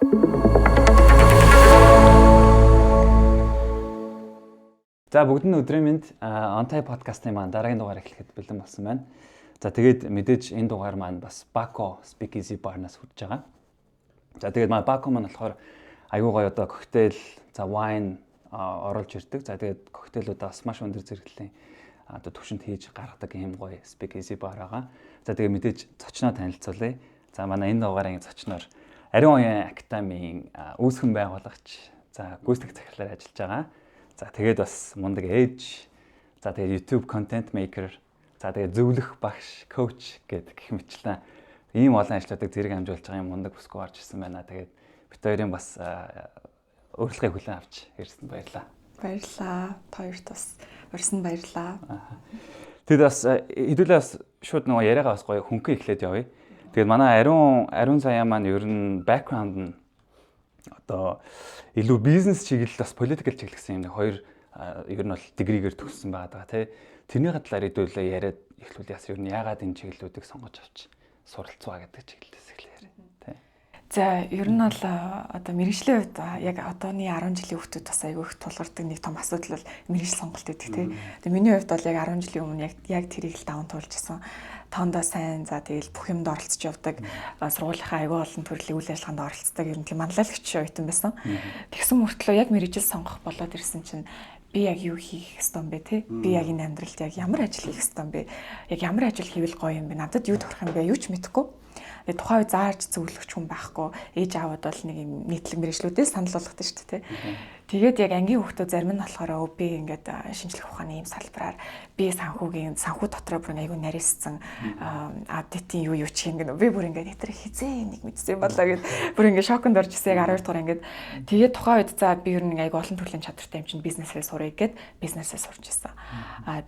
За бүгдэнд өдрийн мэнд Онтай подкастын маань дараагийн дугаар эхлэхэд бэлэн болсон байна. За тэгээд мэдээж энэ дугаар маань бас Baco Speakeasy Bar-наас хүрч байгаа. За тэгээд Baco маань болохоор аюу гай одоо коктейл, за wine оруулж ирдэг. За тэгээд коктейлуудаа бас маш өндөр зэрэглэлийн одоо төвшөнд хийж гаргадаг юм гоё Speakeasy Bar байгаа. За тэгээд мэдээж зочноо танилцуулъя. За манай энэ дугаарын зочноор Ариун уян Академийн үүсгэн байгуулагч, за гүйцэтгэх захирлаар ажиллаж байгаа. За тэгээд бас мундаг ээж, за тэгээд YouTube content maker, за тэгээд зөвлөх багш, коуч гэдэг гэх мэтлэн ийм олон ажлуудыг зэрэг хамжуулж байгаа юм мундаг бүсгүй орж ирсэн байна. Тэгээд бид хоёрын бас урилгыг хүлээн авч ирсэн баярлалаа. Баярлалаа. Та хоёрт бас урьсан баярлалаа. Тэгэд бас хэдүүлээ бас шууд нөгөө яриагаа бас гоё хөнгөн эхлээд явъя. Тэгээд манай Ариун сая маань ер нь background нь одоо илүү бизнес чиглэл бас политикл чиглэл гэсэн юм нэг хоёр ер нь бол дигригээр төгссөн байгаа тий. Тэрний талаар хэдүүлээ яриад эхлүүл яс ер нь яагаад энэ чиглэлүүдийг сонгож авч суралцваа гэдэг чиглэлээс эхлэе тий. За ер нь бол одоо мэргэжлийн хувьд яг одооны 10 жилийн хүүхдүүд бас айгүй их тулгардаг нэг том асуудал бол мэргэжил сонголт гэдэг тий. Тэгээ миний хувьд бол яг 10 жилийн өмнө яг тэрийг л даван туулж исэн. Тоондоо сайн за тэгэл бүх юмд оролцож явдаг, сургуулийнхаа аягүй олон төрлийн үйл ажиллагаанд оролцдог юм тийм манлайлагч оюутан байсан. Тэгсэн мөртлөө яг мэргэжил сонгох болоод ирсэн чинь би яг юу хийх ёстой юм бэ те? Би яг энэ амьдралд яг ямар ажил хийх ёстой юм бэ? Яг ямар ажил хийвэл гоё юм бэ? Надад юу төрөх юм бэ? Юу ч мэдэхгүй. Тэгээ тухайн үе зааж зөвлөгч хүн байхгүй. Ээж аавд бол нэг юм нийтлэг мэргэжлүүдээс санал болгохдаг шүү дээ те. Тэгээд яг ангийн хүүхдүүд зарим нь болохоор би ингээд шинжлэх ухааны ийм салбараар би санхүү дотроо бүр айгүй нарийнсан апдейтийн юу ч ингэ би бүр ингээд хэтэр хизээ нэг мэдсэн болоо гэд бүр ингээд шоконд орж ирсэн яг 12 дугаар ингээд тэгээд тухайн үед за би ер нь айгүй олон төрлийн чадвартай юм чинь бизнесээ сурах гэд бизнесээ сурч ирсэн.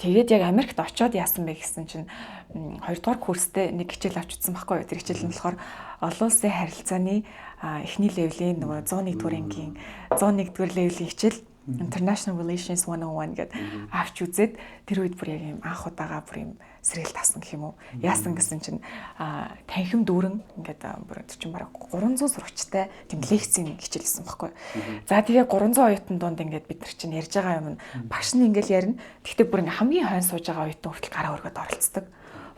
Тэгээд яг Америкт очиод яасан бэ гэсэн чинь 2 дугаар курстэй нэг хичээл авчихсан байхгүй юу. Тэр хичээл нь болохоор олон улсын харилцааны эхний левелийн нөгөө 101 дугаар ангийн 101 дугаар левелийн хичээл International Relations 101 гэдэг авч үзээд тэр үед бүр яг юм анх удаага бүр юм сэргээл тасан гэх юм уу. Яасан гэсэн чинь танхим дүүрэн ингээд бүр чинь бараг 300 сурагчтай тийм лекцийн хичээлсэн байхгүй. За тэгээ 300 оюутан донд ингээд бид нар чинь ярьж байгаа юм нь багш нь ингээд ярина. Гэхдээ бүр ингээд хамгийн хойно сууж байгаа оюутан хүртэл гараа өргөд оролцдог.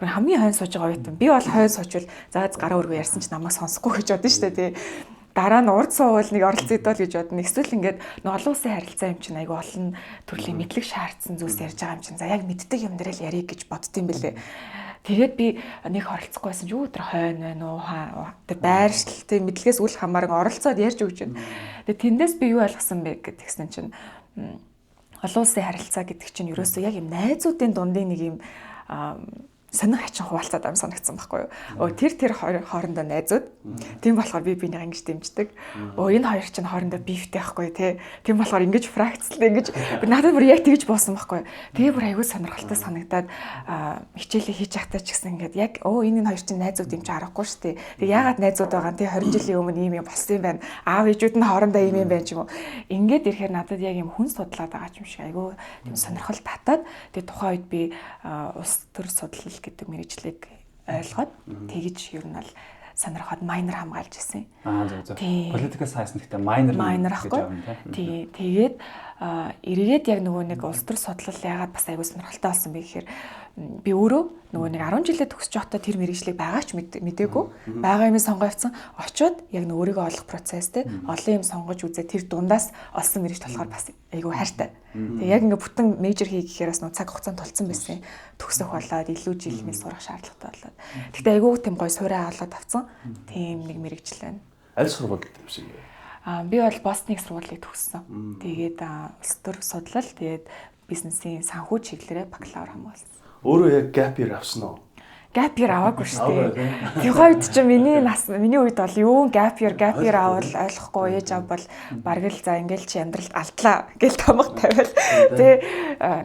Хамгийн хойно сууж байгаа оюутан. Би бол хойно суучвал заа гараа өргөө ярьсан чинь намайг сонсохгүй гэж бодсон шүү дээ тий. Дараа нь урд суувал нэг оролцогдол гэж бодно. Эсвэл ингээд нэг олон улсын харилцаа юм чинь айгүй олон төрлийн мэдлэг шаардсан зүйлс ярьж байгаа юм чинь. За яг мэддэг юм дээр л ярих гэж боддtiin бэлээ. Тэгээд би нэг оролцохгүй байсан ч юу өдр хойно байна уу тэр байршилтэй мэдлэгээс үл хамааран оролцоод ярьж өгч байна. Тэгээд тэндээс би юу ойлгосон бэ гэдгсэн чинь олон улсын харилцаа гэдэг чинь ерөөсөө яг юм найзуудын дундын нэг юм сонин хачин хуваалцаад ам санагдсан байхгүй юу. Тэр хоорондоо найзууд. Тийм болохоор би бинийг ингэж дэмждэг. Энэ хоёр чинь хоорондоо бифтэй байхгүй тий. Тийм болохоор ингэж фракцлээ ингэж надад бүр яг тэгж боосон байхгүй юу. Тэгээ бүр аягүй сонирхолтой санагдаад хичээлээ хийж явахдаа ч гэсэн ингээд яг энэ хоёр чинь найзууд юм чи харахгүй шүү дээ. Тэгээ яагаад найзууд байгаа нь тий 20 жилийн өмнө ийм юм болсон юм байна. Аав ээжүүд нь хоорондоо ийм юм байна ч юм уу. Ингээд ирэхээр надад яг юм хүн судлаад байгаа юм шиг аягүй тийм сонирхол татаад тэгээ тухайн үед би улс төр судлал гэдэг мэргэжлийг ойлгоод тэгж ер нь бол сонирхоод майнер хамгаалж ирсэн. Зөв. Political science гэхдээ майнер ахгүй. Тэгээд эргээд яг нөгөө нэг улс төр судлал яагаад бас аягүй сонирхолтой болсон бэ гэхээр би өөрөө нөгөө нэг 10 жилээ төгсөж явахдаа тэр мэргэжлийг байгаа ч мэдээгүй. Байгаа юм сонгоо явцсан. Очоод яг өөрийгөө олох процесс те олон юм сонгож үзээ тэр дундаас олсон мэргэжл болохоор бас айгүй хайртай. Тэгээ яг ингээ бүтэн мейжер хий гэхээр бас цаг хугацаанд толцсон байсан. Төгсөх болоод илүү жилийн сурах шаардлагатай болоод. Гэхдээ айгүй тийм гой суурай аваад авцсан. Тийм нэг мэргэжил байна. Аль сургуульд төгсөв? Би бол Бостоныг сургуулийг төгссөн. Тэгээд улс төр судлал тэгээд бизнесийн санхүү чиглэлээр бакалавр хамгаалсан. Өөрөө яг gap year авсан уу? Gap year аваагүй шүү дээ. Тэр үед чинь миний үед бол юу gap year авал ойлгохгүй ээж аав бол бараг л за ингээл чи амьдралд алдлаа гэл томог тавиал.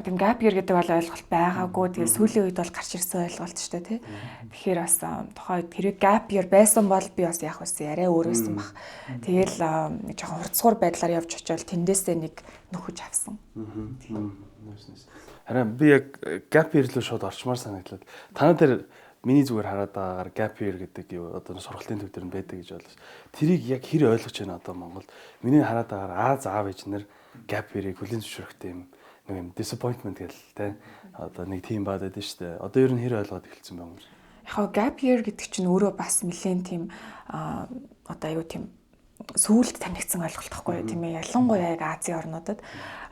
Тийм gap year гэдэг бол ойлголт байгаагүй. Тэгээ сүүлийн үед бол гарч ирсэн ойлголт шүү дээ тий. Тэгэхээр бас тухайн үед тэр gap year байсан бол би бас яах вэ арай өөрөөсөн баг. Тэгэл нэг жоохон хурцгуур байдлаар явж очивол тэндээсээ нэг нөхөж авсан. Харин би яг gap year руу шууд орчмаар санагдлаа. Танаа дээр миний зүгээр хараад байгаагаар gap year гэдэг юу одоо сургалтын төв дээр нь байдаг гэж бодлоо. Тэрийг яг хэр ойлгож байна одоо Монголд. Миний хараад байгаагаар аав ээж нар gap year-ийг хүлээн зөвшөөрөхтэй юм disappointment гэл те. Одоо нэг тийм баад байдаг шүү дээ. Одоо ер нь хэр ойлгоод эхэлсэн байна юм. Яг gap year гэдэг чинь өөрөө бас нэлээд тийм одоо аюу тийм сүүлд танигдсан ойлголт байхгүй тийм ээ. Ялангуяа яг Азийн орнуудад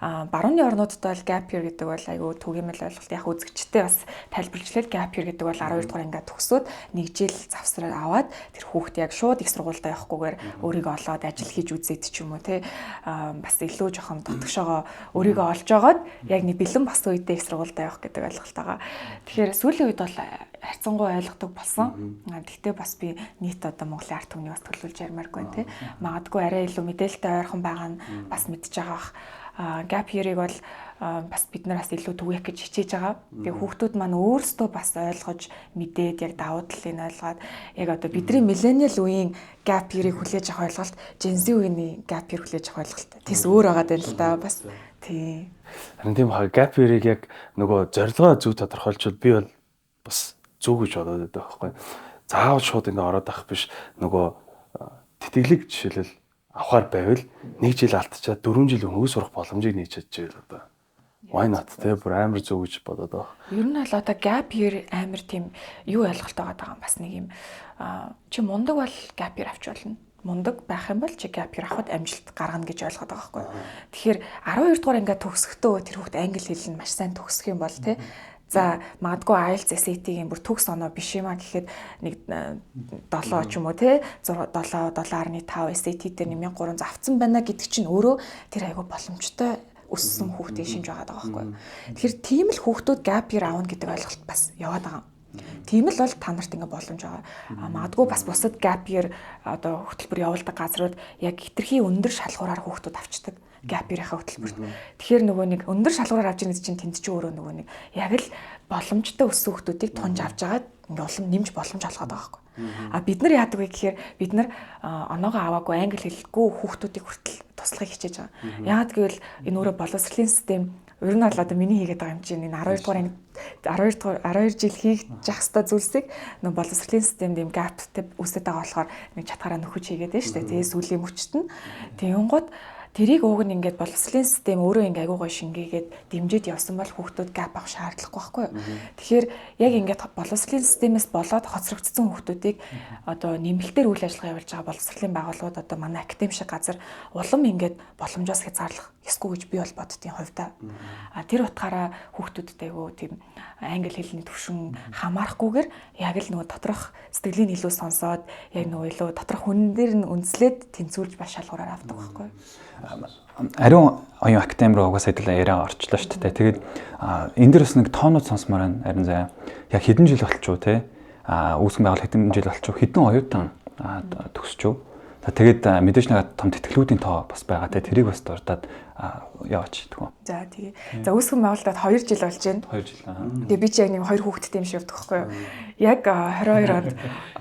барууны орнуудад бол gap year гэдэг бол аюу түгээмэл ойлголт яг үзэгчтэй бас тайлбарлажлаа. Gap year гэдэг бол 12 дугаар ангиа төгсөөд нэг жил завсраа аваад тэр хүүхд яг шууд их сургуультай явахгүйгээр өөрийгөө олоод ажил хийж үзээд ч юм уу те бас илүү жоохон дотгошоогоо өөрийгөө олж агаад яг нэг бэлэн боссон үедээ их сургуультай явах гэдэг ойлголт байгаа. Тэгэхээр сүүлийн үед бол харьцангуй ойлгодог болсон. Гэхдээ бас би нийт одоо Монголын ард түмнийг бас төлөвлөж ярмааргүй те. Магадгүй арай илүү мэдээлэлтэй ойрхон байгаа нь бас мэдж байгаа. Gap year-ыг бол бас бид нараас илүү түгээх гэж хичээж байгаа. Тэгээ хүүхдүүд маань өөрсдөө бас ойлгож мэдээд яг давуу талыг ойлгоод яг одоо бидний millennial үеийн gap year-ыг хүлээж авах ойлголт, Gen Z үеийн gap year хүлээж авах ойлголт тийс өөр байгаа даа л да бас тий. Харин тийм хаа gap year-ыг яг нөгөө зорилгоо зөв тодорхойлчвол би бол бас зөв гэж бодоод байдаг байхгүй. Заавал шууд ингэ ороод авах биш нөгөө тэтгэлэг жишээлбэл авахар байвал 1 жил алдчихад 4 жил өнгөө сурах боломжийг нээж чадчихвэл одоо why not те бүр амар зөв гэж бодоод байгаа. Ер нь бол одоо gap year амар тийм юу ойлголт байгаа юм бас нэг юм чи мундаг бол gap year авч болно. Мундаг байх юм бол чи gap year авахд амжилт гаргана гэж ойлгоод байгаа байхгүй. Тэгэхээр 12 дугаар ангиа төгсөхдөө тэр хүүхд англи хэл нь маш сайн төгсөх юм бол те за магадгүй IELTS SAT-ийн бүр төгс оноо биш юм а гэхэд нэг 7 ч юм уу те 7.5 SAT дээр 1300 авцсан байна гэдэг чинь өөрөө тэр айгүй боломжтой өссөн хүүхдийн шинж байгаа байхгүй. Тэгэхээр тийм л хүүхдүүд gap year аавна гэдэг ойлголт бас яваад байгаа. Тийм л бол та нарт ингээ боломж байгаа. Магадгүй бас бусад gap year одоо хөтөлбөр явуулдаг газрууд яг хитрхи өндөр шалгуураар хүүхдүүд авчдаг. Gap year-ийн хөтөлбөрт. Тэгэхээр нөгөө нэг өндөр шалгуураар авч байгаа чинь тэнд чинь өөрөө нөгөө нэг яг л боломжтой өссөн хүүхдүүдийг тунж авч агаад ингээ улам нэмж боломж олгоод байгаа байхгүй. Бид нар яадаг вэ гэхээр бид нар оноогоо аваагүй англи хэлгүй хүүхдүүдийг хүртэл туслахыг хичээж байгаа. Яагаад гэвэл энэ өөрөө боловсролын систем ер нь бол одоо миний хийгээд байгаа юм чинь энэ 12 жил хийж явах хэвээр зүйлсийг нөгөө боловсролын системд юм gapтэй үүсэж байгаа болохоор нэг чатгаараа нөхөж хийгээд байна шүү дээ. Тэгээ сүүлийн мөчт нь тэгэнгუთ тэрийг уг нь ингээд боловсролын систем өөрөө ингээд айгуу гой шингээгээд дэмжиж явсан бол хүүхдүүд gap авах шаардлагагүй байхгүй юу. Тэгэхээр яг ингээд боловсролын системээс болоод хоцрогдсон хүүхдүүдийг одоо нэмэлтээр үйл ажиллагаа явуулж байгаа боловсролын байгууллагууд одоо манай академи шиг газар улам ингээд боломжоос хязгаарлах ёсгүй гэж би бол боддгийн хувьдаа. Тэр утгаараа хүүхдүүдэд айгуу тийм англи хэлний төвшин хамаарахгүйгээр яг л нөгөө доторх сэтгэлийн илүү сонсоод яг нөгөө илүү доторх хүн дээр нь үндэслээд тэнцвүүлж бас шалгуураар авдаг байхгүй юу. Ариун оюун академи руу угаасаа хэдүүлээ яриа орчлоо шүү дээ. Тэгээд энэ дээрс нэг тоонууд сонсмоор байна. Харин заяа яг хэдэн жил болчихоо те үүсгэн байгуулалт хэдэн жил болчихоо хэдэн оюутан төгсчөө. Тэгээд мэдээж нэг том тэтгэлгүүдийн тоо бас байгаа те тэрийг бас дурдаад яваач тэгвэл. За тэгээ. За үүсгэн байгуулалтад 2 жил болж байна. 2 жил. Тэгээ би ч яг нэг 2 хүүхэдтэй юм шиг явдаг байхгүй юу. Яг 22 онд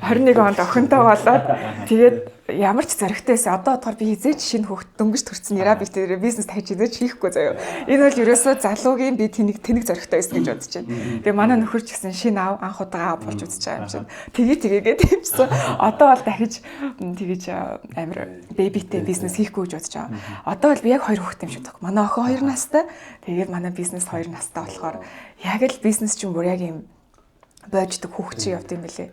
21 онд охинтой болоод тэгээд ямар ч зоригтой байсан. Одоо бодохоор би хизээч шинэ хүүхэд дөнгөж төрсэн нэраа би тэр бизнес тавьж идэж хийхгүй заяа. Энэ бол ерөөсөө залуугийн би тэнэг зоригтой байсан гэж бодож байна. Тэгээ манай нөхөр ч гэсэн шинэ анх удаа болж үзэж байгаа юм шиг. Тэгээд тавьчихсан. Одоо бол дахиж тэгэж амир бэбитэй бизнес хийхгүй гэж бодож байгаа. Одоо бол би яг 2 хүүхэдтэй юм шиг байна. Манай охин 2 настай. Тэгээд манай бизнес 2 настай болохоор яг л бизнес чинь бүр яг юм боождог хүүхэд шиг явд юм бэлээ.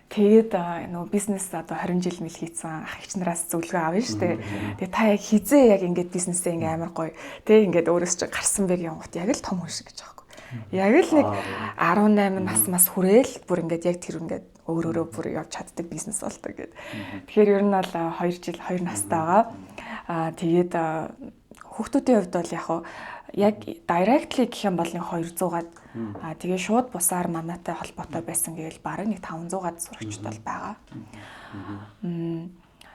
Тэгээд нөгөө бизнес одоо 20 жил мэл хийцэн ах эгч нараас зөвлөгөө авна шүү дээ. Тэгээд та яг хизээ яг ингээд бизнесээ ингээ амар гоё. Тэг ингээд өөрөөс чи гарсан байг юм гот яг л том хүн шиг гэж аахгүй. Яг л нэг 18 нас хүрээл бүр ингээд яг тэр ингээд өөрөөрөө бүр явж чаддаг бизнес болдог гэдэг. Тэгэхээр ер нь бол 2 жил 2 настай байгаа. Тэгээд хүүхдүүдийн хувьд бол яг directly гэх юм бол 200-аад тэгээ шууд бусаар манайтай холбоотой байсан гэвэл бараг нэг 500-аад сурагчд бол байгаа.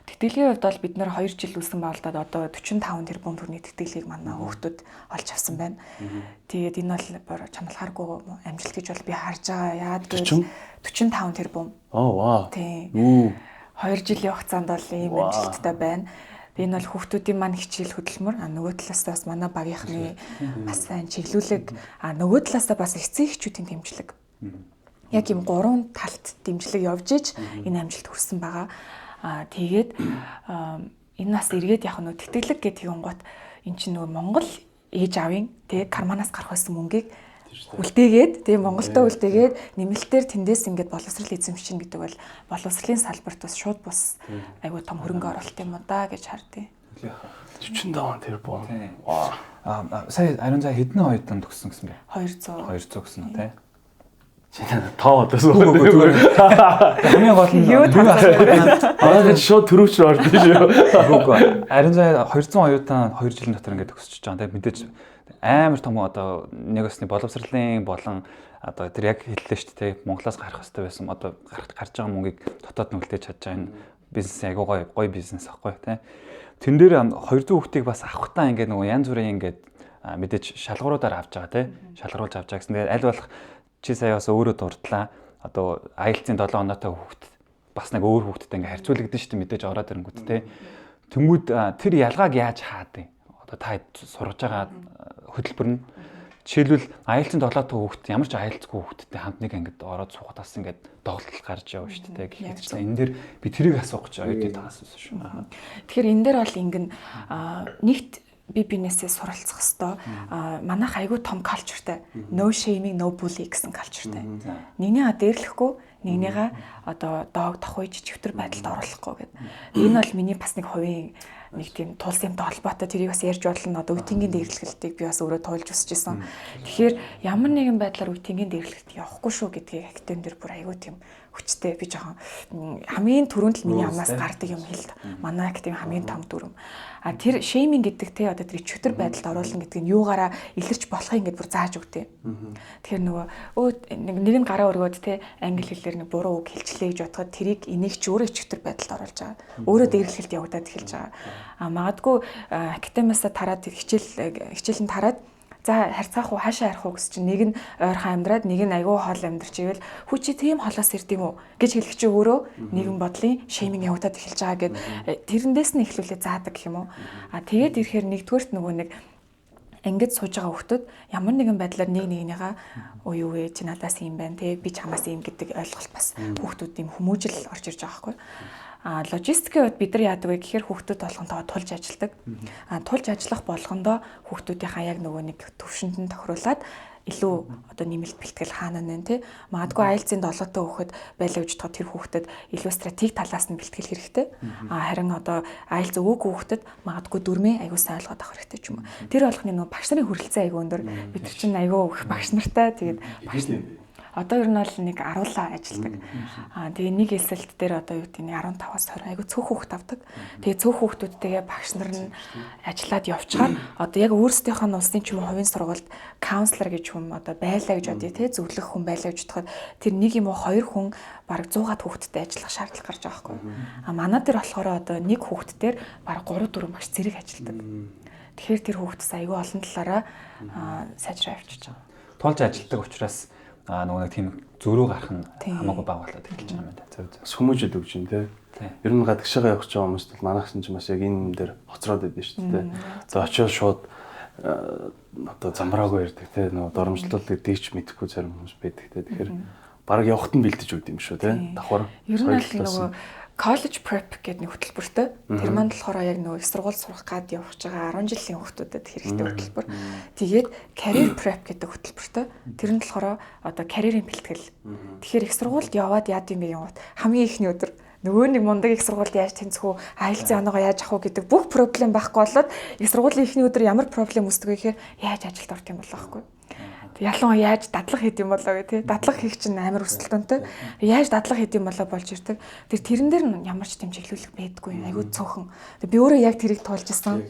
Тэтгэлгийн хувьд бол бид нэр 2 жил үүсгэн байгуулалтад одоо 45 тэрбум төгрөгийн тэтгэлгийг манай хүүхдүүд олж авсан байна. Тэгээд энэ бол чаналхааргүй амжилт гэж бол би харж байгаа. Яагаад гэвэл 45 тэрбум. Вау. Тийм. 2 жилийн хугацаанд бол ийм амжилттай байна. Энэ бол хүүхдүүдийн маань хичээл хөдөлмөр нөгөө талаасаа бас манай багийнхны бас сайн чиглүүлэг нөгөө талаасаа бас эцсийн эхчүүдийн дэмжлэг Яг юм гурван талт дэмжлэг явж иж энэ амжилт хүрсэн байгаа. Тэгээд энэ нас эргээд яг нөө тэтгэлэг гэдэг юм гот эн чинь нөгөө Монгол ээж аавын тэг карманаас гарах байсан мөнгийг үлдээгээд тэгээ Монголдөө үлдээгээд нэмэлтээр тэндээс ингээд боловсрал эзэмшин гэдэг бол боловсролын салбарт бас шууд бус айгүй том хөрөнгө оруулалт юм уу да гэж хардیں۔ 47 тэр боо. Сая ариун цай хэдэн оюутан төгссөн гэсэн бэ? 200 гэсэн үү те? Чи тоо одоос хамгийн гол нь юу тэгээд шууд төрөвч ордоо шүү. Ариун цай 200 оюутан 2 жилийн дотор ингээд төгсөж байгаа. Тэгээд мэдээж амар том одоо нэг өсний боловсролын болон одоо тэр яг хэллээ шүү дээ. Монголоос гарах хэрэгтэй байсан. Одоо гарч байгаа мөнгийг дотоод нь үлдээж чадж байгаа энэ бизнес айгуу гоё бизнес аахгүй те. Тэн дээр 200 хүүхдийг бас авахтаа ингээд нөгөө янз бүрийн ингээд мэдээж шалгууруудаар авч байгаа те. Шалгаруулж авч байгаа гэсэн. Тэгээд аль болох чи сая бас өөрөө дурдлаа. Одоо IELTS-ийн 7 оноотой хүүхд бас нэг өөр хүүхдтэй ингээд харьцуулагдсан шүү дээ мэдээж ороод ирэнгүүт те. Тэнгүүд тэр ялгааг яаж хаадаг? Одоо та сурж байгаа хөтөлбөр нь жишээлбэл IELTS-ийн 7 дахь хүүхд ямар ч IELTS-гүй хүүхдтэй хамт нэг ангид ороод суугаад бас ингээд доголдол гарч явна шүү дээ. Гэхдээ чинь энэ дээр би тэрийг асуух гэж оюутны таас байсан шүү. Тэгэхээр энэ дээр бол ингэн нэгт бинээсээ суралцах хэвээр манайх айгүй том калчуртай no shaming no bully гэсэн калчуртай. Нэгнийгээ дээрлэхгүй нэгнийгээ одоо доог тохойж чивтэр байдалд оруулахгүй гэдэг. Энэ бол миний бас нэг хувийн нэг тийм тулс юмтай холбоотой тэрийг бас ярьж болно. Одоо үтингийн дээрлэхэлтийг би бас өөрөө тойлж өсөж исэн. Тэгэхээр ямар нэгэн байдлаар үтингийн дээрлэхэлт явахгүй шүү гэдгийг актен дээр бүр айгүй тийм хүчтэй би жоохон хамгийн түрүүнд л миний амнаас гардаг юм хэл. Манай актив хамгийн том дүрм. Тэр шейминг гэдэг те одоо тэр ичвтер байдалд оруулна гэдэг нь юугаараа илэрч болохыг ингээд бүр зааж өгдөө. Тэгэхээр нөгөө нэг нь гараа өргөөд те англи хэлээр нэг буруу үг хэлчлээ гэж бодоход тэрийг энийг ч өөрөө ичвтер байдалд оруулж байгаа. Өөрөө дээрлэхэлт явагдаад эхэлж байгаа. Магадгүй академиасаа тараад хичээлэн тараад за харьцаах уу хаашаа харих уу гэсэн чинь нэг нь ойрхон амьдраад нэг нь айгүй хоол амьдрч ивэл хүү чи тийм холоос ирдэм үү гэж хэлэх чи өөрөө нэгэн бодлын шейминг явагдаад эхэлж байгаа гэд тэрэндээс нь эхлүүлээ заадаг гэх юм уу. Тэгээд ирэхээр нэгдүгээрт нөгөө нэг ингээд сууж байгаа хүмүүс ямар нэгэн байдлаар нэг нэгнийгаа өө юу вэ чи надаас юм байна те би чамаас юм гэдэг ойлголт бас хүүхдүүд юм хүмүүжил орж ирж байгаа байхгүй. Логистикийн үед бид нар яадаг вэ гэхээр хүүхдүүд болгонтойгоо тулж ажилладаг. Тулж ажиллах болгондоо хүүхдүүдийнхаа яг нөгөө нэг төвшөнд нь тохируулаад илүү одоо нэмэлт бэлтгэл хаана нэ те магадгүй IELTS-ийн 7 тоо хүүхэд байлаа гэж бодоход тэр хүүхдэд илүү стратеги талаас нь бэлтгэл хэрэгтэй. Харин одоо IELTS өвөөгүй хүүхдэд магадгүй дөрмийн аягүй сайн ойлгоод авах хэрэгтэй ч юм уу. Тэр болгоны нөгөө багш нарын хүрэлцэн аягүй өндөр бид нар чинь аягүй их багш нартай тэгээд багш одоо ер нь бол нэг 10-аа ажилладаг. Тэгээ нэг элсэлт дээр одоо юу гэдэг нь 15-аас 20 айгу цөөх хүүхд авдаг. Тэгээ цөөх хүүхдүүдтэйгээ багш нар нь ажиллаад явчихаар одоо яг өөрсдийнхөө нь улсын ч юм уу хувийн сургуульд каунслер гэж хүн одоо байлаа гэж бодъё те зөвлөх хүн байлаа гэж бодоход тэр нэг юм уу хоёр хүн бараг 100-аад хүүхдтэй ажиллах шаардлага гарч байгаа хгүй. Манай дээр болохоор одоо нэг хүүхд дээр бараг 3-4 багш зэрэг ажилладаг. Тэгэхээр тэр хүүхдээс айгу олон талаараа сайжраа авчиж байгаа. Тулж ажилладаг учраас нөгөө нэг тийм зөрүү гарах нь хамаагүй бага болоод эхэлж байгаа юм байна. Хүмүүжил өгч юм те. Ер нь гадагшаага явах гэж байгаа хүмүүст бол манайх чинь бас яг энэ юм дээр хоцроод байдаг шүү дээ. Одоо очиод шууд одоо замраагүй ярддаг те. Нөгөө доромжлолыг дийч мэдэхгүй зарим хүмүүс байдаг те. Тэгэхээр бараг явахт нь бэлдэж өгд юм шүү те. Давхар. Ер нь л нөгөө college prep гэдэг нэг хөтөлбөртэй. Тэр маань болохоор яг нөгөө их сургууль сурах гад явах гэж байгаа 10 жилийн хүүхдүүдэд хэрэгтэй хөтөлбөр. Тэгээд career prep гэдэг хөтөлбөртэй. Тэр нь болохоор одоо карьерийн бэлтгэл. Тэгэхээр их сургуульд яваад яад юм бэ юм бот хамгийн ихний өдөр нөгөө нэг мундаг их сургуульд яаж тэнцэх үү, IELTS оноогоо яаж авах уу гэдэг бүх проблем байхгүй болоод их сургуулийн ихний өдөр ямар проблем үүсдэг вэ гэхээр яаж ажилд орох юм бол байхгүй. Ялангуяа яаж дадлага хийх юм болоо гэх тээ. Дадлага хийх чинь амар өрсөлдөөнтэй. Яаж дадлага хийх юм болоо болж ирдэг. Тэрэн дээр нь ямар ч тэмцэглүүлэг байдгүй. Айгуу цөөхөн. Би өөрөө яг тэрийг туулж исэн.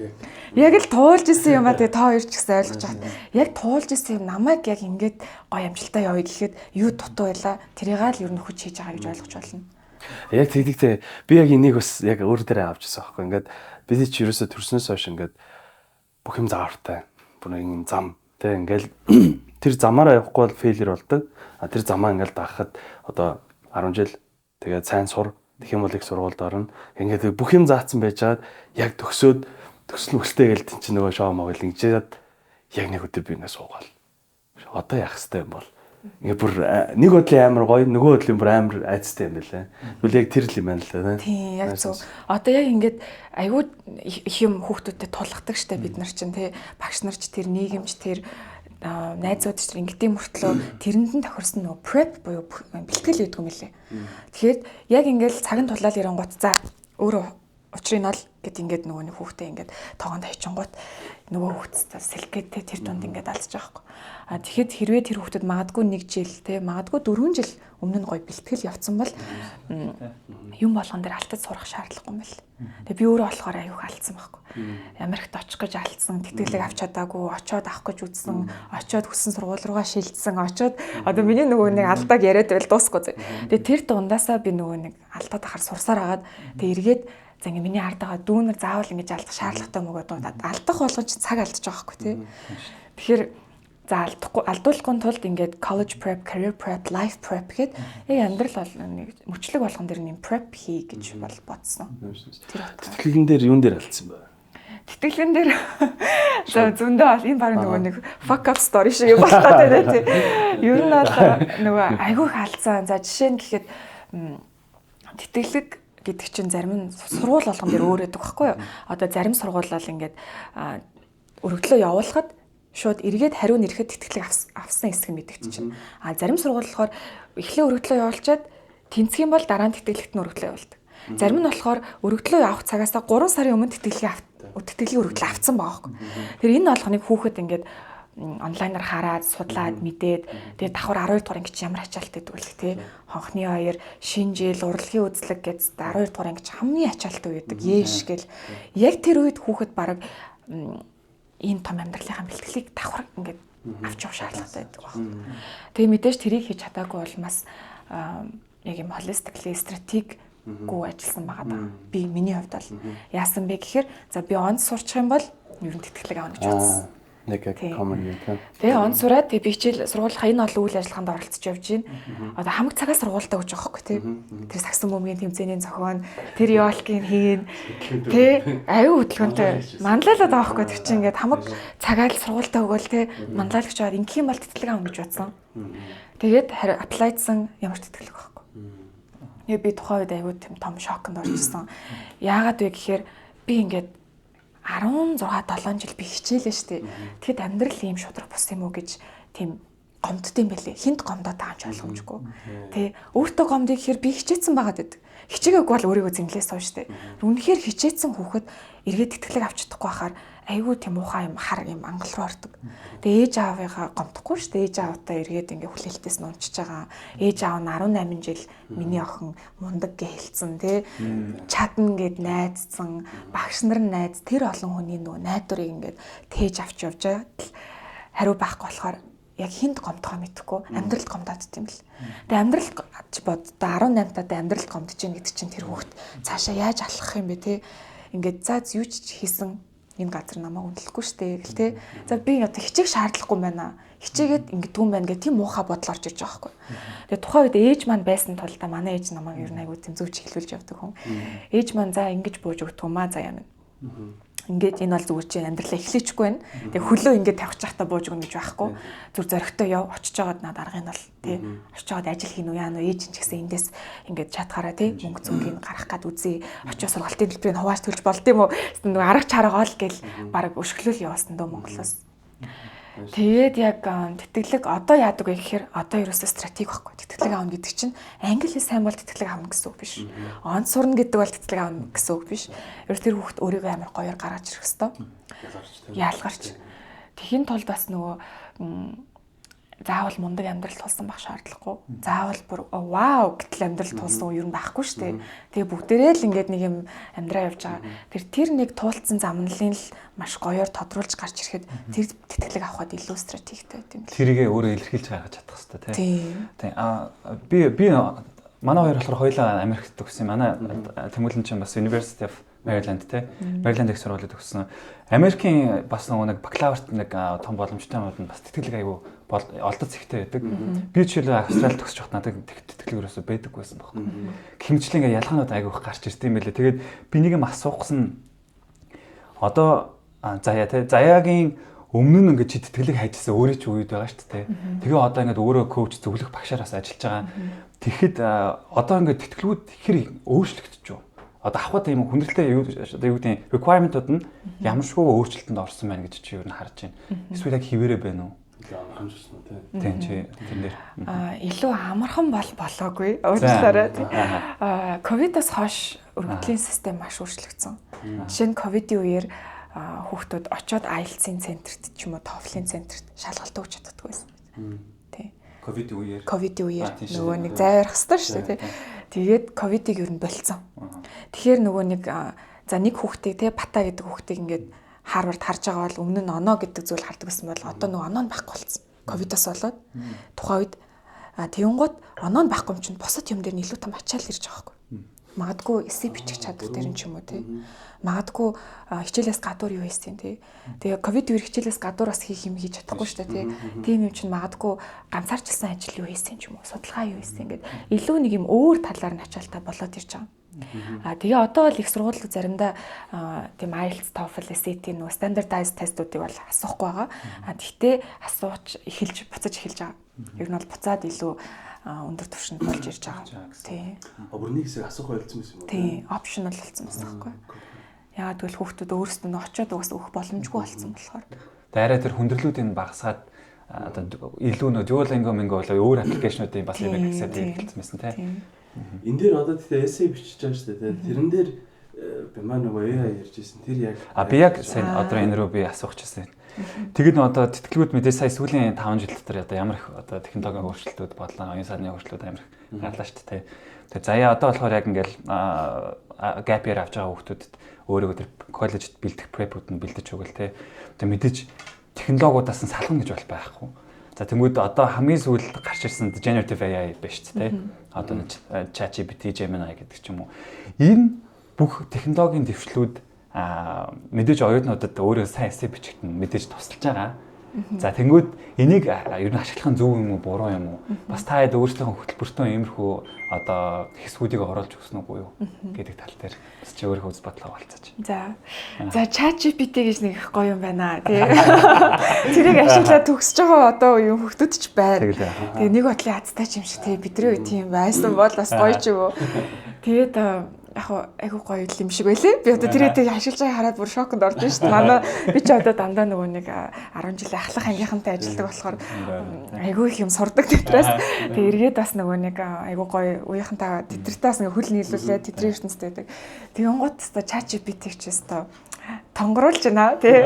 Яг л туулж исэн юм а тэгээ та хоёр ч гэсэн ойлгож байгаа. Яг туулж исэн юм намайг яг ингээд гоё амжилтаа явъя гэхэд юу дутуу байла. Тэрийг л ер нь хүч хийж байгаа гэж ойлгож байна. Яг тэгдэгтэй би яг энийг бас яг өөр дээрээ авч ирсэн байхгүй. Ингээд бид чи ерөөсө төрснөөс хойш ингээд бүх юм заавартай. Бүр нэг зам тэ ингээл тэр замаараа явахгүй бол фейлер болдог. Тэр замаа ингээл дагахад одоо 10 жил тэгээд сайн сур тэгэх юм бол их сургуульд орно. Ингээд бүх юм заацсан байжгаад яг төсөл мөстэй гээл чинь нөгөө шоу моогл ингэжээд яг нэг өдөр би ингээ суугаал. Одоо яах хэвтэй юм бол ингээ бүр нэг бодлын амар гоё, нөгөө бодлын бүр амар айцтай юм байлаа. Тэгвэл яг тэр л юм байна л да. Тийм яг зөв. Одоо яг ингээд айгүй их юм хүүхдүүдэд тулгадаг штэ бид нар чинь тий багш нар ч тэр нийгэмч тэр найзууд ч ингэдэм мөртлөө тэрэнд нь тохирсон нөгөө prep буюу бэлтгэл гэдэг юм лээ. Тэгэхээр яг ингээд цагийн тулаал ирэнгуут за өөрөө учрыг нь ол гэд ингээд нөгөө нэг хүүхдээ ингээд тоогонд хайчингууд нөгөө хүүхдтэй сэлгээд тэр дунд ингээд алцж байгаа хгүй. А тэгэхэд хэрвээ тэр хүүхдэд магадгүй 1 жил те магадгүй 4 жил өмнө нь гоё бэлтгэл явцсан бол юм болгон дээр алтад сурах шаардлагагүй юм байл. Тэгээ би өөрөө болохоор аюух алдсан байхгүй. Америкт очих гэж алдсан, тэтгэлэг авч чадаагүй, очиод авах гэж үзсэн, очиод хүссэн сургууль руугаа шилжсэн, очиод одоо миний нөгөө нэг алдааг яриад байл дуусахгүй. Тэгээ тэр дундаасаа би нөгөө нэг алдаад ахаар сурсаар агаад тэгээ эргээд за ингээ миний ард байгаа дүүнер заавал ингэж алдах шаардлагатай мөгөөд алдах болгон ч цаг алдчих байгаа хгүй тий. Тэгэхээр за алдуулахгүй тулд ингээд college prep, career prep, life prep гэхэд яг амьдрал бол нэг мөчлөг болгон дэр нэм prep хий гэж бол бодсон. Тэтгэлгэн дээр юун дээр алдсан бэ? Тэтгэлгэн дээр за зөндөө бол энэ баг нөгөө нэг fuck up story шиг болох гэдэг тий. Ер нь бол нөгөө айгүй их алдсан. За жишээ нь гэхэд тэтгэлэг гэдэг чинь зарим нь сургууль болгон дээр өөр өгдөг байхгүй юу? Одоо зарим сургууль бол ингээд өргөдлөө явуулахад шууд эргээд хариу нэрэхэд тэтгэлэг авсан хэсэг мэдэгч чинь. А зарим сургууль болохоор эхлээ өргөдлөө явуулчаад тэнцэх юм бол дараа нь тэтгэлэгт нь өргөдлөө явуулдаг. Зарим нь болохоор өргөдлөө явах цагаас 3 сарын өмнө тэтгэлгийн өргөдлөө авсан байгаа байхгүй. Тэр энэ болгоныг хүүхэд ингээд онлайнаар хараад судлаад мэдээд тэгээд давхар 12 дугаар ангич ямар ачаалттай дүүлэх те хонхны хоёр шинэ жил урлагийн үзлэг гэж 12 дугаар ангич хамгийн ачаалттай байдаг яэш гэл яг тэр үед хүүхэд бараг ийм том амьдралынхаа бэлтгэлийг давхар ингээд авч явах шаардлагатай байдаг байна. Тэгээ мэдээж тэрийг хийж чадаагүй бол бас яг юм holistically стратеггүй ажилласан байгаа даа. Би миний хувьд бол яасан бэ гэхээр за би онд сурчих юм бол ер нь тэтгэлэг авах гэж бодсон. Нэг common юм тийм. Тэгээ он сураад тэгээ би хичээл сургуулийнхаа энэ олон үйл ажиллагаанд оролцож явж байна. Одоо хамаг цагаас сургуультай өгч байгаа байхгүй тийм. Тэр сагсан бөмбөгийн тэмцээний зохион, тэр ёолкийн хийн тий аюу хөдөлгөөнтэй манлайлаад байгаа байхгүй тэр чинь ингээд хамаг цагаал сургуультай өгөөл тий манлайлагч аваад ингэх юм бол тэтгэлэг авах гэж бодсон. Тэгээд аплайдсан ямар тэтгэлэг байхгүй. Тэгээ би тухайн үед аюу тийм том шоконд орчихсон. Яагаад вэ гэхээр би ингээд 16-7 жил би хичээлээ штэ. Тэгэхэд амьдрал ийм шудраг бус юм уу гэж тийм гомддсон байлээ. Хинт гомдоод таамж ойлгомжгүй. Тэ өөртөө гомдё гэхээр би хичээсэн байгаад байдаг. Хичээгээгүй бол өөрийгөө зинглээс сууж штэ. Үнэхээр хичээсэн хүүхэд эргээд тэтгэлэг авч чадахгүй байхаар айгүй тийм уухай юм хар юм ангал руу ордог. Тэгээ ээж аавыгаа гомдохгүй штэ. Ээж аавтаа эргээд ингээ хүлээлтээс нь унчиж байгаа. Ээж аав нь 18 жил миний охин мундаг гэж хэлсэн тий. Чадна гэд найзсан, багш нар нь найз тэр олон хүний нөгөө найдварыг ингээд тээж авч явж байгаа. Хариу байхгүй болохоор яг хинт гомдохоо мэдэхгүй амьдралд гомдоод тийм л. Тэгээ амьдрал боддоо 18 таад амьдралд гомдож ийн гэдэг чинь тэр хүүхд цаашаа яаж алхах юм бэ тий. Ингээд за юу ч хийсэн энэ газар намайг үнэлэхгүй штэ гэл те. За би одоо хичээх шаардлагагүй байна. Хичээгээд ингэдэггүй юм байна гэх тийм муухай бодол орж иж байгаа байхгүй. Тэгээ тухайн үед ээж маань байсан тул та манай ээж намайг ер нь айгуу тийм зөв чиглүүлж явдаг хүн. Ээж маань за ингэж бууж өгдөг юм аа заяа минь. Ингээд энэ бол зүгээр чи амьдралаа эхлэхгүй байна. Тэгээ хөлөө ингээд тавьчих чахта бууж өгнө гэж байхгүй. Зүр зөрөгтэй яв очиж жагаад над аргын бол тий. Очиж жагаад ажил хийнү яа нөө ээж ч гэсэн эндээс ингээд чадхаараа тий мөнгө зүнгийг гарах гад үзье. Очиж сургалтын төлбөрийг хувааж төлж болд юм уу? Нөгөө арга чаргаа ол гэл баг өшгөлөл явуулсан дөө Монголоос. Тэгээд яг тэтгэлэг одоо яадаг вэ гэхээр одоо ерөөсөө стратеги байхгүй. Тэтгэлэг аавна гэдэг чинь англи хэл сайн бол тэтгэлэг аавна гэсэн үг биш. Он сурна гэдэг бол тэтгэлэг аавна гэсэн үг биш. Ерөөс тэр хүүхд өөрийгөө амар гоёор гаргаж ирэх хэвээр. Яалгарч. Тэхийн тулд бас нөгөө заавал мундаг амьдрал тулсан байх шаардлагагүй. Заавал бүр вау гэтэл амьдрал тулсан уу ер нь байхгүй шүү дээ. Тэгээ бүгдээрээ л ингээд нэг юм амьдраа явж байгаа. Тэр нэг туулцсан замналын л маш гоёор тодруулж гарч ирэхэд тэр тэтгэлэг авахд илүү стратегтэй байт юм л. Тэрийгээ өөрөө илэрхийлж гаргаж чадах хэрэгтэй тийм. Би манай хоёр болохоор хоёулаа Америкт төгссөн. Манай Тэмүүлэн чинь бас University of Maryland те. Maryland их сургуулиуд төгссөн. Америкийн бас нэг бакалаврт нэг том боломжтой юмуд нь бас тэтгэлэг аягүй олдоц ихтэй байдаг. Би жишээлбэл Австрали төгсөж байхад надад тэтгэлэг ерөөсөй байдаггүйсэн байхгүй. Хэмжлэн ингээ ялгаанууд аягүй их гарч ирсэн юм байлээ. Тэгээд би нэг юм асуусан. Одоо заяа те. Заяагийн өмнө нь ингээд чи тэтгэлэг хайжсан өөрөө ч үед байгаа шүү дээ. Тэгээ одоо ингээд өөрөө коуч зөвлөх багшаараас ажиллаж байгаа. Тэгэхэд одоо ингээд тэтгэлгүүд хэр өөрчлөгдөж байна. Одоо авах тийм хүндрэлтэй юу гэдэг requirement-ууд нь ямаршгүй өөрчлөлтөнд орсон байна гэж чи юу н харж байна. Эсвэл яг хിവэрэ байна уу? Амархамжсан уу тийм чи тэрнэр илүү амархан болоогүй уучлаарай тий. Ковидос хойш өргөдлийн систем маш өөрчлөгдсөн. Жишээ нь ковидын үеэр хүүхдүүд очиод IELTS-ийн центрт ч юм уу TOEFL-ийн центрт шалгалт өгч чаддаг байсан. Тий. ковидын үеэр нөгөө нэг зайрах хэрэгтэй шүү дээ тий. Тэгээд ковидыг ер нь болцсон. Тэгэхээр нөгөө нэг за нэг хүүхдийг тий бата гэдэг хүүхдийг ингээд Харвард харж байгаа бол өмнө нь оноо гэдэг зүйл хардаг байсан бол одоо нөгөө оноо нь байхгүй болсон. Ковидос болоод тухайн үед тэгэнгუთ оноо нь байхгүй юм чинь бусад юм дээр нь илүү том ачаал ирж байгаа байхгүй. Магадгүй эссе бичих чадвар дээр нь ч юм уу тий. Магадгүй хичээлээс гадуур юу хийсэн тий. Тэгээ ковид үеэр хичээлээс гадуур бас хийх юм хийж чадахгүй шүү дээ тий. Тийм юм чинь магадгүй ганцаарчилсан ажил юу хийсэн ч юм уу, судалгаа юу хийсэн ингээд илүү нэг юм өөр талаар нь ачаалтай болоод ирж байгаа. Тэгээ одоо л их сургуулиуд заримдаа тийм IELTS, TOEFL, SAT нөө standardized тестүүдийг бол асуухгүй байгаа. Гэхдээ асууж буцаж эхэлж байгаа. Ер нь бол буцаад илүү өндөр түвшинд болж ирж байгаа. Тий. Бүр нэг хэсэг асуух байлцсан байсан юм уу? Тий, optional болсон байсан байхгүй. Яагаад гэвэл хүүхдүүд өөрсдөө нь очиод угсаа өгөх боломжгүй болсон болохоор. Арай тэр хүндрэлүүдийг багасгаад одоо илүү нөө Duolingo болоо өөр аппликейшнуудын бас юм гэсээд хэлсэн байсан тий. Энд дээр одоо тэгээ эссе бичиж байгаа шүү дээ. Тэрэн дээр би маа нөгөө AI ярьж ирсэн. Тэр яг би яг сайн одоо энэ рүү би асуух гэсэн. Тэгэд одоо тэтгэлгүүд мэдээ сая сүүлийн 5 жил дотор одоо ямар их одоо технологийн өөрчлөлтүүд бодлоо, оюун санааны өөрчлөлтүүд амар их гарлаа шүү дээ. Тэгээ заяа одоо болохоор яг ингээл gap year авч байгаа хүүхдүүдэд өөрийгөө тэр коллежид бэлдэх prep-ууд нь бэлдэж өгөл те. Тэгээ мэдээж технологиудаас нь салхна гэж бол байхгүй. За тэнгууд одоо хамгийн сүүлд гарч ирсэн generative AI байна шүү дээ. Одоо ChatGPT, Gemini гэдэг ч юм уу. Энэ бүх технологийн дэвшлүүд мэдээж оюутнуудад өөрөө сайн эссе бичихт нь мэдээж тусалж байгаа. За тэнгууд энийг ер нь ашиглах нь зөв юм уу, буруу юм уу? Бас та хэд өөрсдийнхөө хөтөлбөртөө иймэрхүү одоо хэсгүүдийг оруулж өгсөн үгүй юу гэдэг тал дээр бас чи өөрийнхөө үз бодлого болцооч. За ChatGPT гэж нэг их гоё юм байна тий. Тэрийг ашиглаад төгсөж байгаа одоо үеийн хүүхдүүд ч байна. Тэгээ нэг бодлын хацтай ч юм шиг тий бидний үе тийм байсан бол бас гоё ч юм уу. Тэгээд яг айгуу гоё юм шиг байлээ. Би одоо тэрийг ашиглаж байгааг хараад бүр шоконд орж шүү дээ. Манай би ч одоо дандаа нөгөө нэг 10 жилийн ахлах ангийнхантай ажилладаг болохоор айгуу их юм сурдаг тэтрээс. Тэгээ эргээд бас нөгөө нэг айгуу гоё үеийнхэнтэй тэтртээс ингээ хөл нийлүүлээ тэтрийн ертөнцтэй байдаг. Тэгэн гот та ChatGPT ч өстой тонгоруулж байна тий.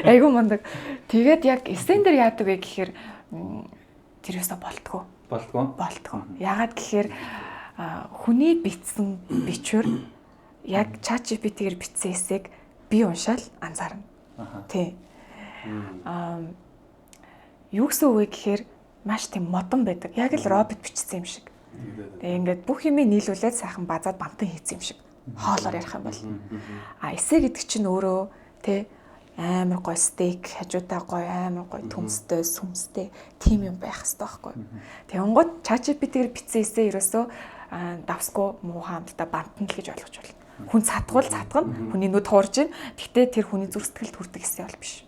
Айгуу мундаг. Тэгээд яг эссен дээр яадаг вэ гэхээр тэр өстой болтгоо. Яагаад гэхээр хүний бичсэн бичвэр яг ChatGPT-гээр бичсэн эссэг би уншаал анзаарна. Тий. Юу гэсэн үг вэ гэхээр маш тийм модон байдаг. Яг л робот бичсэн юм шиг. Тэгээ ингээд бүх юмыг нийлүүлээд сайхан базаад бамтан хийсэн юм шиг. Хоолоор ярих юм бол. Эссе гэдэг чинь өөрөө тий амар гоё стейк, хажуудаа гоё амар гоё төмстэй, сүмстэй тийм юм байх хэрэгтэй байхгүй. Тэгэнгუთ ChatGPT-гээр бичсэн эссе ерөөсөө давсгүй муухай хамтдаа бантна л гэж ойлгож байна. Хүн цатгана, хүний нүд хуурж байна. Гэхдээ тэр хүний зүрх сэтгэлд хүрдэг эссе бол биш.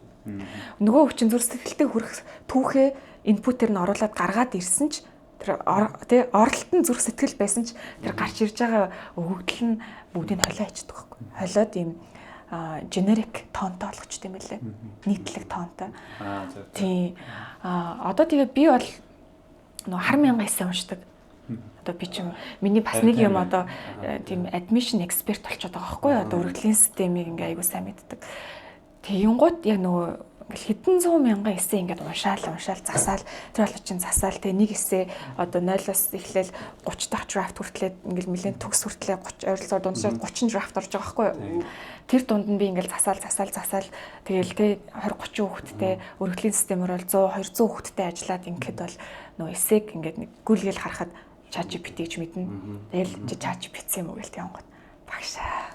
Нөгөө хүчин зүрх сэтгэлтэй хүрэх түүхээ инпутээр нь оруулаад гаргаад ирсэн ч тэр оролтон зүрх сэтгэл байсан ч тэр гарч ирж байгаа өгөгдөл нь бүгдийг холио ичдэг байхгүй. Холиод ийм generic тоонтой болгочтой юм лээ. Нийтлэг тоонтой. Тийм. Одоо тэгээ би бол нөгөө хар мянган эссе уншдаг. Одоо би ч миний бас нэг юм одоо тийм admission expert болчиход байгаа байхгүй юу? Одоо өргөдлийн системийг ингээ айгуу сайн мэддэг. Тэгэнгუთ яг нөгөө хэдэн 100 мянган эссе ингээд уншаал засаал тэр бол чинь засаал тэгээ нэг эссе одоо 0-оос эхлээл 30 дахь драфт хүртлээд ингээл нэлээд төгс хүртлээ 30 ойролцоогоор дундсаад 30 драфт орж байгаа байхгүй юу? Тэр дунд нь би ингээл засаал тэгээл тэ 20 30 хүүхэдтэй өргөдлийн системээр бол 100 200 хүүхэдтэй ажиллаад ингээд бол нөгөө эссег ингээд нэг гүйлгээл харахад ChatGPT гэж мэднэ. Тэгэл ChatGPT юм уу гээл тэнгууд багшаа.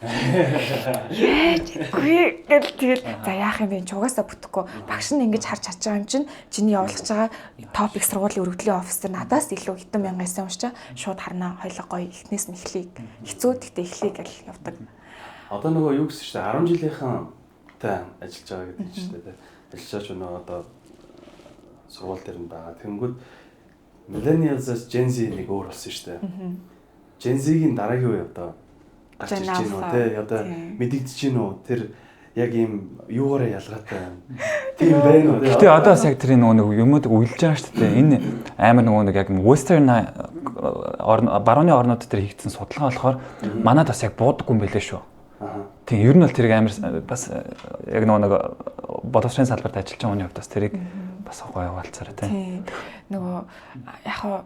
Тэгэл за яах юм бэ? Чугаасаа бүтэхгүй. Багш нь ингэж харж чадж байгаа юм чинь чиний явуулж байгаа топик сургуулийн өргөдлийн офицер надаас илүү хэдэн мянган эссе уншчаа шууд харнаа хоёлоо гоё ихнээс нь эхлэе. Хэцүү гэхдээ эхлэе гэж явдаг. Одоо нөгөө юу гэсэн чинь 10 жилийнхэн та ажиллаж байгаа гэдэг чинь шүү дээ. ажиллаж байна одоо сургууль дээр нь байгаа. Тэнгүүд millennials-аас Gen Z нэг өөр болсон шүү дээ. Gen Z-ийн дараагийн үе одоо гарч ирж байна уу те одоо мэдэгдэж байна уу тэр яг ийм юугаараа ялгаатай байна. Тийм байна уу. Гэтэ одоо бас яг тэр нэг юмуд уйлж байгаа шүү дээ. Энэ амар нэг яг western барууны орнууд дээр хийгдсэн судалгаа болохоор манайд бас яг буудаггүй юм байлээ шүү. Тийм ер нь бол тэрийг амар бас яг нэг боловсрын салбарт ажиллаж байгаа хүний хувьд бас тэрийг бас гоё хуваалцаарай тийм. Нөгөө яг хаа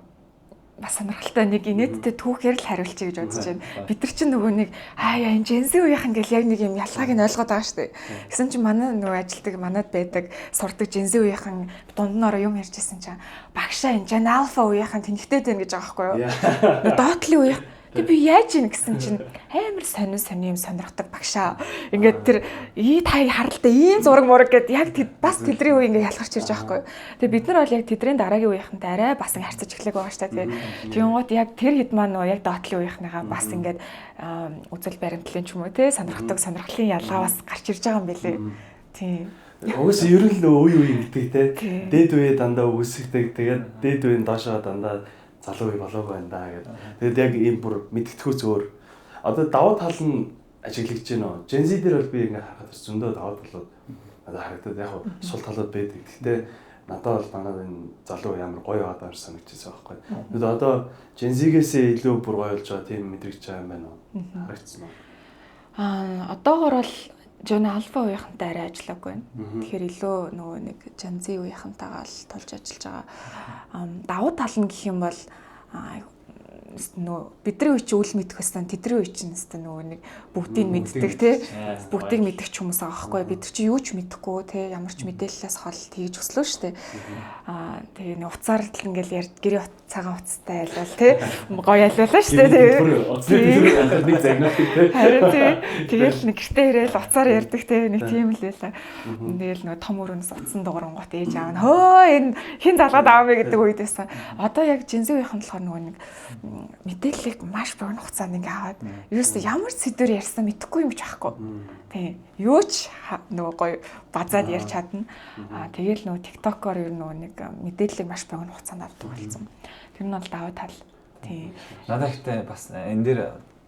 бас сонирхолтой нэг инээдтэй түүхээр л хариулчих гэж бодож байна. Бид нар чинь нөгөө нэг яа энэ Gen Z үеийнхэн гэл яг нэг юм ялгааг нь ойлгоод байгаа шүү дээ. Гэсэн чинь манай нөгөө ажилтдаг манад байдаг сурдаг Gen Z үеийнхэн дунднаараа юм ярьжсэн чинь багшаа энэ Gen Alpha үеийнхэн тэнхтэй байна гэж байгаа байхгүй юу? Доотлын үеийнх тэг би яаж ийн гэсэн чинь амар сонин юм сонирхдаг багшаа. Ингээд тэр та харалтай ийм зураг мураг гэд яг бас тэдний үе ингээд ялгарч ирж байгаа байхгүй. Тэгээ бид нар бол яг тэдний дараагийн үеийнхэнтэй арай бас харьцаж эхлэх байгаа шүү дээ. Тэгэнгүүт яг тэр хэд маань нөө яг доотлын үеийнхныгаа бас ингээд үзэл баримтлалын ч юм уу те сонирхлын ялгаа бас гарч ирж байгаа юм билээ. Тийм. Угс ер нь үе гэдэг те. Дээд үе дандаа үсгдэг. Тэгээд дээд үеийн доошоо дандаа залуу болоогүй байна да гэдэг. Тэгэд яг ийм бүр мэдгэдэггүй зөөр. Одоо давуу тал нь ажиглаж байна уу? Gen Z дээр бол би ингээ харахад зөндөө давуу талууд надад харагдаад яг сул талууд байдаг. Гэхдээ надад бол манай энэ залуу ямар гоё яваад байгаа санагдчихсан байхгүй. Тэгэд одоо Gen Z-гээсээ илүү бүр гоё болж байгаа тийм мэдрэгч байгаа юм байна уу? Харагдсан уу? Одоогор бол Gen Alpha үеийнхэнтэй арай ажиллаагүй байна. Тэгэхээр илүү нөгөө нэг Gen Z үеийнхэнтэйгээ л тулж ажиллаж байгаа. Давуу тал нь гэх юм бол нөгөө бидний үе чи үл мэдэх байсан тэдний үе чинь нэстэ нөгөө нэг бүгдийг мэддэг те бүгдийг мэддэг ч хүмүүс байгаа байхгүй бид чи юу ч мэдэхгүй те ямар ч мэдээллээс хол тэгж өслөө штэ тэгээ нэг уцаар л ингээл гэрээ цагаан уцтай айлвал те гоё айлвалаа штэ тэгээ нэг загнаадаг те харин тэгэл нэг гэртээ ирээл уцаар ярддаг те нэг тийм л байлаа тэгэл нөгөө том өрөөс утсан дуурангууд ээж аав нь хөө энэ хин залгаад аав мэ гэдэг үед байсан одоо яг Gen Z үеийнхэн болохоор нөгөө нэг мэдээллийг маш богино хугацаанд ингээ аваад ерөөсөө ямар сэдвэр ярьсан мэдэхгүй юм ч байхгүй. Тийм. Юу ч нөгөө гоё базаад ярьж чадна. Тэгээл нөгөө TikTok-оор ер нь нөгөө нэг мэдээллийг маш богино хугацаанд авдаг болсон. Тэр нь бол давуу тал. Тийм. Надад ихтэй бас энэ дээр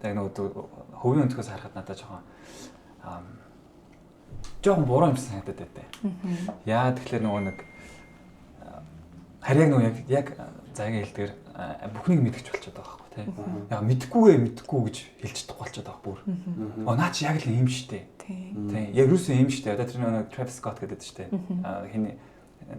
яг нөгөө хөвийн өнцгөөс харахад надад жоохон буруу юм санагдаад байдаа. Яа тэгэхээр нөгөө нэг харин нөгөө яг заягийн хэлдгээр бүхнийг мэдгэж болчиход байгаа байхгүй тийм. Яг мэдхгүй гэж хэлж чадахгүй болчиход байгаа бүр. Наа чи яг л юм штэ. Тийм. Яг юусэн юм штэ. Одоо тэр нэг Travis Scott гэдэг штэ. Хин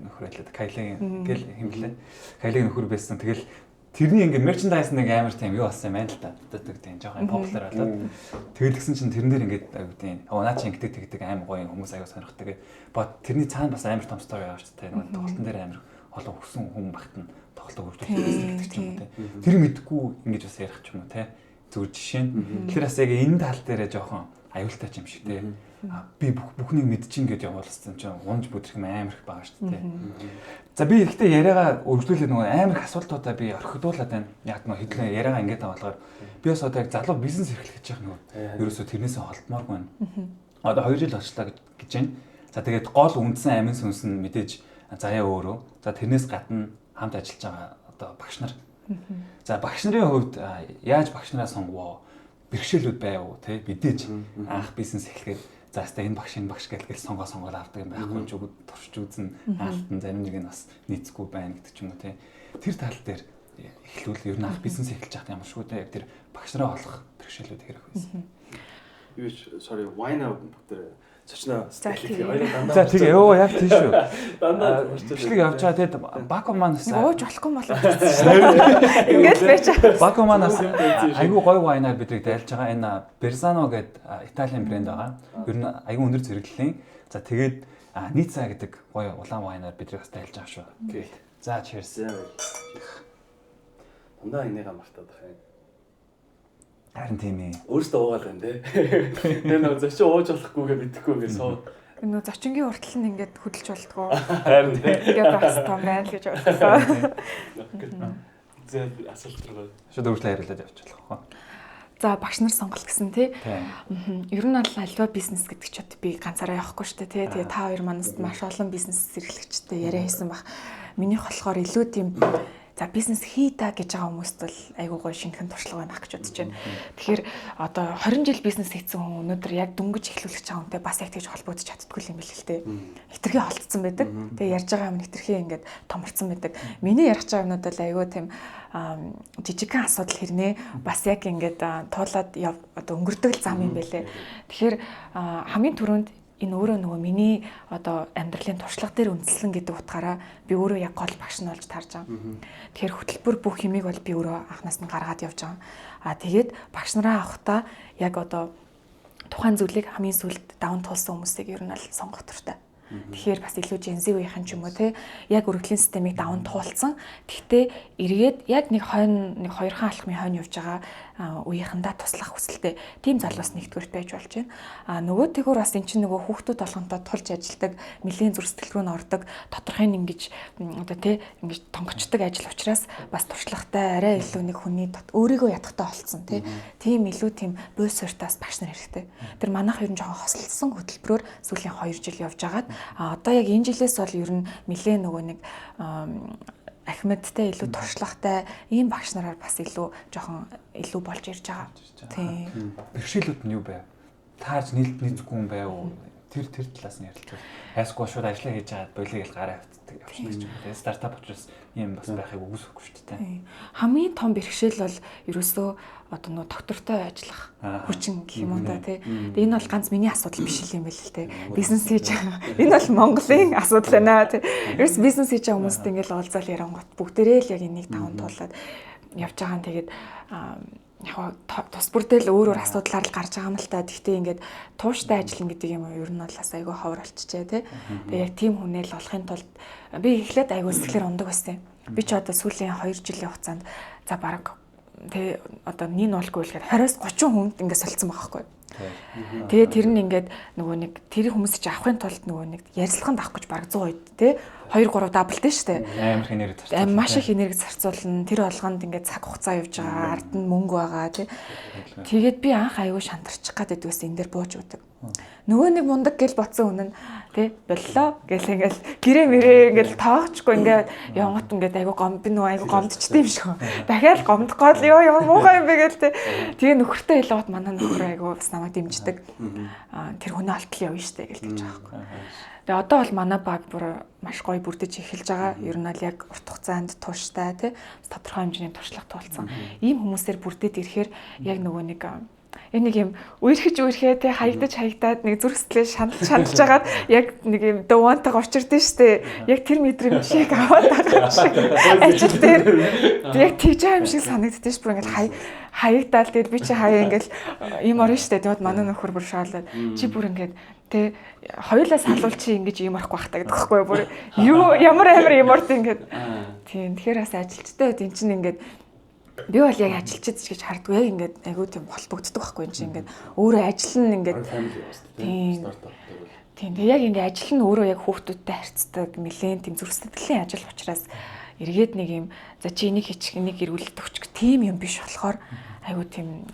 нөхөр хэлээд Kylie гэл хэмлээ. Kylie нөхөр байсан. Тэгэл тэрний ингээ merchandise нэг амар тийм юу болсон юм байна л да. Одоо тийм жоохон popular болоод. Тэгэл гисэн чинь тэрэн дээр ингээд тийм. Наа чи ингэдэг амар гоё хүмүүс аяга сонирхдаг. Бод тэрний цаана бас амар том story байгаа штэ. Нэг тоглолтын дээр амар олон өссөн хүн багтана тоглолт хөгжүүлдэг ч юм уу те. Тэр мэдгүй ингэж бас ярих ч юм уу те. Зүгээр жишээ нь. Тэгэхээр бас яг энэ тал дээрээ жоохон аюултай ч юм шиг те. Би бүхнийг мэдчихин гэж явуулсан чинь унж бүдрэх юм амар их байгаа шүү дээ. За би ихтэй яриагаа өргөжлүүлээд нөгөө амар их асуултуудаа би орхидуулаад байна. Яг нөгөө хэдлээ яриагаа ингэж авалгаар би бас одоо яг залуу бизнес эрхлэх гэж байгаа нөгөө ерөөсөө тэрнээсээ холдмооргүй байна. Одоо 2 жил болчлаа гэж байна. За тэгээд гол үндсэн амин сүнс нь мэдээж заяа өөрөө. За тэрнээс гадна хамт ажиллаж байгаа одоо багш нар. За багш нарын хувьд яаж багш нараа сонгов? Бэрхшээлүүд байв те мэдээж анх бизнес эхлэхэд за хаста энэ багш гээл сонгоод авдаг юм байхгүй ч үгүй туршиж үзэн хаалтан зарим нэг нь бас нийцгүй байна гэдэг ч юм уу те. Тэр тал дээр эхлүүл ер нь анх бизнес эхэлж байхад ямар шүү те яг тэр багш нараа олох бэрхшээлүүд хэрэг байсан. Юу sorry why now гэдэг зочноо за тэгээ ёо яг тийш шүү. Дандаа бичлэг явж байгаа те Бако манаас ууж болохгүй болов шүү. Ингээл байж. Бако манаас айгүй гоё вайнаар бидрийг дайлж байгаа. Энэ Bersano гэдэг Италийн брэнд байгаа. Ер нь айгүй өндөр зэрэглэлийн. За тэгээд Ницца гэдэг гоё улаан вайнаар бидрийг бас дайлж байгаа шүү. Окей. За cheers. Дандаа энийгээ мартаад байгаа юм. Харин тийм ээ. Өөрөөсөө уугаал байна те. Тэр нэг зочин ууж болохгүйгээ мэдэхгүй гэж суу. Энэ зочингийн уртл нь ингээд хөдөлж болдгоо. Харин ингээд бас том байна л гэж бодлоо. Зэ асуулт руу. Шууд өөртөө яриулаад явчих болох уу? За багш нар сонголт гэсэн тий. Ер нь бол альва бизнес гэдэг ч одоо би ганцаараа явахгүй шүү дээ тий. Тэгээ та хоёр манаас маш олон бизнес эрхлэгчтэй яриа хийсэн баг. Минийх болохоор илүү тийм за бизнес хий та гэж байгаа хүмүүст бол айгүй гоё шинэхэн туршлага байна гэж бодож байна. Тэгэхээр одоо 20 жил бизнес хийсэн хүн өнөөдөр яг дөнгөж эхлүүлэх гэж байгаа хүнтэй бас яг тэгж холбогдож чаддгүй юм биш л дээ. Хитрхи холдсон байдаг. Тэгээ ярьж байгаа юм хитрхи ингээд томорцсон байдаг. Миний ярих байгаа юмнууд бол айгүй тийм жижигхэн асуудал хэрнээ бас яг ингээд туулаад одоо өнгөрдөг зам юм байлээ. Тэгэхээр хамгийн түрүүнд энэ өөрөө нөгөө миний одоо амьдралын туршлага дээр үндэслэн гэдэг утгаараа би өөрөө яг гол багш нь болж тарж байгаа. Тэгэхээр хөтөлбөр бүх юмыг бол би өөрөө анханаас нь гаргаад явж байгаа. Тэгээд багш нараа авахдаа яг одоо тухайн зүйлийг хамгийн сүүлд даван туулсан хүмүүсийг ер нь л сонгох туфтаа. Тэгэхээр бас илүү Gen Z үеийнхэн ч юм уу те яг өргөдлийн системийг даван туулсан. Гэхдээ эргээд яг нэг хоёрхан алхмын хойно явж байгаа үеийнхэндээ туслах хүсэлтэй тийм залуус нэгдүгürt байж болж байна. Нөгөө тэгүр бас эн чинь нөгөө хүүхдүүд болгонтой тулж ажилдаг, нэлийн зүрх сэтгэл рүү н ордог, тодорхой ингэж одоо те ингэж тонгочдог ажил учраас бас туршлагатай арай илүү нэг хүний өөрийгөө ядахтай болцсон те. Тийм илүү тийм бой сууртаас багш нар хэрэгтэй. Тэр манайх ер нь жоохон хосолцсон хөтөлбөрөөр сүүлийн 2 жил явж агаад одоо яг энэ жилээс бол ер нь нэлээ нөгөө нэг ахмадтай илүү туршлагатай ийм багш нараар бас илүү жоохон илүү болж ирж байгаа. Тийм. Бэрхшээлүүд нь юу байв? Таарч нийцгүй юм байв уу? Тэр талаас нь ярилцвал. Хайсгүй шууд ажиллаа хийж чаад болиг л гараа авцдаг явчихсан ч юм. Тэгээ стартап учраас ийм бас байхыг үгүйсэхгүй шүү дээ. Хамгийн том бэрхшээл бол ерөөсөө одоо нөө доктортой ажиллах хүчин гэх юм уу та тий. Тэгээ энэ бол ганц миний асуудал биш юм байл л тий. Бизнес хийж байгаа. Энэ бол Монголын асуудал байна тий. Ерөөс бизнес хийж байгаа хүмүүст ингээл олзаал ярангот бүгдээрээ л яг энийг таван туулаад явж байгаа нь тэгээд яг тус бүрдэл өөр асуудлаар л гарч байгаа юм л та. Гэхдээ ингээд тууштай ажиллана гэдэг юм уу ер нь бол бас айгүй ховор болчихжээ тий. Тэгээ яг тийм хүнээ л олохын тулд би эхлээд айгүй сэтгэлээр ундаг байсан. Би ч одоо сүүлийн 2 жилийн хугацаанд за бараг тэгээ одоо нэг нуулгүй л гээд 20-30 хүнд ингээд солилцсон байгаа байхгүй. Тэгээ тэр нь ингээд нөгөө нэг тэр хүмүүс чи авахын тулд нөгөө нэг ярилцлаганд авах гэж бараг 100 үед тий 2-3 даблдээ штэ. Амар их энерги зарцуулна. Маш их энерги зарцуулна. Тэр болгонд ингээд цаг хугацаа явж байгаа, ард нь мөнгө байгаа тий. Тэгээд би анх аягүй шантарчих гадаг байсан энэ дээр бууж өгдөг. Нөгөө нэг мундаг гэл ботсон хүн нь тий боллоо гэл ингээл гэрээ мэрээ ингээл тоохчгүй ингээд явгот ингээд айгүй гомд би нөгөө айгүй гомдчихдээ юм шиг. Дахиад гомдохгүй л ёо муухай юм бэ гээл тий. Тэгээ нөхөртэй хэлээд манай нөхөр айгүй бас намайг дэмждэг. Тэр хүнээ олтол явна штэ гэл тэгж байгаа байхгүй. Тэгээ одоо бол манай баг бүр маш гоё бүрдэж эхэлж байгаа. Ер нь л яг урт хугацаанд тууштай тий тодорхой хэмжээний туршлага туулсан. Ийм хүмүүсээр бүрдээд ирэхээр яг нөгөө нэг энэ нэг юм үерхээ тий хаягдаад нэг зүрх сэтгэлээ шаналж хагаад яг нэг юм дуунтайгаа учирдэн штэ. Яг тэр мэдрэмж шиг аваад байгаа шиг ажил дээр яг тэгж байгаа юм шиг санагддээ ш. Бүр ингээл хаягдаал тэгээд би чи хаяа ингээл ийм орно штэ. Тэгээд манай нөхөр бүр шаалаад чи бүр ингээд тэ хоёулаас халуул чи ингэж ийм орохгүй бах таа гэдэг байхгүй бүр юу ямар амар юм орд ингээд тийм тэгэхээр бас ажилчтай энэ чинь ингээд би бол яг ажилчид гэж хардгүй яг ингээд айгүй тийм холбогддог байхгүй энэ чинь ингээд өөрөө ажил нь ингээд тийм яг ингээд ажил нь өөрөө яг хүүхдүүдтэй харьцдаг нэлээд тийм зүрх сэтгэлийн ажил учраас эргээд нэг юм за чи энийг хийчих энийг эргүүлэлт өгчих тийм юм биш болохоор айгүй тийм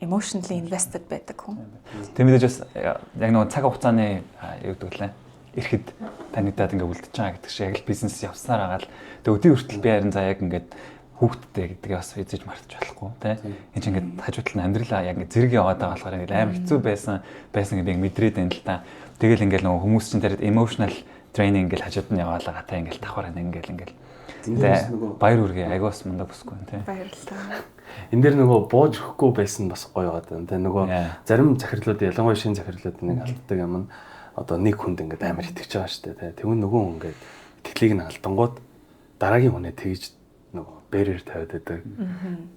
emotionally invested байдаг хүн. Тийм мэдээж бас яг нэг цаг хугацааны юу гэдэг лээ. Ирэхэд танигдаад ингээ үлдчихэж байгаа гэдэг шиг яг л бизнес явснаар агаал. Тэгээ өдөө хүртэл би харин за яг ингээд хүүхдтэй гэдгээ бас эзэж мартаж болохгүй тий. Энд чинь ингээд хажуудлын амьдралаа яг ингээ зэрэг яваад байгаа болохоор ингээ амар хэцүү байсан gibi мэдрээд байна л та. Тэгэл ингээл нөгөө хүмүүс чинь тэр emotional training ингээл хажууд нь яваалаа гатаа ингээл давхар ингээл баяр үргээ аягаас мундаг бүсгүй тий. Баярлалаа. Энэ дээр нөгөө бууж өгөхгүй байсан бас гоё байгаад байна. Тэ нөгөө зарим захирлууд ялангуяа шинэ захирлууд нэг алддаг юм нь одоо нэг хүнд ингээд амар итгэж байгаа шүү дээ. Тэгвэл нөгөө хүн ингээд итгэлийг нь алдангууд дараагийн хүнээ тэгж нөгөө барьер тавиад байдаг.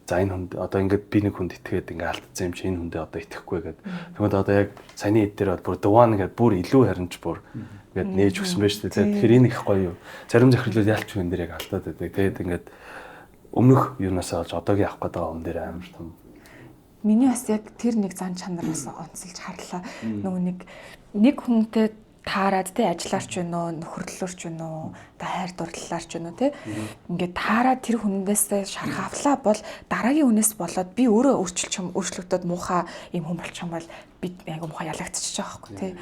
За энэ хүнд одоо ингээд би нэг хүнд итгээд ингээд алдсан юм чи энэ хүндээ одоо итгэхгүй гэдэг. Тэгвэл одоо яг саяны хэд дээр бүр дуваа нэгэд бүр илүү харимж бүр ингээд нээж өгсөн байж тээ. Тэгэхээр энэ их гоё юу. Зарим захирлууд ялч хүн дээр яг алдаад байдаг. Тэгээд ингээд өмнөх юунаас олж одоогийн авах гэдэг юм дээр амар том. Миний бас яг тэр нэг зан чанараас онцолж харлаа. Нөгөө нэг хүнтэй таарад тий ажиллаарч байна уу, нөхөрлөлөөрч байна уу, хайр дурлалаарч байна уу тий. Ингээд таарад тэр хүнээс шарах авлаа бол дараагийн хүнээс болоод би өөрөө өөрчлөгдөд муухай юм хүн болчих юм бол би айгу муухай ялагдчихж байгаа байхгүй тий.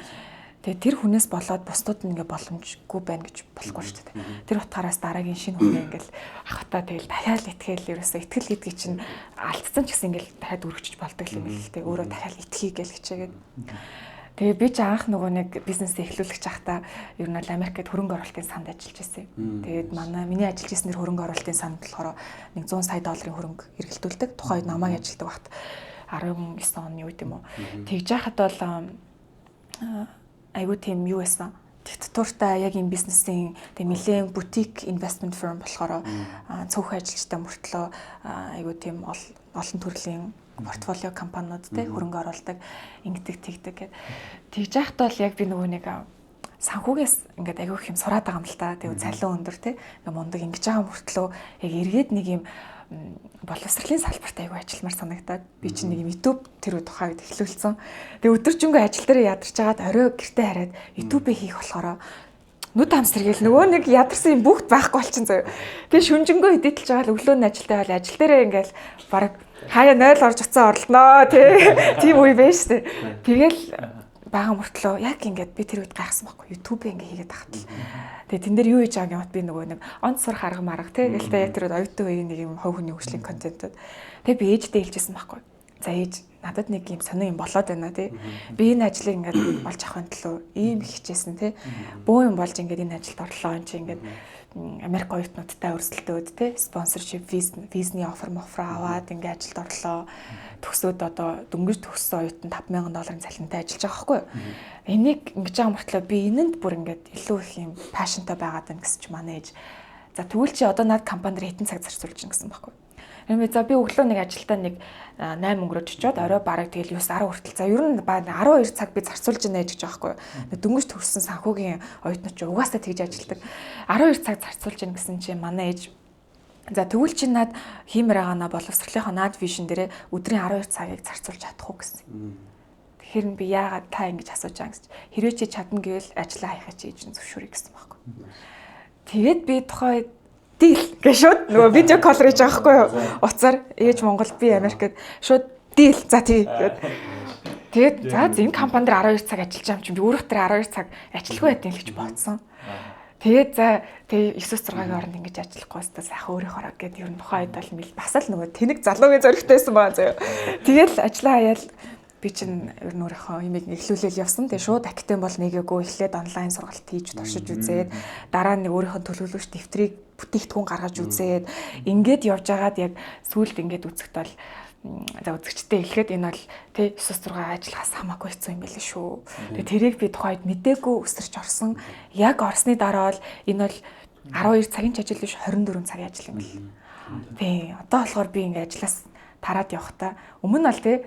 Тэгээ тэр хүнээс болоод бусдууд нь ингээ боломжгүй байна гэж болохгүй шүү дээ. Тэр утгаараас дараагийн шинэ хүнээ ингээл ахтаа тэгэл дахиад итгэл ерөөсөө итгэл гэдгийг чинь алдсан ч гэсэн ингээл дахиад өргөжж болдог юм л дээ. Өөрөө дахиад итгэе гэж хичээгээд. Тэгээ би ч анх нөгөө нэг бизнес эхлүүлэх чахта ер нь Америкт хөрөнгө оруулалтын санд ажиллаж байсан юм. Тэгээд миний ажиллаж байсан нэр хөрөнгө оруулалтын санд болохоор $100 сая хөрөнгө эргэлдүүлдэг. Тухайн үед намайг ажилладаг багт 19 оны үед юм уу. Тэгж яхад бол айгуу тийм юу байсан. Диктатуртай яг энэ бизнесийн тийм нэлээд бутик investment firm болохоор цөөхөн ажилчтай мөртлөө айгуу тийм олон төрлийн портфолио компаниуд те хөрөнгө оруулдаг, ингэдэг тэгдэг гэд. Тэгж яхад бол яг би нөгөө нэг санхүүгээс ингээд айгуу их юм сураад байгаа юм л та. Тэгээ цалин өндөр те ингээ мундаг ингэж байгаа мөртлөө яг эргээд нэг юм боловсролын салбарт айгуу ажилламаар санагдаад би чинь нэг YouTube тэр тухайд эхлүүлсэн. Тэгээ өдөржингөө ажил дээр ядарч агаад орой гэртээ хараад YouTube хийх болохоор нүд хамсэргээл нөгөө нэг ядарсан юм бүгд байхгүй болчихсон заяа. Тэгээ шүнжэнгөө идэлж байгаа л өглөө нь ажилдаа бол ажил дээрээ ингээл баг хаяа 0 орж уцаа орлоноо тийм үе байж штэ. Тэгэл бага мөртлөө яг ингээд би тэр үед гайхсан байхгүй YouTube ингээ хийгээд тахтал. Тэгээ тэн дээр юу хийж байгааг юмт би нөгөө нэг онц сурах арга марга тий гэлтэй яг тэр оюутан үеийн нэг юм хов хүний хөгжлийн контентууд. Тэгээ би ээждээ хэлжсэн байхгүй. За ээж надад нэг юм сонио юм болоод байна тий. Би энэ ажлыг ингээд олж авахын төлөө ийм хичээсэн тий. Бөө юм болж ингээд энэ ажилд орлоо энэ чи ингээд Америк оюутнуудтай өрсөлдөөд тий спонсоршип визний офер аваад ингээд ажилд орлоо. Төгсөөд одоо дөнгөж төгссөн оюутан $5,000 цалинтай ажиллаж байгаа байхгүй юу? Энийг ингэж байгаа мөртлөө би энэнд бүр ингээд илүү их юм пашнтай байгаад байна гэсэн чи манай ээж. За тэгвэл чи одоо над компанид хэдэн цаг зарцуулж гин гэсэн байхгүй юу? За би өглөө нэг ажилдаа нэг 8 өнгөрөөж очиод орой бараг тэгэл 9-10 хүртэл. За ер нь 12 цаг би зарцуулж байна гэж байгаа байхгүй юу? Дөнгөж төгссөн санхүүгийн оюутнууд ч угаасаа тэгж ажилдаг. 12 цаг зарцуулж гин гэсэн чи манай ээж за тэгвэл чи над хиймээр байгаана боловсролынхоо над вижн дээрээ өдрийн 12 цагийг зарцуулж чадах уу гэсэн. Тэгэхээр би яагаад та ингэж асууж байгаа гэсэн. Хэрвээ чи чадна гэвэл ажиллаа хайхаа чи ээж нь зөвшөөрье гэсэн байхгүй. Тэгээд би тухайд дийл гэж шууд нөгөө видео колл хийж байгаа байхгүй юу? Уцаар ээж Монгол би Америкт шууд дийл за тий гэд. Тэгээд за энэ компанид 12 цаг ажиллаж байгаа юм чинь би өөрөө тэр 12 цаг ажиллахгүй байдیں۔ Л гэж бодсон. Тэгээд за тэгээ 9-6-гийн хооронд ингэж ажиллахгүй өстө сайхан өөрийнхөө гэд ер нь тухайд бол бас л нөгөө тэнэг залуугийн зөрөгтэйсэн байгаа заяа. Тэгээд ажиллаа хаяал би чинь ер нь өөрийнхөө имийг эхлүүлээл явсан. Тэгээ шууд актем бол нэгээгүй эхлээд онлайн сургалт хийж туршиж үзээд дараа нь өөрийнхөө төлөвлөгөөч дэвтрийг бүтээгдэхүүн гаргаж үзээд ингээд явж байгаад яг сүүлд ингээд үзэхэд бол за үзэгчтэй хэлэхэд энэ бол тий 9-6 ажиллахаас хамаагүй хэцүү юм байл шүү. Тэгээ тэрийг би тухайд мдээгүй өсөрч орсон. Яг орсны дараа бол энэ бол 12 цагийн ажил биш 24 цагийн ажил юм бэл. Тий одоо болохоор би ингээд ажиллаас тараад явахдаа өмнө нь бол тий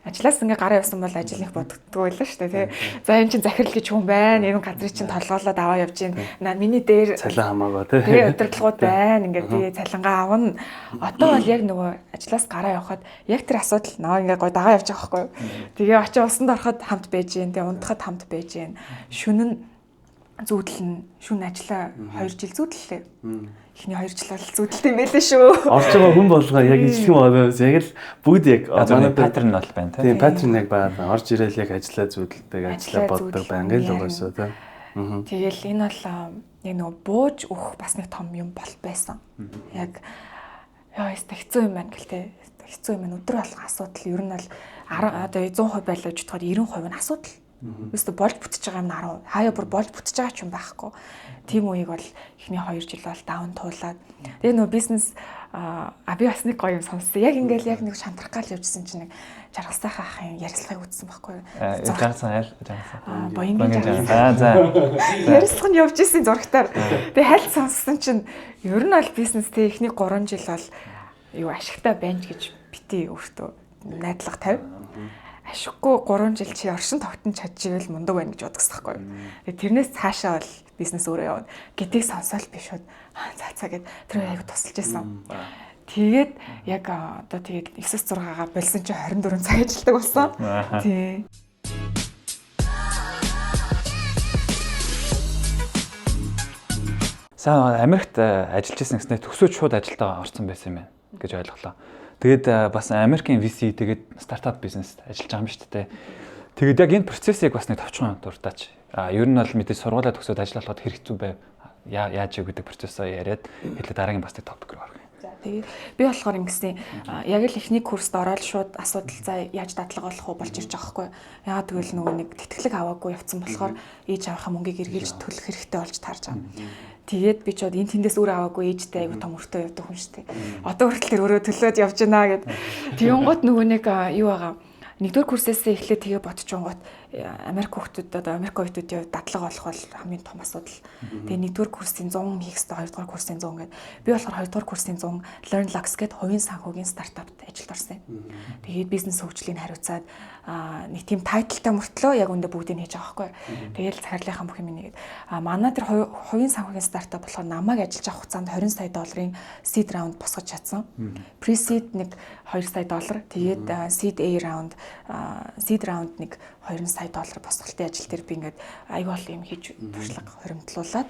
ажлаас ингээ гараа явсан бол ажил их боддгоо байлаа шүү дээ тий. За энэ чинь захирал гэж хүн байна. Энэ газрыг чинь толгоолоод аваа явж байна. Миний дээр цалин хамаагаа тий. Тэгээ удирдлагууд байна. Ингээ би цалингаа авна. Одоо бол яг нөгөө ажлаас гараа явхад яг тэр асуудал нөө ингээ гой дагаа явж байгаа байхгүй юу. Тэгээ очиж усанд ороход хамт байж гэн. Тэгээ унтахад хамт байж гэн. Шүнэн зүүдлэн шүн ажиллаа 2 жил зүүдлээ. Эхний 2 жил бол зүүдэлтэй юм байлээ шүү. Орж байгаа хүн болгоо яг ижлэх юм байна. Яг л бүгд яг манай паттерн бол байна тийм паттерн яг байна. Орж ирээл яг ажиллаа зүүдэлдэг, ажиллаа боддог байна л угаасаа тийм. Тэгэл энэ бол яг нөгөө бууж өгөх бас нэг том юм бол байсан. Яг яа хэцүү юм байна гэлтэй. Хэцүү юм байна. Өдөр болгон асуудал ер нь бол одоо 100% байлаа гэж бодоход 90% нь асуудал. Өөртөө болж бүтэж байгаа юм 10. Хаяа бүр болж бүтэж байгаа ч юм байхгүй. Тим үеиг бол эхний 2 жил бол даун туулаад. Тэгээ нөө бизнес би бас нэг гоё юм сонссон. Яг ингээл яг нэг шантрах гал явжсэн чинь нэг жаргалсайхан ахын ярилцлагыг үзсэн байхгүй юу? Жаргалсан айл жаргалсан. Боёнгийн жаргалсан. За. Ярилцлага нь явж исэн зурагтаар. Тэгээ хальт сонссон чинь ер нь бол бизнестэй эхний 3 жил бол юу ашигтай байна гэж бити өөртөө найдлага тавь. Ашиггүй 3 жил чи оршин тогтнож чадчихвэл мундаг байна гэж бодгосон байхгүй юу. Тэгээ тэрнээс цаашаа бол бизнес өөрөө явна. Гэдгийг сонсоол би шууд цаа гэд тэр аяг тусалж исэн. Тэгээд яг одоо тэгээд 9-6-гаа болсон чи 24 цаг ажилладаг болсон. Тий. Сайн Америкт ажиллаж байсан гэснээр төгсөөж шууд ажилдаа орсон байсан юм байна гэж ойлголоо. Тэгээд бас Америкийн VC тэгээд стартап бизнест ажиллаж байгаа юм шүү дээ. Тэгээд яг энэ процессыг бас нэг товчхон дуртаач. Ер нь бол мэдээж сургуулаа төгсөөд ажиллах болоход хэрэгцүү байв. Яаж юу гэдэг процессоо яриад хэлээ дараагийн бас нэг топик руу орох. Тэгээд би болохоор ингэсэн яг л эхний курст ороод шууд асуудал за яаж дадлага болох уу болж ирж байгаа хгүй. Яагаад гэвэл нөгөө нэг тэтгэлэг аваагүй явцсан болохоор ээж авахаа мөнгийг эргэлж төлөх хэрэгтэй болж таарж байгаа. Тэгээд би ч бод энэ тэндээс өөр аваагүй ээжтэй айгу том өртөө явдаг хүн шүү дээ. Одоо хүртэл тэр өөрөө төлөөд явж байна гэд. Тэгэн гот нөгөө нэг юу байгаа. Нэгдүгээр курсээс эхлээд тэгээ бодчихгонгот Америк хүүхдүүд одоо Америк оюутнуудын дадлага олох бол хамгийн том асуудал. Тэгээ нэгдүгээр курсын 100 хийх хэрэгтэй, хоёрдугаар курсын 100 гэдэг. Би болохоор хоёрдугаар курсын 100 LearnLux гэдэг хувийн санхүүгийн стартапт ажилд орсон юм. Тэгээд бизнес хөгжлийг хариуцаад нэг тийм тайтлтай мөртлөө яг үндэ бүгдийг хийж байгаа байхгүй. Тэгээл захирлынхаа бүх юм нэгээд. Манай тэр хувийн санхүүгийн стартап болохоор намайг ажиллаж авах хугацаанд 20 сая долларын seed round босгож чадсан. Pre-seed нэг 2 сая доллар. Тэгээд seed A round seed round нэг 20 сая доллар босголтын ажил дээр би ингээд аюул юм хийж туршлага хоримтлуулад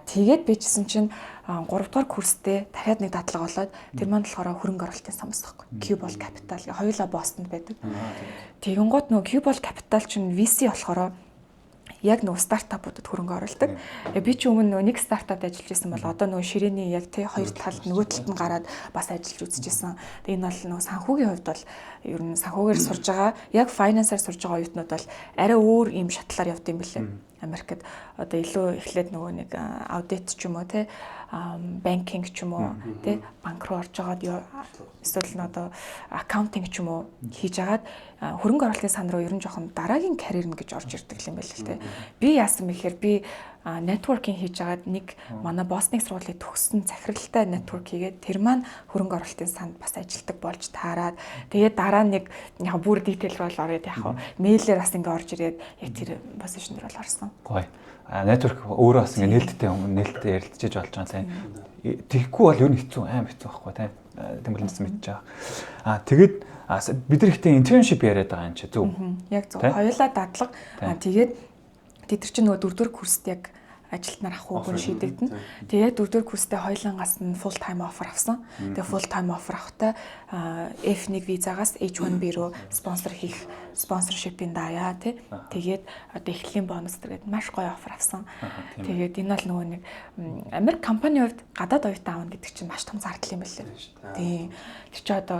тэгээд бичсэн чинь 3 дугаар курстэй дахиад нэг дадлага болоод тэр маань болохоор хөрөнгө оруулалтын сан байхгүй. Cubol Capital хоёулаа Бостонд байдаг. Тэгэн гот нөгөө Cubol Capital чинь VC болохоор яг нөгөө стартапуудад хөрөнгө оруулдаг. Би ч өмнө нөгөө нэг стартапд ажиллаж байсан бол одоо нөгөө ширээний яг тий хоёр талд нөгөө талд нь гараад бас ажиллаж үзчихсэн. Тэгээ энэ бол нөгөө санхүүгийн хувьд бол ер нь санхүүгээр сурж байгаа яг файнансаар сурж байгаа оюутнууд бол арай өөр юм шатлаар явд юм бэлээ. Америкт одоо илүү эхлээд нөгөө нэг аудит ч юм уу тий банкинг ч юм уу тий банк руу орж агаад эсвэл нь одоо аккаунтинг ч юм уу хийж агаад хөрөнгө оруулалтын сан руу ер нь жоохон дараагийн карьер нь гэж орж ирдэг юм байл л тий. Би яасан бэхээр би networking хийж агаад нэг манай Бостны сургуулийн төгссөн захиралтай network хийгээд тэр маань хөрөнгө оруулалтын санд бас ажилтдаг болж таарад. Тэгээд дараа нэг яг бүр detail руу ороод яг мэйлээр бас ингээ орж ирээд яг тэр position дээр бол орсон. Гоё. Network өөрөө бас ингээ нээлттэй ярилцаж болж байгаа тийм. Тэгэхгүй бол ер нь хэцүү аим хэцүү байхгүй тийм. Тэмүүлэнс мэдж байгаа. Тэгээд бид нар ихтэй internship яриад байгаа юм чи зөв. Яг зөв. Хоёулаа дадлага. Тэгээд тэд нар чинь нөгөө 4-р курст яг ажилтнаар авах уугүй шийдэгдэн. Тэгээд 4-р курстэй хоёулангаас нь full time offer авсан. Тэгээд full time offer авахтаа F1 визагаас H1B руу sponsorship-ийн даяа тий. Тэгээд одоо эхлэлийн бонус тэгээд маш гоё offer авсан. Тэгээд энэ бол нөгөө нэг Америк компанийн хувьд гадаад оюутан аавна гэдэг чинь маш том зардал юм байна лээ. Тий. Тэр чинь одоо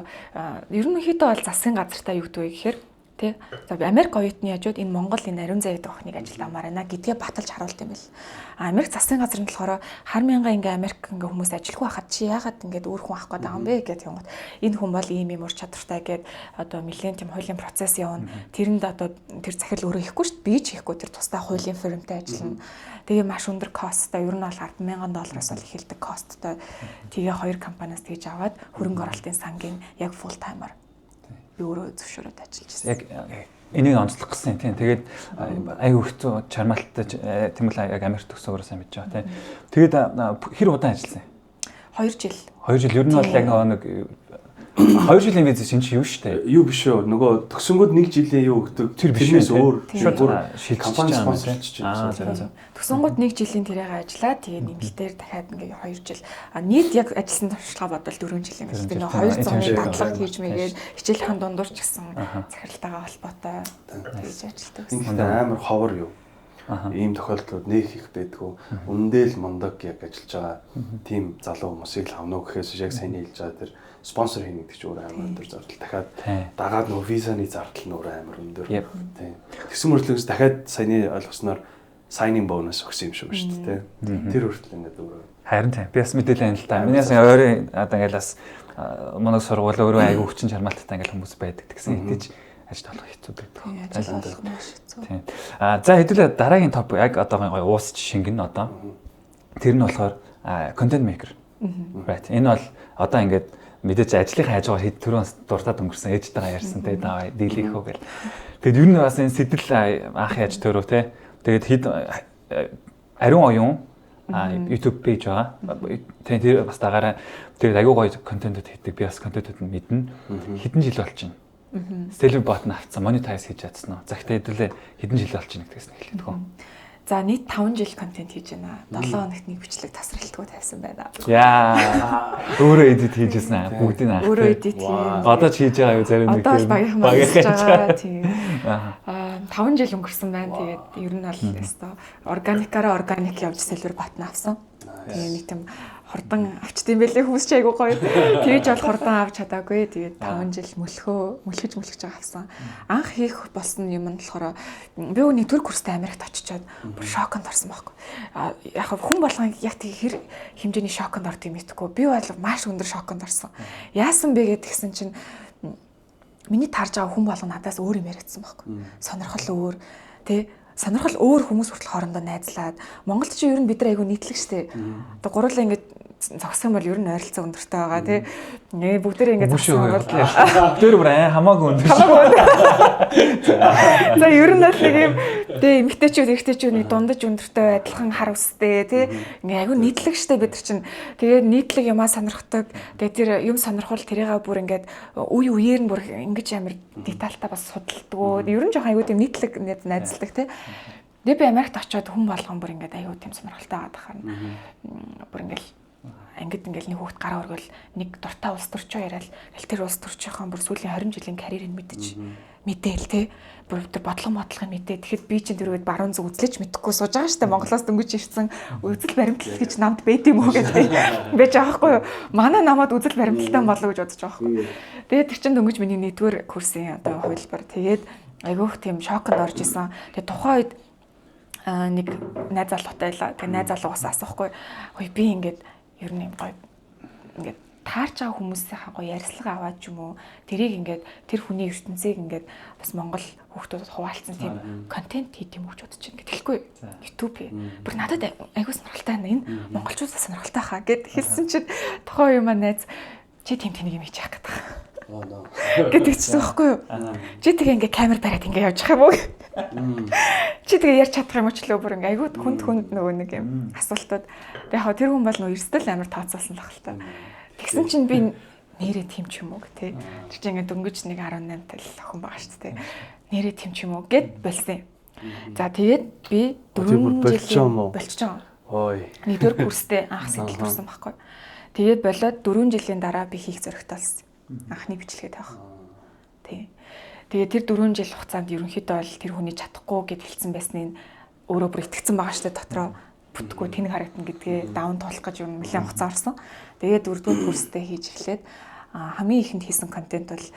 ерөнхийдөө бол засгийн газартаа юу гэдэг вэ гэхээр тий. За Америк оюутны яжууд энэ Монгол энэ ариун зайд охиныг ажилд авмаар байна гэдгээ баталж харуулт юм бэл. Америк засгийн газар нь болохоор хар мянган ингээ Америк ингээ хүмүүс ажилгүй байхад чи яагаад ингээд өөр хүн авах гээд байгаа юм бэ гэдэг юм. Энэ хүн бол ийм ур чадвартай гэд одоо нэлээд тийм хуулийн процесс явна. Тэрэнд одоо тэр захирал өөрөө ихгүй шүү дээ. Би ч ихгүй тэр тусдаа хуулийн фирмтэй ажиллана. Тэгээ маш өндөр косттой ер нь бол $10,000-аас бол эхэлдэг косттой. Тэгээ хоёр компаниас тэгж аваад хөрөнгө оруулалтын сангийн яг full timer би өөрөө зөвшөөрөд ажиллаж байсан. Яг энийг онцлох гэсэн тийм. Тэгээд аюу хэцүү чармаалттай тийм л яг Америк төгсөөгөөс сайн мэдж байгаа тийм. Тэгээд хэр удаан ажилласан? 2 жил. 2 жил ер нь бол яг нэг 2 жилийн виз чинь юу штэ? Юу биш үү? Нөгөө төгсөнгөд 1 жилийн юу өгдөг. Тэрнээс өөр компани спонсорлж байна. Төгсөнгөд 1 жилийн тэрийг ажиллаа. Тэгээ нэмэлтээр дахиад ингээ 2 жил. Нийт яг ажилласан туршлага бодвол 4 жилийн гэж. Би нөгөө 200-ны дадлага хийж мэгээд хичээлхэн дундуур ч гэсэн захиралтайгаа холбоотой хийж ажилладаг. Энэ амар ховор юу? Ийм тохиолдлууд нэг их байдгүй. Үндэл мундаг яг ажиллаж байгаа тийм залуу хүмүүсийг л авна уу гэхээс яг сайн хэлж байгаа тэр спонсор хийнэ гэдэг чинь өөр амар өндөр зардал. Дахиад дагаад нөгөө визаны зардал нь өөр амар өндөр. Тийм. Тэгсэн мөртлөөс дахиад саяны ойлгосноор signing bonus өгсөн юм шиг ба шүү дээ. Тэр хүртэл ингээд өөр. Харин тийм. Би бас мэдээлэл байна л да. Минийс ойрын одоо ингээд бас манай сургууль өөрөө аягүй хүчин чармаалттай ингээд хүмүүс байдаг гэсэн итгэж ажил болох хэцүү байдаг. Тийм. За хэдүүлээ дараагийн топ яг одоо гоё уусч шингэн одоо. Тэр нь болохоор content maker. Right. Энэ бол одоо ингээд мэдээж ажлынхаа хажуугаар хэд түрүүн дуртад өнгөрсөн ээжтэйгээ ярьсан те даваа дийлэх үү гэл. Тэгэд ер нь бас энэ сэтэл анх яаж төрөө те. Тэгээд хэд ариун оюун YouTube page байгаа. Тэгээд тэр бас дагаараа тэгээд аягүй гоё контентууд хийдэг. Би бас контентууд нь мэднэ. Хэдэн жил болж байна. Stellar bot нь авцсан, monetize хийж чадсан уу? Загтаа хэдүүлээ хэдэн жил болж байна гэдгээс нь хэлээд хөө. За нийт 5 жил контент хийж байна. 7 хоногт нэг бичлэг тасралтгүй тавьсан байна. Яа. Өөрөө эдит хийжсэн бүгдийг нь. Өөрөө эдит хийж. Одоо ч хийж байгаа юу зарим нэг. Одоо л багийнхан хийж байгаа. Тийм. 5 жил өнгөрсөн байна. Тэгээд ер нь бол өстой органикаараа органик явж сэлбэр батна авсан. Тэгээ нэг тийм хурдан авчт юм байлээ хүмүүс ч айгуу гоё. Тэгж бол хурдан авч чадаагүй. Тэгээд 5 жил мөлхөж байгаа авсан. Анх хийх болсон юм нь болохоор би өний төр курстай Америкт очичоод бүр шоконд орсон байхгүй. Яг хүн болгон яг тийм хэр хэмжээний шоконд орд юм мэдгүй. Би бол маш өндөр шоконд орсон. Яасан бэ гэдгсэн чинь миний таарж байгаа хүн болгон надаас өөр юм яригдсан байхгүй. Сонирхол өөр тий сонирхол өөр хүмүүс хүртэл хоорондоо найзлаад Монголд чи ер нь бид нар айгүй нийтлэг штэ. Одоо гурлаа ингэж зогсох юм бол ер нь ойролцоо өндөртэй байгаа тий. Бүгдээрээ ингэж зогсох юм бол бүгдээр бүр хамаагүй өндөр. За ер нь л нэг юм тий эмгтээчүүд эрэгтэйчүүд нэг дундаж өндөртэй адилхан хар үстэй тий. Ингээ айгүй нийтлэг штэ бид нар чинь. Тэгээд нийтлэг юмаа сонирхдаг. Тэгээд тэр юм сонирхол тэрийгээ бүр ингээд үе үеэр нь бүр ингэж амар детальтай бас судалдаг. Ер нь жоохон айгүй тийм нийтлэг найзалдаг тий. Би Америкт очиод хүн болгон бүр ингээд айгүй тийм сонирхолтой байгаа дахаар бүр ингээд ангид ингээл нэг хүүхд гараа өргөл нэг дуртай улс төрчөө яриад тэр улс төрчийнхөө бүр сүүлийн 20 жилийн карьерийг мэдээл те бүр тэр бодлого мэдээ. Тэгэхэд би чинь тэр үед баруун зүг үзлээч мэдэхгүй сууж байгаа штэ Монголоос дөнгөж ирсэн үзэл баримтлал гэж намд байд юм уу гэдэг байж байгаа хгүй юу. Манай намайд үзэл баримталтай болоо гэж бодож байгаа хгүй. Тэгээд тэр чинь дөнгөж миний нэгдүгээр курсын одоо хувилбар. Тэгээд айгүйх тийм шоконд орж исэн. Тэгээд тухайн үед нэг найз залуутай байлаа. Тэгээд найз залуугаас асуухгүй. Хөөе би ингээд ер нь гоё ингээд таарч байгаа хүмүүсийнхаа гоё ярьслага аваад ч юм уу тэрийг ингээд тэр хүний ертөнцийг ингээд бас Монгол хүүхдүүдэд хуваалцсан тийм контент хийх юм хөгжүүд чинь ингээд хэлэхгүй YouTube бүр надад айгуу сонирхолтой байна энэ монголчуудаа сонирхолтой хаа гэд хэлсэн чинь тухайн юм найз чи тийм тэнийг юм хийчих гэдэг. Гэдэг чинь байхгүй юу? Чи тэгээ ингээ камер бариад ингээ явж явах юм уу? Чи тэгээ ярьж чадах юм уу ч лөө бүр ингээ айгуу хүнд нөгөө нэг юм асуултууд. Тэгээ яг тэр хүн бол нөгөө эрсдэл амар тооцоолсон л ахaltaа. Тэгсэн чинь би нэрээ тийм ч юм уу гэх тээ. Тэр чинь ингээ дөнгөж нэг 18 тал охин байгаа шүү дээ. Нэрээ тийм ч юм уу гэд болсон. За тэгээд би 4 жил болчихсон. Ой. Нэгдүгээр курстэй анх сэтэл турсан байхгүй. Тэгээд болоод 4 жилийн дараа би хийх зоригтой болсон. Анхны бичлэгээ тавих. Тий. Тэгээ тэр 4 жил хугацаанд ерөнхийдөө бол тэр хүний чадахгүй гэд хэлсэн байсныг өөрөө бүр итгэцэн байгаа штэ дотроо бүтггүй тэнэг харагдана гэдгээ даван туулах гэж юм нэлээд хугацаа орсон. Тэгээд 4-р курстэй хийж эхлээд хамгийн ихэнд хийсэн контент бол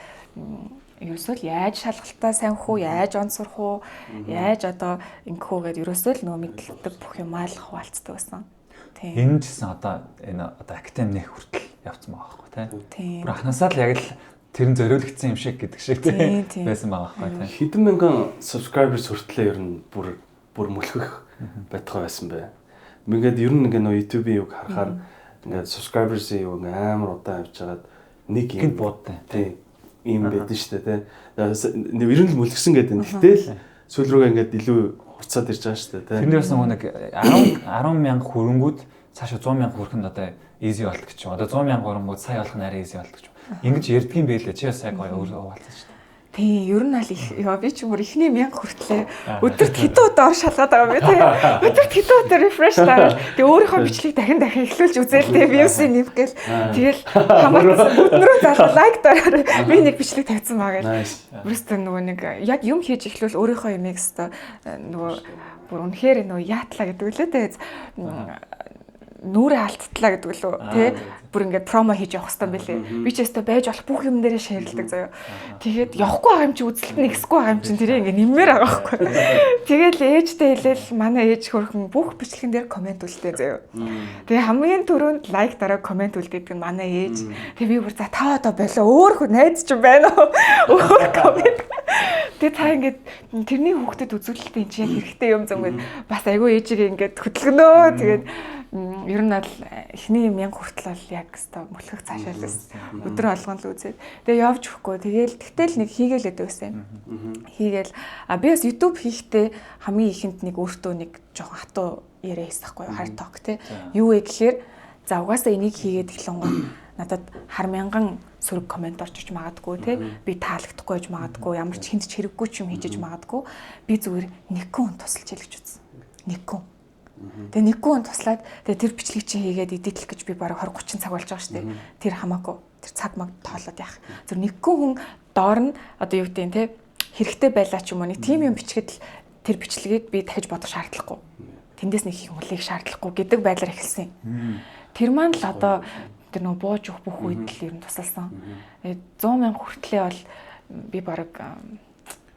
ерөөсөө л яаж шалгалтаа сайн хөө, яаж онцорх уу, яаж одоо ингэх үү гэд ерөөсөө л нөгөө мэдлэгтэй бүх юмаа л хуваалцдаг байсан. Тийм. Энэ ч гэсэн одоо энэ одоо академик хүртэл явцсан байгаа байхгүй тий. Бүр анхнаасаа л яг л тэр нь зориулагдсан юм шиг гэдэг шиг тий байсан байгаа байхгүй тий. Хэдэн мянган subscribers хүртлээр ер нь бүр мөлхөх байтугай байсан бай. Ингээд ер нь ингээ нөө YouTube-ийн юг харахаар ингээд subscribers-ийн юг амар удаан авч жагаад нэг юм буудтай тий ийм байдэн штэ тий. Ер нь л мөлгсөн гэдэг. Гэтэл сүүл рүүгээ ингээд илүү хуцаад ирж байгаа штэ тий. Тэрнээс нэг 10 мянга хөрөнгүүд цаашаа 100 мянга хүрэхэд одоо easy болт гэж байна. Одоо 100 мянга хөрөнгүүд сая болох нь арай easy болт гэж байна. Ингэж ярьдгийн байлээ. Чи бас яг гоё өөрөө хуваалцсан шүү дээ. Тийм, ер нь аль би ч бүр ихний 1000 хүртлээ өдөрт хэдэн удаа ор шалгаад байгаа юм бэ тий. Өдөрт хэдэн удаа refresh дараад тэгээ өөрийнхөө бичлэгийг дахин эхлүүлж үзээл тэгээ views-ийг нэмгээл тэгэл хамаатсан өднөрөө залуу лайк дараад би нэг бичлэг тавьсан байгаа гэл. Өөрөөсөө нөгөө нэг яг юм хийж эхлүүл өөрийнхөө юмыг өстой нөгөө бүр үнэхээр нөгөө яатлаа гэдэг үлээ тэгээ нүрээ алдтлаа гэдэг лөө тий бүр ингээд промо хийж явах хэрэгтэй байлээ. Би ч өстой байж болох бүх юм дээрээ шеэрлдэг заяа. Тэгээд явахгүй байгаа юм чи үзэлт нь ихсгүй байгаа юм чинь тэрийг ингээд нэммээр байгаа байхгүй. Тэгэл ээжтэй хэлээл манай ээж хөрхөн бүх бичлэгэн дээр комент үлдээ заяа. Тэгээ хамгийн түрүүнд лайк дараа комент үлдээдэг нь манай ээж. Тэгээ би бүр за та одоо болоо өөр хүн найз ч байна уу? Өөр комент. Тэгээ та ингээд тэрний хүүхдэд үзүүлэлтээ энэ чинь хэрэгтэй юм зам гээд бас айгүй ээжийг ингээд хөдөлгөнөө. Тэгээд ер нь бол эхний 1000 хүртэл бол яг өстой мөлхөх цаашаалс өдөр болгон л үзээд тэгээ явж өгөхгүй тэгтэл нэг хийгээл гэдэг байсан. Хийгээл би бас YouTube хийхдээ хамгийн ихэнд нэг өөртөө нэг жоохон хатуу яриа хийсэн байхгүй хар ток тий юу вэ гэхээр за угаасаа энийг хийгээд эхлэн гоо надад хар мянган сөрөг комент орж иж магадгүй тий би таалагдахгүй байж магадгүй ямар ч хүнд ч хэрэггүй ч юм хийж иж магадгүй би зүгээр нэг хүн тусалж хэлж үзсэн. нэг хүн. Тэгээ нэг хүн туслаад тэгээ тэр бичлэгийг чи хийгээд эдитлэх гэж би бараг 20 30 цаг болж байгаа шүү дээ. Тэр хамаагүй. Тэр цаг маг тоолоод яах. Зөв нэг хүн доор нь одоо юу гэдэг нь те хэрэгтэй байлаа ч юм уу нэг тим юм бичгээд тэр бичлэгийг би дахиж бодох шаардлагагүй. Тэндээс нэг их хүлээх шаардлагагүй гэдэг байдлаар эхэлсэн. Тэр маань л одоо тэр нөгөө бууж өгөх бүх үед л ер нь тусалсан. 100,000 хүртлэе бол би бараг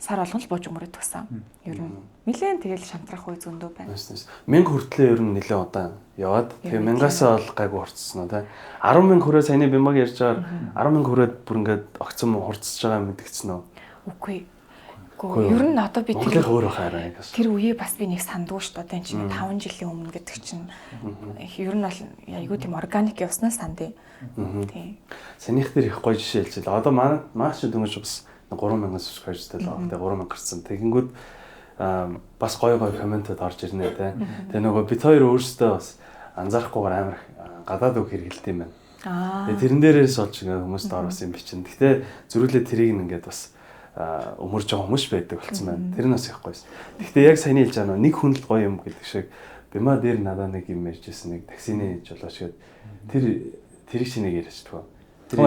сар болгон л бууж өмөрөд төгсөн. Ер нь нэлээд тэгэл шантрах үе зөндөө байна. 1000 хүртлэе ер нь нэлээд удаан яваад тэгээ 1000-аас ол гайгүй хурцсан уу те. 10,000 хүрээ саяны бимаг ярьж байгаа 10,000 хүрээд бүр ингээд огцом хурцсаж байгаа мэдгдсэн үү? Үгүй. Ер нь одоо би тэр өөр байхаараа яг. Тэр үеийг бас би нэг сандгүй шүү дээ. Энд чинь 5 жилийн өмнө гэдэг чинь ер нь бол айгүй тийм органик явснаас сандээ. Тийм. Санийх дээр их гоё жишээ хэлчихлээ. Одоо маш дөнгөж бас 3,000 subscriberтэй л байгаа. Тэгээ 3,000 гарсан. Тэгэнгүүт бас гоё комментод орж ирнэ те. Тэгээ нөгөө бит хоёр өөрсдөө бас анзаарахгүйгээр амар гадаад үг хэрэгэлт юм байна. Тэгээ тэрэн дээрээс олж хүмүүс доороос юм бичин. Гэхдээ зөрүүлээ тэрийг ингээд бас өмөрж байгаа хүмүүс байдаг болсон байна. Тэр нь бас их гоёс. Гэхдээ яг саяны хэлж байгаа нэг хүн л гоё юм гэдэг шиг бимаа дээр надад нэг юм ярьжсэн нэг таксины жолооч гээд тэр шинийг ярьж төгөө. Тэр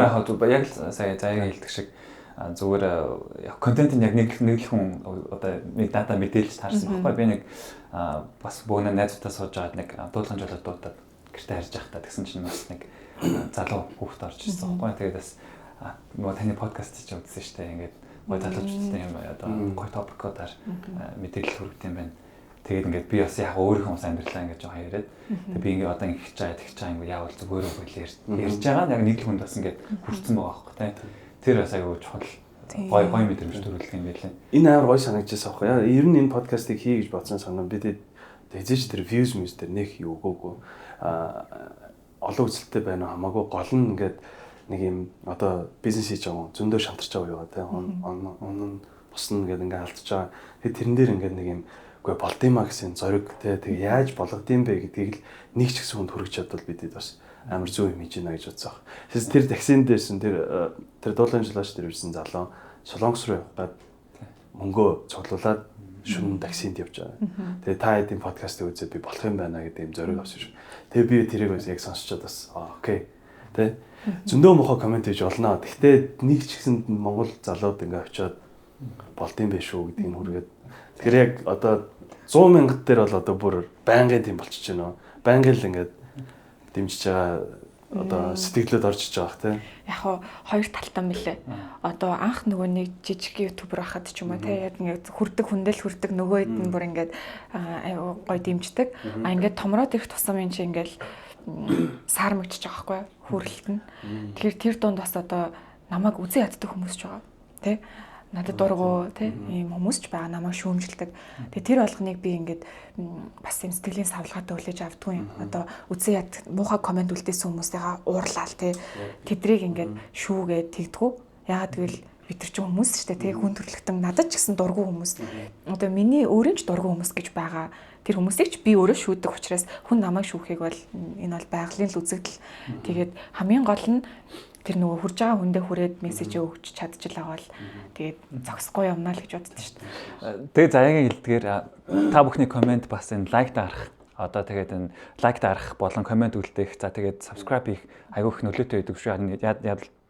яг л сая заяа хэлдэг шиг зүгээр контент нь яг нэг л хүн одоо нэг дата мэдээлж таарсан байхгүй. Би нэг бас бөөнө найзтаа сууж байгаад нэг дуулган жолоо дуудаад гэртээ харж байхдаа тэгсэн чинь бас нэг залуу хүүхэд орж ирсэн байхгүй. Тэгээд бас нөгөө таны подкаст чи үзсэн шүү дээ. Ингээд гой залуучуудтай юм одоо гой топикуудаар мэдээлэл хүргэх юм байна. Тэгээд ингээд би бас яг өөрийнхөө амьдралаа ингээд жоохон яриад тэгээд би ингээд одоо ингэж чаа тэгж чаа ингээд яавал зүгээр үг л ярьж байгаа яг нэг л хүнд бас ингээд хүрсэн байгаа байхгүй тий. Тэр бас аягүй чухал гой мэдрэмж төрүүлэх юм байлаа. Энэ амар гой санагдчихсан байхгүй яа. Ер нь энэ подкастыг хий гэж бодсон санаа бид хэзээ ч тэр views мэс тэр нэг юу өгөөгүй олон үзэлттэй байна уу хамаагүй гол нь ингээд нэг юм одоо бизнес хийж байгаа зөндөө шантарч байгаа юу тий. Он босно гэдэг ингээд алдчихж байгаа. Тэгээд тэрэн дээр ингээд нэг юм үгүй болдимаа гэсэн зориг тэгээ яаж болгодсон бэ гэдгийг л нэг ч гэсэн хүнд хүргэж чадвал бидэд бас амар зөв юм хийж байна гэж бодсон. Тэс тэр таксин дээрсэн тэр дуулан жолооч дээр ирсэн залуу Солонгос руу явах гээд мөнгөө цуглуулад шөнө таксинд явж байгаа. Тэгээ та хэдийн подкастыг үзээд би болох юм байна гэдэг юм зориг авсан шүү. Тэгээ би тэрийг бас яг сонсчод бас окей. Тэ зөндөө мохоо комент хийж олноо. Гэхдээ нэг ч гэсэн Монгол залууд ингээ очиод болдсон байх шүү гэдгийг хүргээд. Тэгэхээр яг одоо 100,000 дээр бол одоо бүр байнгын тийм болчихж байна. Байнгын л ингээд дэмжиж байгаа одоо сэтгэлд орж иж байгаа тийм. Яг хоёр талтай мэлээ. Одоо анх нөгөө нэг жижиг ютубер байхад ч юм уу те яг ингээд хүрдэг хүндэл хүрдэг нөгөө хэд нь бүр ингээд гой дэмждэг. Ингээд томроод ирэх тусам юм чи ингээд сар мэгдэж байгаа байхгүй хүрэлт нь. Тэгэхээр тэр дунд бас одоо намайг үзэн яддаг хүмүүс ч байгаа тий. Надад дургу тий ийм хүмүүс ч байгаа намайг шүүмжилдэг. Тэгээ тэр болгоныг би ингээд бас юм сэтгэлийн савлгаатай хүлээж авдгүй юм. Одоо үзэн яд муухай комент үлдээсэн хүмүүсийнхаа уурлаал тий. Тэдрийг ингээд шүүгээд тэгдэггүй. Яагаад гэвэл бид нар ч хүмүүс шүү дээ тий хүн төрлөختөн надад ч гэсэн дургу хүмүүс. Одоо миний өөрийн ч дургу хүмүүс гэж байгаа. Тэр хүмүүсийг ч би өөрөө шүүдэг учраас хүн намайг шүүхийг бол энэ бол байгалийн л үзэгдэл. Тэгээд хамгийн гол нь тэр нөгөө хурж байгаа хүндээ хүрээд мессеж өгч чадчихлаа бол тэгээд зогсохгүй явна л гэж боддоо шүү дээ. Тэгээд заяагийн хэлдгээр та бүхний комент бас энэ лайк дарах одоо тэгээд энэ лайк дарах болон комент үлдээх за тэгээд subscribe хийх айгүйх нөлөөтэй байдаг шүү.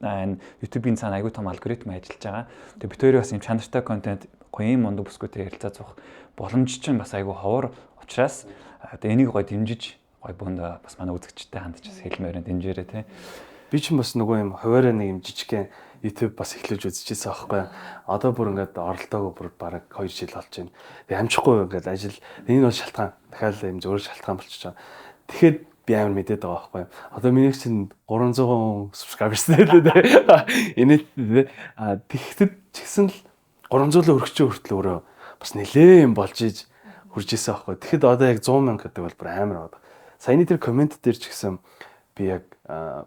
Энэ YouTube-ийн цаана айгүй том алгоритм ажиллаж байгаа. Тэгээд бид хоёроо бас юм чанартай контент гоё юм мундаг бүсгүйтэй ярилцаа зуух боломж чинь бас айгүй ховор учраас одоо энийг гоё дэмжиж гоё бөөнд бас манай үзэгчтэй хандж бас хэлмээрэн дэмжээрэй те. Би ч бас нөгөө юм хуваараа нэг юм жижигхэн YouTube бас эхлэж үзчихсэн аахгүй. Одоо бүр ингээд оролдоогүй бүр бараг 2 жил болж байна. Тэгээ амжихгүй ингээд ажил энэ бол шалтгаан. Дахиад юм зөвөр шалтгаан болчихж байгаа. Тэгэхэд би амар мэдээд байгаа аахгүй. Одоо миний чинь 300 subscribersтэй л дээ. Энэ тэгэхэд ч гэсэн л 300-ыг өргөчөө хүртэл өөрөө бас нэлээ юм болж иж хурж исэн аахгүй. Тэгэхэд одоо яг 100,000 гэдэг бол бүр амар байгаа. Саяны тэр комент дээр ч гэсэн би яг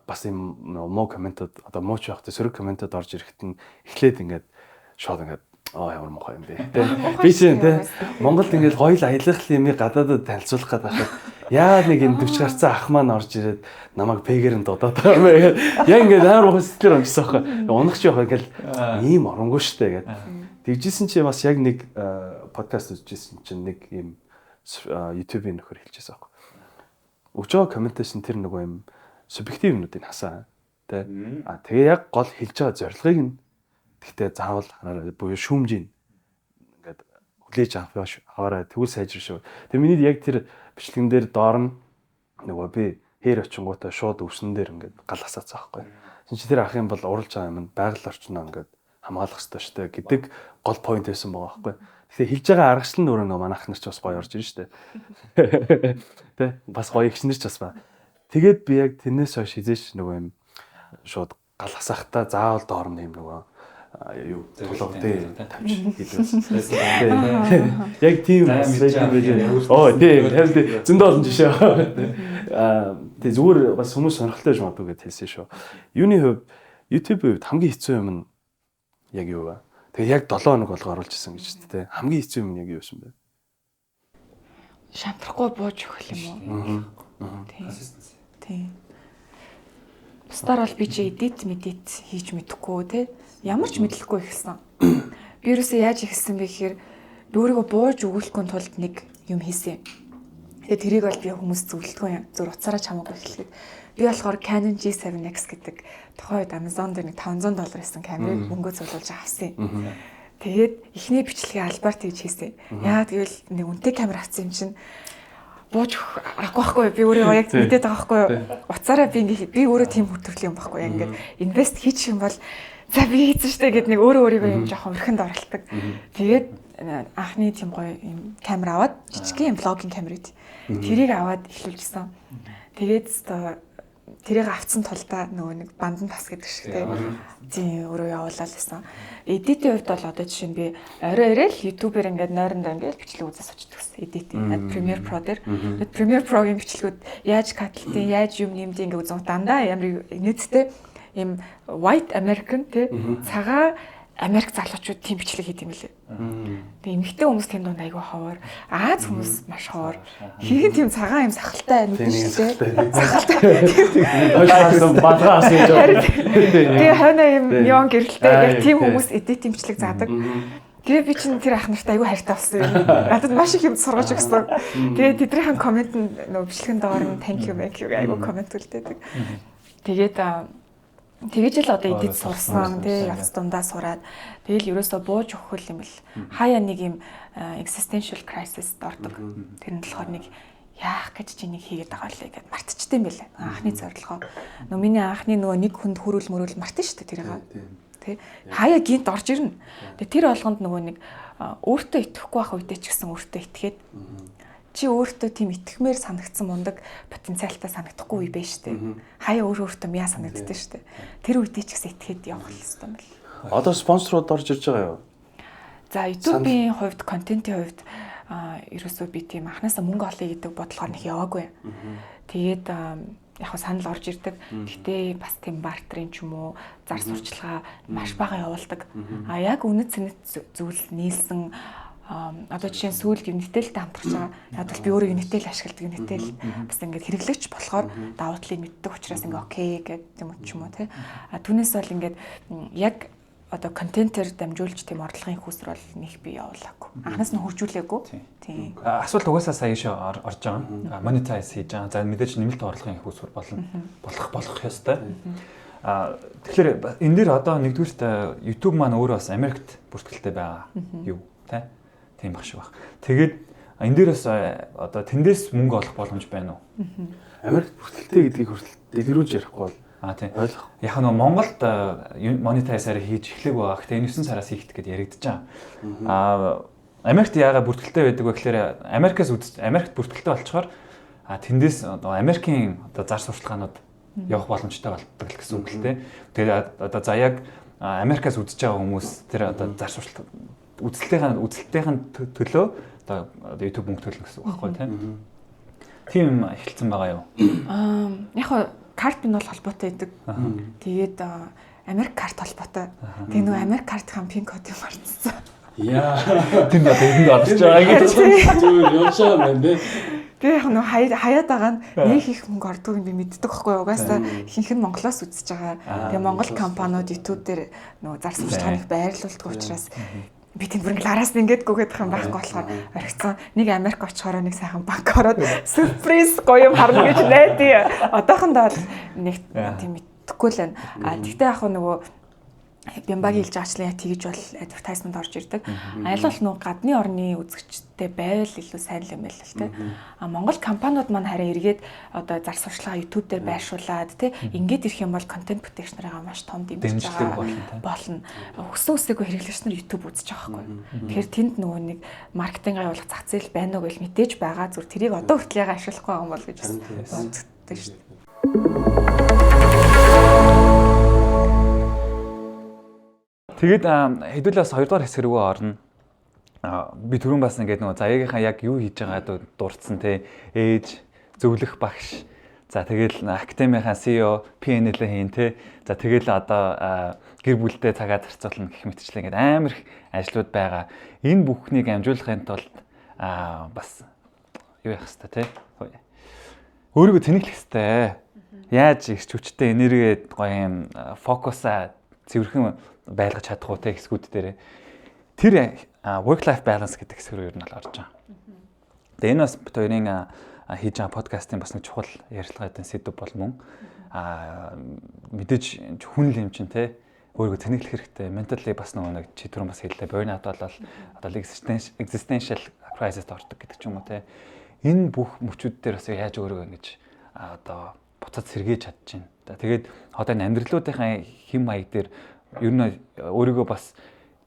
бас юм муу комментод одоо мууч явахтай сөрөг комментод орж ирэхэд нь эхлээд ингээд шууд ингээд ямар муухай юм бэ тэ би чинь тэ Монголд ингээд гоё л аялах юмыг гадаадд танилцуулах гэдэг хахад яа нэг юм 40 гарцсан ах маань орж ирээд намайг пэгээр нь дуудаад байгаа юм яг ингээд амар муухай сэтгэлээр амжсан аахгүй унах ч явах ингээд ийм оронгүй штэ гэдэг тэгжсэн чи бас яг нэг подкаст үзчихсэн чинь нэг юм YouTube-ийн нөхөр хэлчихсэн аахгүй. Өгж байгаа комментээс тэр нөгөө юм субъектив юмнуудыг хасаа. Тэ. Тэгээ яг гол хэлж байгаа зорилгыг нь гэхдээ заавал хараарай буюу шүүмжийн ингээд хүлээж аваарай тэгвэл сайжир шүү. Тэгээ миний яг тэр бичлэгэн дээр доор нь нөгөө би хээр очингуудаа шууд өвсөн дээр ингээд гал хасаацсан байхгүй. Тэгин чи тэр ах юм бол уралж байгаа юм байгаль орчноо ингээд хамгаалах хэрэгтэй шүү дээ гэдэг гол point байсан байгаа байхгүй. Тэгэхээр хэлж байгаа аргачлал нь өөрөө нөгөө манайх нар ч бас гоё орж ирж шүү дээ. Тэ бас гоё ихснэр ч бас ба. Тэгээд би яг тэрнээс хойш хизээш нөгөө юм шууд гал хасаахтаа заавал доор нь юм нөгөө юу тулгуудыг тавьж хийдээс. Яг тийм оо тийм зөндөө олон жишээ. Тэгээ зүгээр бас хүмүүс сонирхолтой гэж магадгүй гэж хэлсэн шүү. Юуны хувьд YouTube-ийн хувьд хамгийн хэцүү юм нь яг юу вэ? Тэгээ яг 7 хоног болго оруулж исэн гэж тийм тэ. Хамгийн хэцүү юм нь яг юу байсан бэ? Шантрахгүй бууж өгөх юм уу? Тийм. Бусдаар бол би чи edit хийж мэдэхгүй те. Ямар ч мэдлэхгүй ихсэн. Би юусе яаж ихсэн бэ гэхээр би өөрийгөө бууж өгүүлэхгүй тулд нэг юм хийсэн. Тэгээ тэрийг бол би хүмүүс зөвлөдгөө юм. Зүр уцаараа чамаагүй хэлэхэд. Би болохоор Canon G7X гэдэг тухайн үед Amazon дээр нэг $500 гэсэн камерыг мөнгө зөвлөж авсан. Тэгээд эхний бичлэгийн албаар тэгж хийсэн. Яагаад гэвэл нэг үнэтэй камер авсан юм чинь бууж авахгүй би өөрөө яг мэдээд байгаа байхгүй юу. Уцаараа би өөрөө тийм хөтөлбөр юм байхгүй яг ингээд инвест хийчих юм бол за би хийсэн штэ гэд нэг өөрийгөө юм жоохон өрхөнд оролдог. Тэгээд анхны тийм гоё юм камер аваад жижигхэн блогинг камер ид. Тэрийг аваад эхлүүлжсэн. Тэгээд тэрийг авцсан тулдаа нөгөө нэг бандан тас гэдэг шигтэй тийм өөрөө явуулаад байсан. Эдитийн хувьд бол одоо жишээ нь би орой л YouTube-ээр ингээд нойрондоо ингээд бичлэг үзэж очдог гэсэн. Эдитийн Premiere Pro дээр. Premiere Pro-гийн бичлэгүүд яаж катлтын, яаж юм нэмдээ ингээд үзэн дандаа ямар нийтдээ им white American те цагаан Америк залуучууд тийм бичлэг хийх юм лээ. Тэгээ эмэгтэй хүмүүс тийм дунд айгүй ховор, Аз хүмүүс маш ховор. Хийх тийм цагаан юм сахалтай нүдэн шүү дээ. Сахалтай. Бадгаас гэж. Тэгээ хойно юм неон гэрэлтэй яг тийм хүмүүс эдит бичлэг заадаг. Тэгээ би чинь тэр ах нартай айгүй хайртай болсон юм. Надад маш их юм сургаж өгсөн. Тэгээ тэднийхэн комент нь нөгөө бичлэгэн доор нь thank you айгүй комент үлдээдэг. Тэгээд л одоо эдит сурсан тий явц дундаа сураад тэгэл ерөөсөө бууж өгөх юм бэл хаяа нэг юм existential crisis ордог. Тэр нь болохоор нэг яах гэж чи нэг хийгээд байгаа лээ гэд мартчихдээ юм байлаа. Анхны зорилгоо. Нөгөө миний анхны нөгөө нэг хүнд хөрүүл мөрүүл мартсан шүү дээ тэрийг. Тий хаяа гинт орж ирнэ. Тэгээ тэр болгонд нөгөө нэг өөртөө итгэхгүй байх үедээ ч гэсэн өөртөө итгээд чи өөртөө тийм итгэмээр санагдсан мундаг потенциалтай санагдахгүй үе байж штэ. Хаяа өөртөө мяа санагддаг штэ. Тэр үедээ ч гэсэн итгээд явах хэрэгтэй юм бэл. Одоо спонсорууд орж ирж байгаа юу? За YouTube-ийн хувьд, контентын хувьд ерөөсөө би тийм анханасаа мөнгө олъё гэдэг бодлогоор нэг яваагүй. Тэгээд яг хаа санал орж ирдэг. Гэхдээ бас тийм бартерын ч юм уу, зар сурчлагаа маш бага явуулдаг. Яг үнэт цэнэт зүйл нийлсэн одоо жишээ нь сүүлд Unitel-тэй хамтрах байгаа. Яг л би өөрөө Unitel ашигладаг. Unitel бас ингээд хэрэглэгч болохоор давуу талыг мэддэг учраас ингээд окей гэдэг юм ч юм уу тий. Түүнээс бол ингээд яг одоо контентээр дамжуулж тийм орлогын хүүсэр бол нэг би явуулаагүй. Анхаас нь хуржуулаагүй. Тийм. Асуулт угаасаа сая шүү орж байгаа. Monetize хийж байгаа. За мэдээж нэмэлт орлогын хүүсвэр болох ёстой. Тэгэхээр энэ дэр одоо нэгдүгürt YouTube маань өөрөө бас Америкт бүртгэлтэй байгаа юу тий. Тийм баг шиг баг. Тэгээд энэ дээр бас одоо тэндээс мөнгө олох боломж байна уу? Америкт бүртгэлтэй гэдгийг хүртэл дэлгэрүүлж ярихгүй бол тийм. Яг нь Монголд монетайзаар хийж эхлэх байгаа. Гэхдээ энэ 9 сараас хийх гэдээ яригдаж байгаа. Америкт яагаад бүртгэлтэй байдаг вэ гэхээр Америкт бүртгэлтэй болчоор тэндээс одоо Америкийн одоо зар сурталчилгаанууд явах боломжтой болдог гэсэн үг л дээ. Тэгээд одоо за яг Америкаас үзэж байгаа хүмүүс тэр одоо зар сурталчилгаан үзэлтийн төлөө одоо YouTube мөнгө төлнө гэсэн үг байхгүй тийм. Тийм эхэлсэн байгаа юу? Яг нь карт нь бол холбоотой байдаг. Тэгээд Америк карт холбоотой. Тэгээ нөгөө Америк картын пин кодыг мартсан. Яа. Тэнд одоо энд олж байгаа гэж зүгээр явшаа байна дээ. Тэгээ яг нөгөө хаяад байгаа нь нэг их мөнгө ордгоо би мэддэг байхгүй юу? Угаасаа ихэнх нь Монголоос үзэж байгаа. Тэгээ Монгол компаниуд YouTube дээр нөгөө зар сурталчилгааныг байрлуулдаг учраас би тэнд бүр араас нь ингээд гүгээд байгаа юм байхгүй болохоор орхицсан. Нэг Америк очихороо нэг сайхан банк ороод сюрприз гоё юм харна гэж найдаа. Одоохондоо бол нэг тийм мэдэхгүй л байна. Тэгтээ яг нөгөө Бямбагийн хэлж байгаачлан яг тэгж бол advertisement орж ирдэг. Аль бол нөгөө гадны орны үзэгчтэй байвал илүү сайн юм байл л тэ. Монгол компаниуд маань хараа эргээд одоо зар сурчлагаа YouTube дээр байршуулад тэ ингээд ирэх юм бол content protector-ыг маш том дэмжиж байгаа болно. Өссөн үсээгүй хэрэглэгч нар YouTube үзэж байгаа байхгүй. Тэгэхээр тэнд нөгөө нэг маркетинг явуулах зах зээл байна уу гэж мэдээж байгаа. Зүр тэрийг одоо хүртэл яга ашиглахгүй байгаа юм бол гэж боддог шүү дээ. Тэгээд хэдүүлээ бас 2 дугаар хэсэг рүү орно. Би түрүүн бас ингээд нөгөө заяагийнхаа яг юу хийж байгааг дурдсан те ээж, зөвлөх багш. За тэгэл академийнхаа CEO, PNL хийн те. За тэгэл одоо гэр бүлтэй цагаа зарцуулна гэх мэтчлээ ингээд амар их ажлууд байгаа. Энэ бүхнийг амжуулахын тулд бас юу яах хэвээр те. Өөрийгөө тэнэглэх хэвээр. Яаж ирч хүчтэй энерги гоё юм фокусаа цэвэрхэн байлгаж чадах уу те хэсгүүд дээр тэр work life balance гэдэг хэсэг рүү ер нь л орж байгаа. Тэгээ энэ бас бид хоёрын хийж байгаа подкастын бас нэг чухал ярилцлагын сэдв бол мөн мэдээж хүн л юм чинь те өөрийгөө тэнэглэх хэрэгтэй. Mentally бас нэг чи түрүүн бас хэллээ. Burnout бол одоо existential crisis-д ордог гэдэг ч юм уу те. Энэ бүх мөчүүд дээр бас яаж өөрийгөө ингэж одоо буцаад сэргээж чадчихээн. Тэгээд одоо энэ амьдралуудынхаа хэм маяг дээр ер нь өөрийгөө бас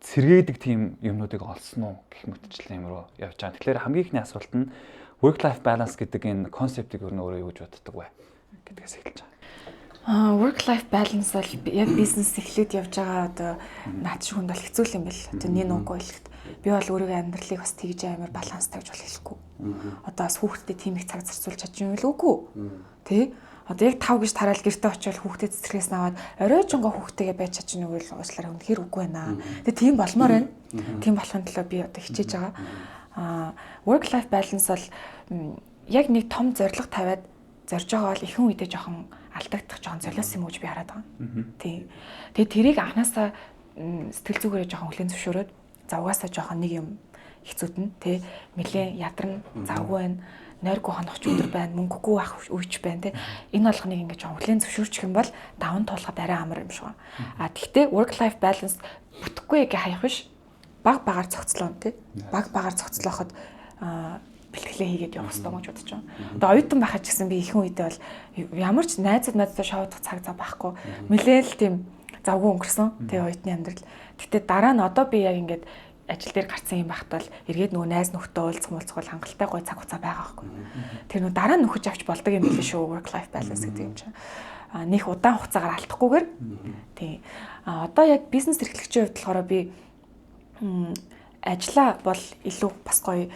сэргээдэг тийм юмнуудыг олсон уу гэх мэтчлэн юм руу явж байгаа. Тэгэхээр хамгийн ихний асуулт нь work life balance гэдэг энэ концептыг өөр нь өөрөө юу гэж боддог вэ гэдгээс эхэлж байгаа. Work life balance бол яг бизнес эхлээд явж байгаа одоо наад шиг хүнд бол хэцүү юм бэл. Одоо нэг нүггүй хэлэхэд би бол өөрийнхөө амьдралыг бас тэгж амар баланстай гэж бол хэлэхгүй. Одоо бас хүүхдэд тийм их цаг зарцуулж чадчих юм л үгүй. Тэ? Одоо яг 5 гэж тараал гэртээ очиод хүүхдэд цэцэрлэгээс наваад оройжонго хүүхдтэйгээ байж чадчих нүгэл уучлаарай үнэхээр үгүй байна. Тэгээ тийм болмоор байна. Тийм болохын төлөө би одоо хичээж байгаа. Work life balance бол яг нэг том зорилго тавиад зорж байгаа бол ихэнх үедээ жоохон алдагдах жоохон золиос юм уу гэж би хараад байгаа. Тийм. Тэгээ тэрийг анханасаа сэтгэл зүгээрээ жоохон хүлээн зөвшөөрөөд завгаасаа жоохон нэг юм хэцүүдэн тий нэлээ ядарна завгүй байна. Нойргүй хоногч өдөр байна, мөнгөгүй ах үйч байна тий. Энэ болгоныг ингэж хүлээн зөвшөөрчих юм бол даван туулахад арай амар юм шиг байна. Тэгтээ work life balance бүтэхгүй гэж хаях биш. Баг багаар цогцлоо тий. Баг багаар цогцлооход бэлтгэлээ хийгээд явах хэрэгтэй гэж бодож байна. Одоо оюутан байхад ч гэсэн би ихэнх үедээ бол ямар ч найзад шоудах цаг зав байхгүй. Нэлээл тийм завгүй өнгөрсөн тий оюутны амьдрал. Тэгтээ дараа нь одоо би яг ингэж ажил дээр гарсан юм багтал эргээд нөгөө найз нөхдөд уулзмуулцгол хангалттай гой цаг хугацаа байгаа байхгүй. Тэр нөгөө дараа нь нөхөж авч болдог юм билээ шүү work life balance гэдэг юм чинь. Нэх удаан хугацаагаар алдахгүйгээр тий. Одоо яг бизнес эрхлэгчийн хувьд болохоор би ажлаа бол илүү бас гоё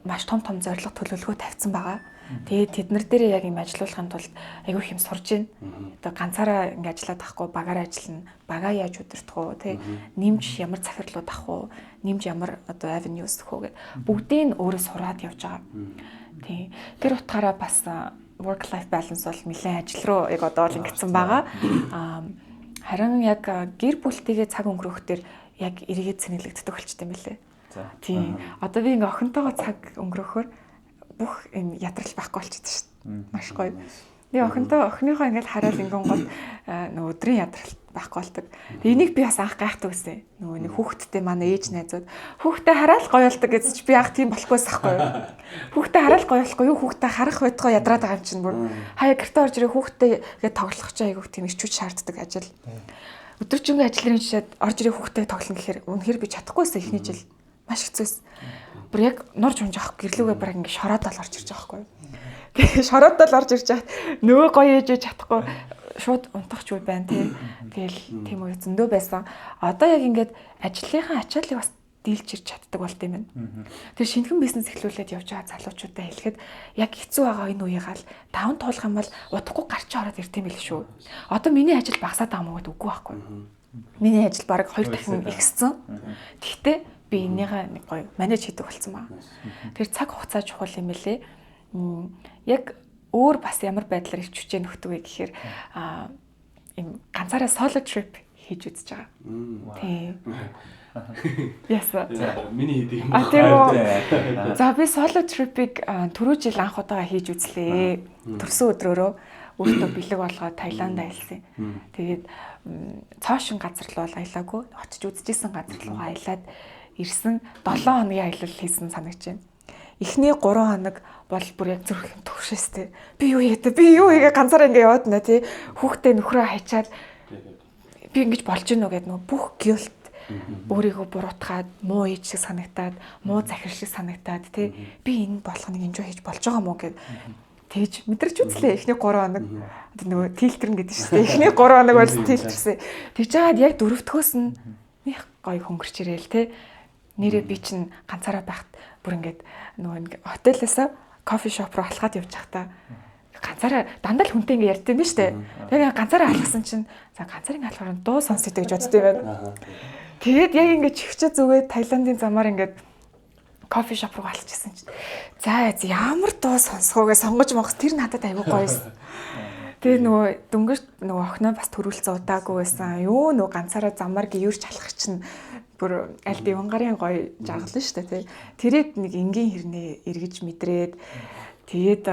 маш том зорилго төлөвлөгөө тавьсан байгаа. Тэгээд тэд нар дээр яг юм ажиллуулахын тулд айгүй их юм сурж байна. Одоо ганцаараа ингэ ажиллаад тахгүй багаар ажиллана. Багаа яаж удирдах уу, тий? Нэмж ямар захирлууд авах уу, нэмж ямар одоо avenues өгөх үү гэд бүгдийг өөрөө сураад явж байгаа. Тий. Тэр утгаараа бас work life balance бол нэлээд ажил руу яг одоо л ингэсэн байгаа. Харин яг гэр бүлтэйгээ цаг өнгөрөх төр яг эргээд цэнэглэгддэг болчтой юм билээ. Тий. Одоо би ингээ охинтойгоо цаг өнгөрөхөөр бүх юм ядрал байхгүй болчихсон шүү дээ. Маш гоё. Би охиныхоо ингээл хараад ингэн гол нөгөө өдрийн ядрал байхгүй болдог. Тэгээ энийг би бас анх гайхдаг гэсэн. Нөгөө нэг хүүхдтэй манай ээж найзууд хүүхдээ хараад гоё болдог гэж чи би анх тийм болохгүйс ахгүй юу. Хүүхдээ хараад гоё болохгүй юу хүүхдээ харах байтугай ядраад байгаа юм чинь бүр хаяа гэртээ орж ирээ хүүхдээ гээд тоглох ч айгүйх тийм ирчүүч шаарддаг ажил. Өдөржингөө ажлын жишээд орж ирээ хүүхдээ тоглоно гэхээр үнэхээр би чадахгүйсэн ихний жил маш хэцүүс. Бүр яг норж унж авах гэрлүүгээ баг ингэ шороодол орж ирж байгаа байхгүй. Тэгээ шороодол орж ирж хаад нөгөө гоё ээжээ чадахгүй шууд унтахч үе байна тий. Тэгэл тийм үе зөндөө байсан. Одоо яг ингээд ажлынхаа ачааллыг бас дийлж ирж чаддаг болт юм байна. Тэр шинэхэн бизнес эхлүүлээд явж байгаа залуучуудаа хэлэхэд яг хэцүү байгаа энэ үеийг л даван туулах юм бол удахгүй гарч ороод ирт юм байл шүү. Одоо миний ажил багасаад байгаа мó гэдэг үгүй байхгүй. Миний ажил баг 2 дахин ихссэн. Тэгтээ би энийгээ нэг гоё манаж хийдэг болсон байна. Тэр цаг хугацаа чухал юм лээ. Яг өөр бас ямар байдлаар их хүчээ нөхдөг вэ гэхээр юм ганцаараа solo trip хийж үзэж байгаа. Тийм. Яса. Миний хийдэг юм. Тийм. За би solo trip-ийг түрүү жил анх удаага хийж үзлээ. Төрсөн өдрөөрөө өөртөө бэлэг болгоод Таиланд аялсан. Тэгээд цаашин газар руу аялаагүй. Очиж үзчихсэн газар руу аялаад ирсэн 7 хоногийн аялал хийсэн санагч байна. Эхний 3 хоног бол бүр яг зүрх төвшөөстэй. Би юу хийгээ ганцаараа ингэ яваад нэ тий. Хүүхдээ нөхрөө хайчаад би ингэж болж гинөө гэдэг нөгөө бүх guilt өөрийгөө буруутгаад муу ээж шиг санагтаад, муу захир шиг санагтаад тий. Би энэ болгоныг инжоо хийж болж байгаа мó гэд тэгж мэдэрч үзлээ. Эхний 3 хоног нөгөө тилтерн гэдэг шүү дээ. Эхний 3 хоног бол тилтерсэн. Тэгж жаад яг дөрөвдөхөөс нь их гоё хөнгөрч ирээл тий. Нэрээ би чинь ганцаараа байхад бүр ингээд нөгөө хотелээсээ кофе шоп руу алхаад явж байхдаа ганцаараа дандаа л хүнтэй ингээд ярьдсан биз дээ. Тэгээ ганцаараа алхсан чинь за ганцаараа алхахаар дуу сонсё гэж боддөө байна. Тэгээд яг ингээд чихчээ зүгээд Таиландын замаар ингээд кофе шоп руу алхчихсан чинь за ямар дуу сонсохоогоо сонгож монгос тэр надад аягүй гоёсэн. Тэгээ нөгөө дөнгөж нөгөө охиноо бас төрүүлсэн удаагүй байсан. Юу нөгөө ганцаараа замаар гүйрч алхах чинь бүр аль дивангарын гоё жаргал нь шүү дээ тий. Тэрийг нэг энгийн хэрнээ эргэж мэдрээд тэгээд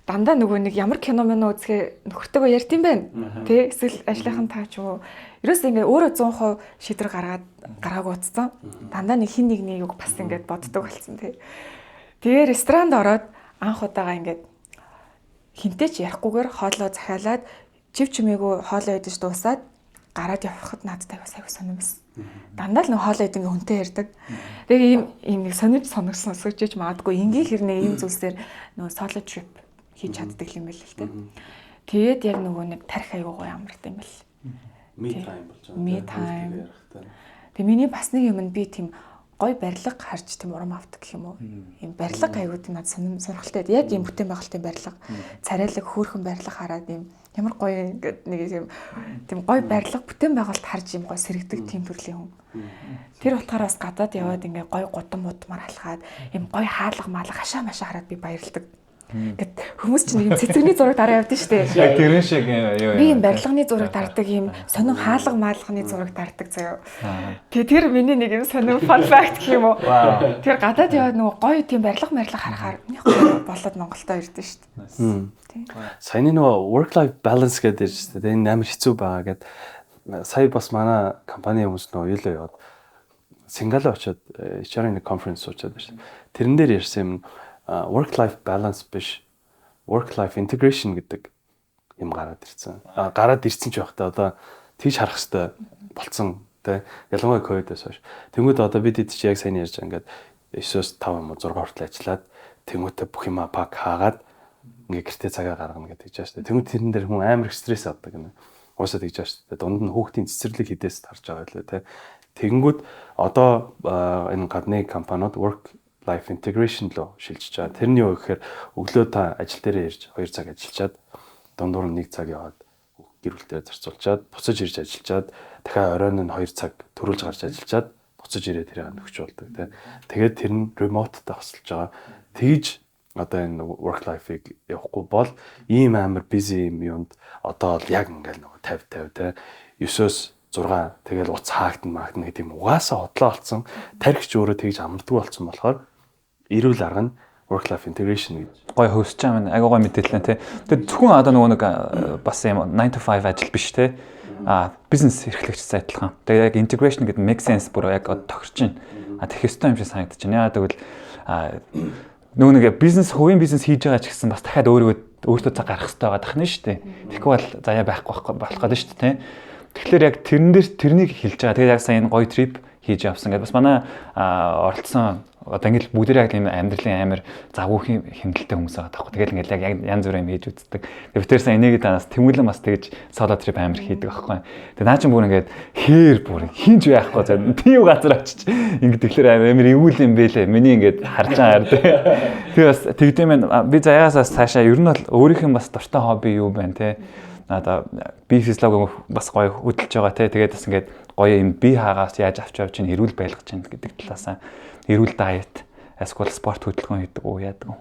дандаа нөгөө нэг ямар кино мэнэ үзэхээ нөхөртөөгөө ярьд юм байна. Тий эсвэл ажлынхан таач юу. Ерөөс ингээ өөрөө 100% шийдвэр гараагүй утсан. Дандаа нэг хин нэгний юг бас ингээд боддог болсон тий. Тэгээ ресторанд ороод анх удаага ингээд хинтэй ч ярихгүйгээр хоолоо захиалаад чив чимээгүй хоолоо идэж дуусаад гараад явхад надад аягүй сайн сонирмсэн. Дандаа л нэг хоолоо идэх ингээ хүнтэй ярьдаг. Тэгээ ийм нэг сонирсон сууж магадгүй энгийн хэрнээ ийм зүйлсээр нөгөө solo trip хийж чаддаг юм байл л тэ. Тэгээд яг нөгөө нэг тарих аягүй гоё амартай юм байл. Me time болж байгаа. Me time. Тэгээ миний бас нэг юм нь би тийм гой барилга харж тийм урам авдаг гэх юм уу. Ийм барилга аягүй тийм надад сонирхолтой. Яг ийм бүтээн байгуулалтын барилга, царайлаг хөөрхөн барилга хараад ийм ямар гоё ингээд нэг тийм гоё барилга бүтээн байгуулалт харж ийм гоё сэрэгдэг тийм төрлийн хүн. Тэр утгаараа бас гадаад яваад ингээ гоё гудам мудмаар алхаад ийм гоё хаалга маалга хашаа машаа хараад би баярлдаг. Гэт хүмүүс чинь ийм цэцэгний зураг дараа явдсан шүү дээ. Яг тэрэн шиг юу би ийм барилганы зураг дардаг, ийм сонин хаалга маалганы зураг дардаг заяа. Тэгээ тэр миний нэг юм сонин fun fact гэх юм уу. Тэр гадаад яваад нөгөө гоё тийм барилга харахаар нэг гоё болоод Монголдо ирдэ шүү дээ. Саяны нөгөө work life balance гэдэг шүү дээ. Энэ амар хэцүү байгаа гэд сая бас манай компани хүмүүс нөгөө юу л яваад Сингапур очоод HR-ийн конференц очоод байна шүү дээ. Тэрэн дээр ярьсан юм work life balance биш work life integration гэдэг юм гараад ирсэн. Гараад ирсэн ч байхдаа одоо тийш харах хэрэгтэй болцсон тий. Ялангуяа ковидээс хойш. Тэнгүүд одоо бид хэд чи яг сайн ярьж байгаа ингээд 9-5 юм уу 6 хүртэл ажиллаад тэнгүүтээ бүх юма пак хаагаад ингээ гэртээ цагаа гаргана гэдэг жаа штэ. Тэнгүүд тэрэн дээр хүн амар их стресс авдаг гэнэ. Уусаа тэгж жаа штэ. Дунд нь хүүхдийн цэцэрлэг хідээс тарж байгаа лээ тий. Тэнгүүд одоо энэ гадны компаниуд work life integration руу шилжиж байгаа. Тэрний юу гэхээр өглөө та ажил дээрээ ирж 2 цаг ажиллачаад дундуур нь 1 цаг яваад гэр бүлтэй зарцуулчаад буцаж ирж ажиллачаад дахиад оройн нь 2 цаг төрүүлж гарч ажиллачаад буцаж ирээд тэрийг нөхч болдог тий. Тэгээд тэр нь remote-тай хосолж байгаа. Тэгж одоо энэ work life-ыг явахгүй бол ийм амар busy юмд одоо л яг ингээл нөгөө 50 тий 9-оос 6 тэгэл уц хаагдана гэдэг юм угаасаа хотлоо болсон. Тархич өөрөө тэгж амардгүй болсон болохоор эрүүл арга нь work life integration гэж гой хөөсч байгаа юм агай гой мэдээлэл тий. Тэгээд зөвхөн одоо нөгөө нэг бас юм 9 to 5 ажил биш тий. Бизнес эрхлэгчтэй адилхан. Тэгээд яг integration гэдэг make sense бүр яг тохирч байна. Тэгэх ёстой юм шиг санагдаж байна. Яагаад гэвэл нөгөө нэг бизнес хувийн бизнес хийж байгаа ч гэсэн бас дахиад өөртөө цаг гаргах хэрэгтэй байгаа дахна шүү дээ. Тэгэхгүй бол заяа байхгүй болох гэдэг шүү дээ тий. Тэгэхээр яг тэрнийг хэлж байгаа. Тэгээд яг сайн энэ гоё trip хийж явсан гэдэг бас манай оролцсон одоо ингээл бүгдээ яг тийм амьдралын амар завгүй хэмнэлтэй хүмүүс байгаа таахгүй. Тэгэл ингээл яг янз бүрийн хийж үздэг. Тэгээд битэрсэн энийгээ танаас тэмүүлэн бас тэгж solo trip амар хийдэг байхгүй. Тэгээд наа чинь бүр ингээд хээр бүр хинж байхгүй за тийм газар очиж ингээд тэгэхээр амар эвүүл юм бэлээ. Миний ингээд харж байгаа. Тэгээд бас тэгдэм би заяасаас цаашаа ер нь бол өөрийнх нь бас дуртай хобби юу байна те. Одоо би физиологи бас гоё хөдөлж байгаа те. Тэгээд бас ингээд гоё юм би хаагаас яаж авч явж чинь эрүүл байлгаж чинь гэдэг талаасаа эрүүл дайет, эсвэл спорт хөдөлгөөн хийдэг уу яадаг уу.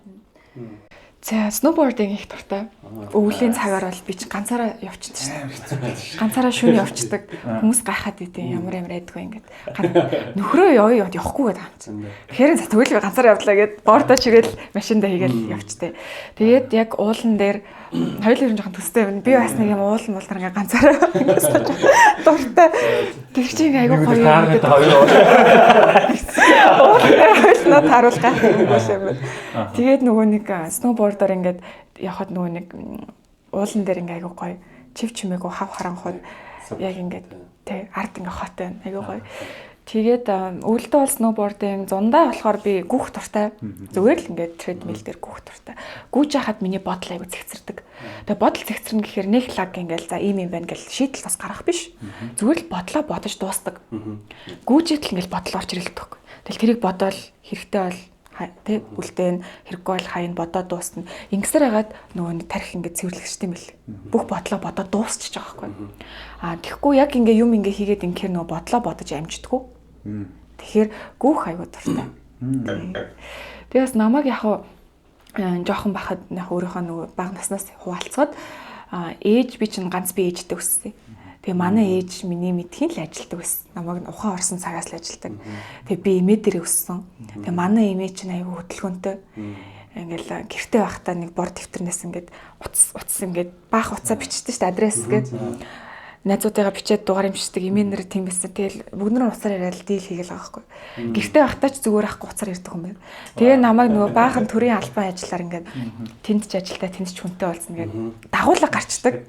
За, snowboarding их дуртай. Өвлийн цагаар бол би ч ганцаараа явчихдаг шүү дээ. Ганцаараа шөнө явчихдаг. Хүмүүс гайхаад идэв ямар айдгүй ингээд. Нөхрөө явахгүй гэдэг хамт. Тэгэхээр за тэгвэл би ганцаараа явдлаа гэд бордоо чигээл машиндаа хийгээл явчтэй. Тэгээд яг уулан дээр хоёул жоохон төстэй байна. Би бас нэг юм уулан мулдар ингээд ганцаараа дуртай. Тэр чинь айгүй гоё юм гэдэг. Уулнаа таруул гайхах юм байна. Тэгээд нөгөө нэг сноубордоор ингээд явахад нөгөө нэг уулан дээр ингээ айгуу гоё чив чимээгүй хав харанхууд яг ингээд тэг ард ингээ хот байна айгуу гоё. Тэгээд өвөлдөө бол сноубордын зундаа болохоор би гүөх дуртай. Зүгээр л ингээд тредмил дээр гүөх дуртай. Гүүж яхад миний бодол айгуу цэгцэрдэг. Тэгээ бодол цэгцэрнэ гэхээр нэг лаг ингээл за ийм юм байна гэл шийдэл бас гарах биш. Зүгээр л бодлоо бодож дуустдаг. Гүүжэд л ингээл бодол орж ирэлдэг. Тэгэл тэрийг бодоол хэрэгтэй бол тэ үлдээн хэрэггүй бол хаяа бодоод дуусна. Ингэсээр хагаад нөгөө тарих ингээд цэвэрлэгчтэй мэл. Бүх бодлоо бодоод дуусчих жоох байхгүй. Тэгэхгүй яг ингээ юм ингээ хийгээд ингээр нөгөө бодлоо бодож амждаггүй. Тэгэхээр гүүх аягүй дуртай. Тэгээс намайг яг жоохон бахад яг өөрийнхөө нөгөө бага наснаас хуваалцаад ээж би чинь ганц би ээжтэй өссөн. Тэгээ манай ээж миний мэдхийн л ажилдаг байсан. Намайг ухаан орсон цагаас л ажилдаг. Тэгээ би эмээ дээр өссөн. Тэгээ манай эмээ чинь аягүй хөдөлгөөнтэй. Ингээл гэртээ байхдаа нэг бор дэвтэрнээс ингээд утас ингээд баах утсаа бичдэг шүү дээ адрес гээд. Найзуудыгаа бичээд дугаар юмшдаг эмээнэр тийм байсан. Тэгэл бүгд нэг уцаар яриад дийл хийгээл байгаа байхгүй. Гэртээ байхдаа ч зүгээр ахгүй уцаар ярьдаг юм байна. Тэгээ намайг нөгөө баахан төрийн албан ажиллаар ингээд тэнд ч ажилтаа тэнд ч хүнтэй болсон гээд дагуулга гарчдаг.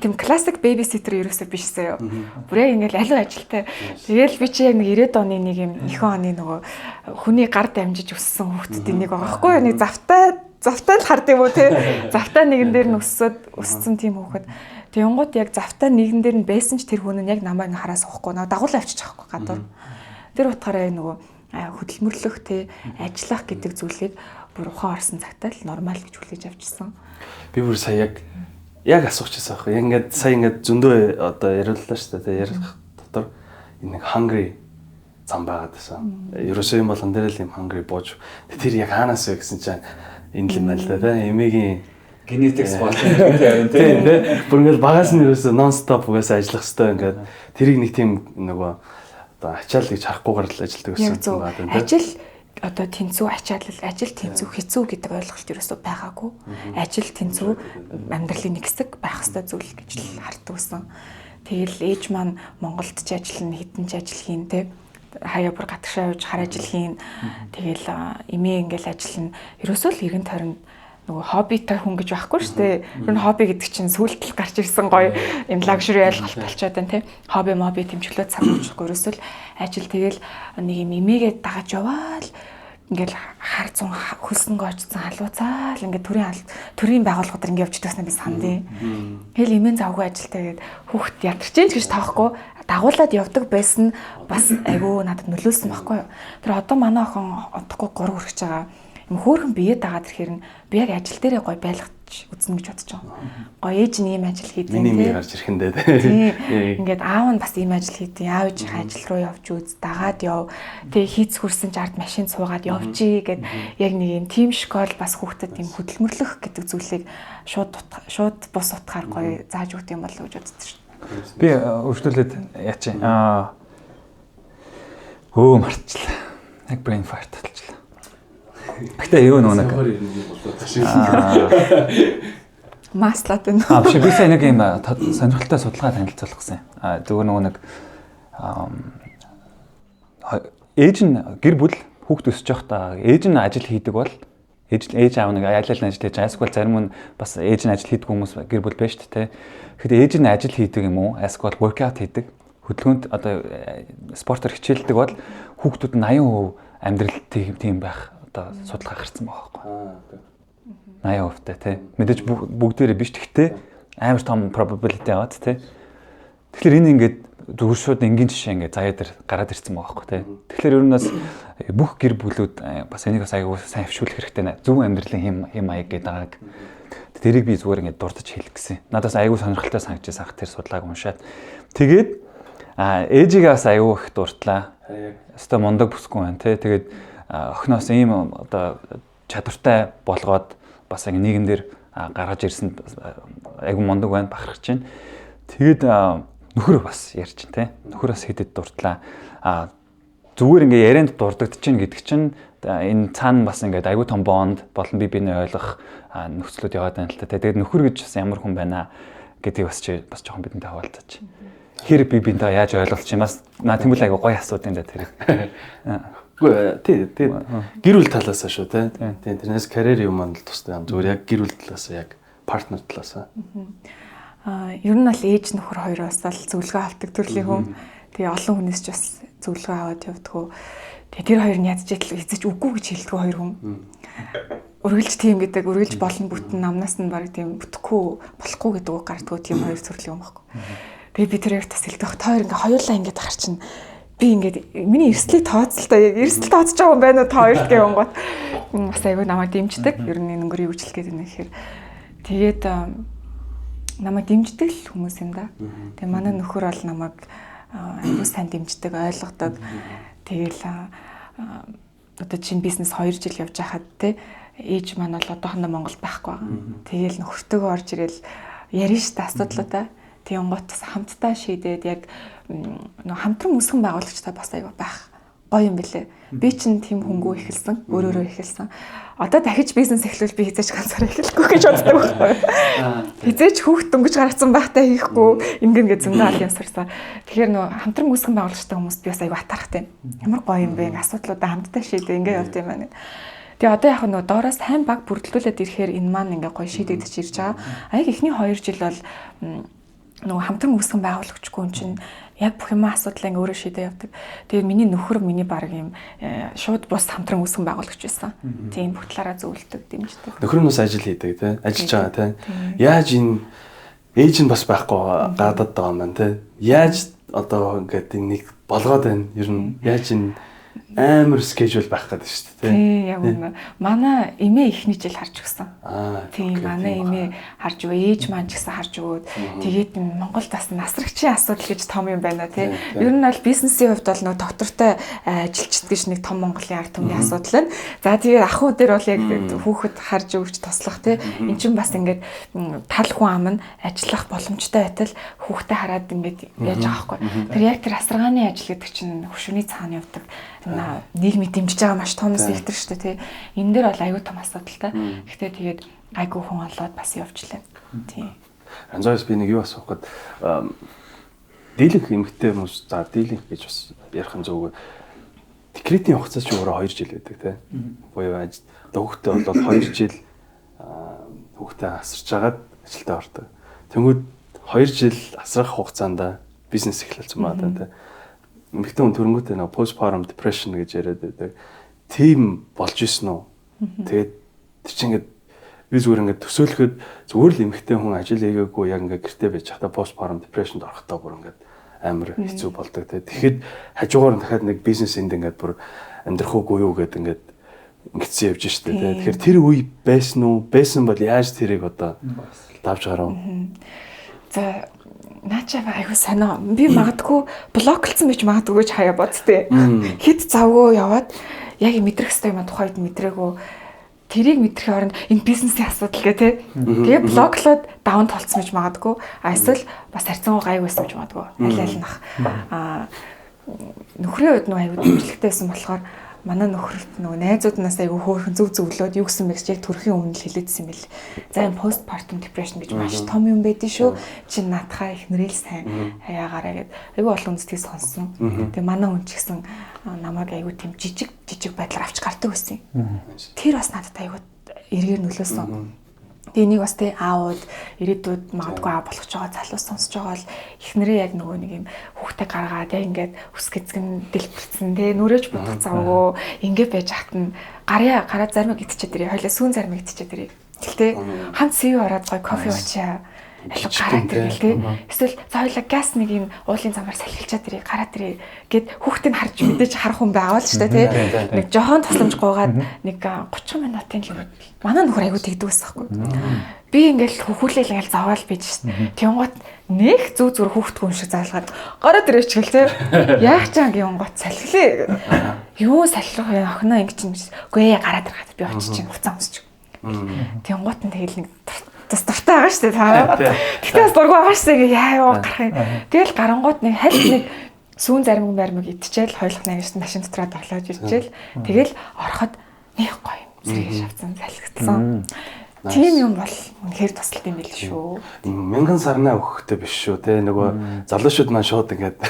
Тийм классик бэбиситер ерөөсөө биш заяа. Бүрээ ингээл аль ажилтай. Тэгэл би чи яг нэг 90-ад оны нэг юм ихэнх оны нөгөө хүний гар дамжиж өссөн хүүхдүүдийн нэг байгаа байхгүй. Нэг завтай л харддаг юм уу те. Завтай нэгэн дээр нь өссөн тийм хүүхэд. Тэнгууд яг завтай нэгэн дээр нь байсан ч тэр хүн нь яг намайг хараас уухгүй нөгөө дагуулаа авчиж байгаа байхгүй гадуур. Тэр утгаараа нөгөө хөдөлмөрлөх те ажиллах гэдэг зүйлийг бүр ухаан орсон цагтаа л нормал гэж хүлээж авчихсан. Би бүр сая яг асуучихсан байхгүй. Яг сая ингээд зөндөө одоо яриуллаа шүү дээ. Ярих дотор нэг hungry зам байгаад байсан. Ерөөсөө юм болон дээр л юм hungry бууж. Тэр яг хаанаас вэ гэсэн чинь энэ л юм байна л да. Эмээгийн генетикс болсон юм тийм. Бүр ингээд багаас нь ерөөсөө нон стоп угаасаа ажиллах хэрэгтэй ингээд тэрийг нэг тийм нөгөө одоо ачаал гэж харахгүйгээр л ажилладаг гэсэн юм байна тийм. Ажил одоо тэнцүү ачаалал, ажил тэнцүү хэцүү гэдэг ойлголт ерөөсөө байгаагүй. Ажил тэнцүү амьдралын нэг хэсэг байх ёстой зүйл гэж л хардаг байсан. Тэгэл ээж маань Монголд ч ажиллана, хэдэн ч ажил хийн те. Хаяа бүр гадагшаа явж хар ажил хийн. Тэгэл эмээ ингээл ажиллана. Ерөөсөө л эргэн тойронд нөгөө хоббитай хүн гэж байхгүй шүү дээ. Тэр нь хобби гэдэг чинь сүулт л гарч ирсэн гоё юм лагшри ойлголт болчиход байна тий. Хобби моби тэмчлөө цаг өгөхгүй ерөөсөө л ажил тэгэл нэг юм эмээгээ дагаж яваал ингээл хар зун хөлсөнгөө очсон халууцаал ингээд төрийн байгууллагууд ингээд явж байгаснаа би сандээ. Тэгэл эмээн завгүй ажилтаа гээд хүүхд ядарч чинь гэж таахгүй дагуулад явдаг байсан бас айгүй надад нөлөөлсөн байхгүй юу. Тэр одоо манай охин одохгүй 3 хүрэж байгаа. Хөөхөн бие дагаад ирэхээр нь би яг ажил дээрээ гоё байлгаж үзнэ гэж бодож байгаа. Гоё ээж нь ийм ажил хийдэг тийм. Миний гарч ирэхэндээ тийм. Ингээд аав нь бас ийм ажил хийдэг. Аав ээж ажил руу явж үз, дагаад яв. Тэгээ хийц хүрсэн ч ард машин суугаад явжий гэд яг нэг юм тим школ бас хүүхдэд тийм хөдөлмөрлөх гэдэг зүйлийг шууд бус утгаар гоё зааж өгд юм болов уу гэж боддог шүү. Би өөрчлөлөд яач марчлаа. Яг brain fart татчихлаа. Гэтэ юу нэг маслаад байна. Биш би сая нэг юм сонирхолтой судалгаа танилцуулсан. Зүгээр нэг ээж нь гэр бүл хүүхд өсөж явахдаа ээж нь ажил хийдэг бол ээж аав нэг аялал ажил хийж эсвэл зарим нь бас ээж нь ажил хийдэг хүмүүс гэр бүл байж тээ. Тэгэхдээ ээж нь ажил хийдэг юм уу? Эсвэл workout хийдэг. Хөдөлгөөнд одоо спортоор хичээлдэг бол хүүхдүүд нь 80% амьдрал тийм байх одоо судалгаа гарсан байгаа байхгүй. 80% тий. Мэдээж бүгдээрээ биш гэхдээ амар том probability аваад тий. Тэгэхээр энэ ингээд зүгээр шууд энгийн жишээ ингээд заяа дээр гараад ирсэн байгаа байхгүй тий. Тэгэхээр ер нь бас бүх гэр бүлүүд бас энийг бас аягүй сайн хөвшүүлэх хэрэгтэй. Зөв амьдралын хэм маяг гэдэг байгааг. Тэрийг би зүгээр ингээд дурдж хэлэх гэсэн. Надаас аягүй сонирхолтой санагдчихсан ах тэр судалгааг уншаад. Тэгээд ээжигээ бас аягүй их дурдлаа. Өстой мундаг бүсгүй байна тий. Тэгээд охиноос ийм одоо чадвартай болгоод бас ингэ нийгэмдэр гаргаж ирсэн айгу мундаг байна, бахархаж байна. Тэгээд нөхөр бас ярьж байна те. Нөхөр бас хэдэд дурдлаа. Зүгээр ингээ ярианд дурддаж чинь гэдэг чинь энэ цаана бас ингээд айгу том бонд болон биений ойлгох нөхцлүүд яваад байна л та. Тэгээд нөхөр гэж бас ямар хүн байна гэдгийг бас жоохон бидэнтэй хаваалцаач. Хэр биентэй яаж ойлголч юм бас тэгвэл айгу гоё асуудаг энэ тэр. Үгүй тий гэр бүл талаас шүү те. Тийм тэрнээс карьер юм маань л тустай юм. Зүгээр яг гэр бүл талаас яг партнер талаас. Ер нь бол ээж нөхөр хоёроос л зөвлөгөө авдаг төрлийн хүн. Тэгээ олон хүнээс ч бас зөвлөгөө аваад явдаг. Тэгээ тэр хоёр нь ядчихдээ эзэж үгүй гэж хэлдэг хоёр хүн. Үргэлж тийм гэдэг, үргэлж болно бүтэн намнаас нь баг тийм бүтэхгүй болохгүй гэдэг үг гардггүй тийм хоёр төрлийн юм баггүй. Тэгээ би тэр хоёртаас хэлдэг. Та хоёр ингээ хоёулаа ингээ ахар чинь би ингээд миний эрсдлийг тооцолтой яг эрсдэл тооцож байгаа юм байна уу та хоёрт гэх юм гот. Бас айгүй намайг дэмждэг. Ер нь энэ өнгөрийн үйлчлэл гэдэг нь ихээр тэгээд намайг дэмждэг л хүмүүс юм да. Тэгээ манай нөхөр бол намайг айгүй сайн дэмждэг, ойлгодог. Тэгэл одоо чинь бизнес 2 жил явж байхад те ээж маань бол одоохондоо Монголд байхгүй байгаа. Тэгэл нөхөртөөгөө орж ирэл ярина шүү дээ асуудлуудаа. Тийм гот хамтдаа шийдээд яг хамтран үсгэн байгуулагчтай бас аяга байх гоё юм бэлээ. Би чинь тийм хөнгөө эхэлсэн, өөрөөрөө эхэлсэн. Одоо дахиж бизнес эхлүүл би хизээч ганцаараа эхлэхгүй гэж боддог байхгүй. Хизээч хүүхд дөнгөж гаргацсан байхтай хийхгүй ингэн гэж зөндөө аль юмсарсан. Тэгэхээр хамтран үсгэн байгуулагчтай хүмүүст би бас аяга атархтай. Ямар гоё юм бэ? Асуудлуудаа хамтдаа шийдээ ингэ явд юм байна. Тэгээ одоо яг доороос тайм баг бүрдүүлээд ирэхээр энэ маань ингээ гоё шийдэгдэж ирж байгаа. Аяг эхний 2 жил бол нөгөө хамтран үсгэн байгуулагчгүй юм чинь яг бүх юм асуудлаа ингээ өөрөө шийдээ явдаг. Тэгээд миний нөхөр миний баг юм шууд бус хамтран үсгэн байгуулагч байсан. Тийм бүх талаараа зөвлөдөг, дэмждэг. Нөхөр нь бас ажил хийдэг тий, ажиллаж байгаа тий. Яаж энэ ээж нь бас байхгүй гадаад байгаа юм байна тий. Яаж одоо ингээд нэг болгоод байна. Ер нь яаж энэ амар скежюл байх гэдэг шүү дээ. Тийм яг үнэ. Манай эмээ ихний жил харж өгсөн. Тийм манай эмээ харж өгөө, ээж маань ч гэсэн харж өгөөд тэгээд Монголд бас насрагчийн асуудал гэж том юм байна тий. Ер нь бол бизнесийн хувьд бол нөгөө доктортой ажилчид гэж нэг том Монголын ард түмний асуудал байна. За тэгээд ахуй дээр бол яг хүүхэд харж өгч тослох тий. Эн чинь бас ингээд тал хүн ам нь ажиллах боломжтой байтал хүүхдээ хараад ингээд яаж байгаа байхгүй. Тэр яг тэр асаргааны ажил гэдэг чинь хөшөөний цаана явдаг. Нийгмийг дэмжиж байгаа маш том сектор шүү дээ тий. Энэ дээр бол аюу том асуудалтай. Гэхдээ тэгээд айгуу хүн олоод бас явжлаа. Тий. Анзаарс би нэг юу асуух гээд дийлэнх эмэгтэй хүмүүс за дийлэнх гэж бас ярих нь зөвгүй. Декретийн хугацаа ч өөрөө 2 жил байдаг тий. Буюу одоо хүүхдээ бол 2 жил хүүхдээ асарч агаад ажилдаа ордог. Тэнгүүд 2 жил асрах хугацаанд бизнес эхлүүлсэн байна тий. Эмэгтэй хүн төрөнгөтэй нэг postpartum depression гэж яриад байдаг. Тийм болж исэн үү? Тэгээд тэр чинь ингээд би зүгээр ингээд төсөөлөхөд зүгээр л эмэгтэй хүн ажил хийгээгүй яг ингээд гэртээ байж хата postpartum depression-д орохдоо бүр ингээд амар хэцүү болдог. Тэгэхэд хажуугаар нь дахиад нэг бизнес энд ингээд бүр амьдрах уугүй юу гэд ингээд ингэсэн явж штэ. Тэгэхээр тэр үе байсан уу? Байсан бол яаж тэрийг одоо давж гарав? За наачаа айгуу санаа. Би магадгүй блоклцсон байж магадгүй гэж хаяа бодтээ. Хит завгүй яваад яг мэдрэх хэвээр юм тухайд мэдрээгүй. Тэрийг мэдрэхийн оронд энэ бизнесийн асуудал гэх тээ. Тэгээ блоклоод даун толцсон байж магадгүй. Эсвэл бас харьцангуй гайг байсан байж магадгүй. Аль аль нах. Нөхрийн үед нөгөө айгуу дэмжлэгтэй байсан болохоор манай нөхөрт нөгөө найзууднаас айгүй хөөрхөн зөв зөвлөөд юу гэсэн мэгс яг төрхийн өмнө л хэлээдсэн юм бэл. За энэ postpartum depression гэж маш том юм байдэн шүү. Чи наадхаа их нэрэл сайн яагаараа гэд айгүй олон үндэстгийг сонсон. Тэгээ манай хүн ч гэсэн намайг айгүй тийм жижиг байдлаар авч гардаг байсан юм. Тэр бас надад айгүй эргээр нөлөөсөн. Тэгээ энийг бас тий аауд ирээдүйд магадгүй аа болох ч байгаа залуус сонсож байгаа бол эхнэрээ яг нөгөө нэг юм хүүхдээ гаргаад яг ингээд үс гэцгэн дэлбэрсэн тий нүрэж бодох завгүй ингээд байж хат нь гараа зармаг идчихээд ирээ хойлоо сүүн зармаг идчихээд ирээ тий хамт сэв ороод гой кофе уучаа алга гараад ирээ тий эсвэл за хойлоо газ нэг юм уулын замаар салхилчаад ирээ гараад ирээ гэд хүүхдийг харж мэдээж харах хүн байвал шүү дээ тий нэг жохон тусламж гуугаад нэг 30 минутын л манай нөхөр аягүй тэгдэг байсан байхгүй. Би ингээл хөхүүлээл ингээл заваал бийж шин. Тэнгуут нэг зүг зүр хүүхдгүй юм шиг заалгаад гараад ирээч гэл те. Яах чанг юм гот салхилээ. Юу салхилах вэ охиноо ингэ чинь. Үгүй ээ гараад ирээд би очиж чинь хуцаа өмсч. Тэнгуут нь тэгэл нэг дуртай байгаа шүү дээ та. Гэтэ бас дургүй байгаа шүү дээ яа юу гарах юм. Тэгэл гарангууд нэг хальт нэг сүүн зарим баримг идчихэл хойлох нэгс машин дотроо тоглож ирчихэл тэгэл ороход нэг гоё юм зэрэг шавцсан залхицсан. Тийм юм бол үнэхээр туслалт юм байл шүү. 1000 сарнаа өгөхтэй биш шүү те нөгөө залуучууд маань шууд ингээд